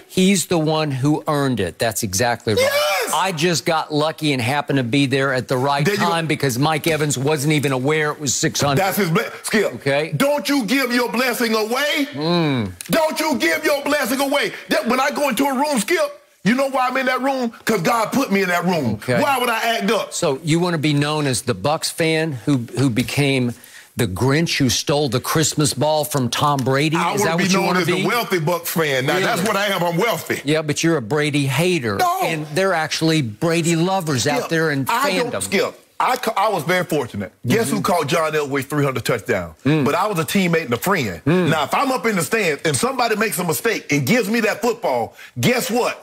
He's the one who earned it. That's exactly right. Yes! I just got lucky and happened to be there at the right time because Mike Evans wasn't even aware it was 600. That's his Skip. Okay. Don't you give your blessing away. Don't you give your blessing away. When I go into a room, Skip, you know why I'm in that room? Because God put me in that room. Okay. Why would I act up? So you want to be known as the Bucs fan who became the Grinch who stole the Christmas ball from Tom Brady? I want to be known as a wealthy Bucs fan. Now, that's what I am. I'm wealthy. Yeah, but you're a Brady hater. No. And they're actually Brady lovers out there in fandom. Skip, I was very fortunate. Guess who called John Elway's 300 touchdown? But I was a teammate and a friend. Now, if I'm up in the stands and somebody makes a mistake and gives me that football, guess what?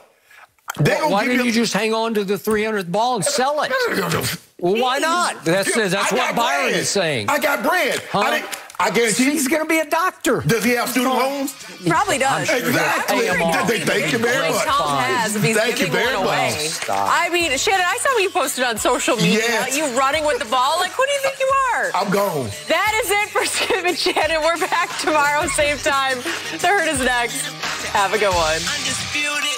Why didn't you just hang on to the 300th ball and sell it? Well, why not? That's what Byron is saying. I got bread. Huh? I guarantee he's going to be a doctor. Does he have student loans? Probably does. Exactly. Thank you very much. Tom has. If he's giving one away. I mean, Shannon, I saw what you posted on social media. You running with the ball. Like, who do you think you are? I'm gone. That is it for Skip and Shannon. We're back tomorrow, same time. The Herd is next. Have a good one. Undisputed.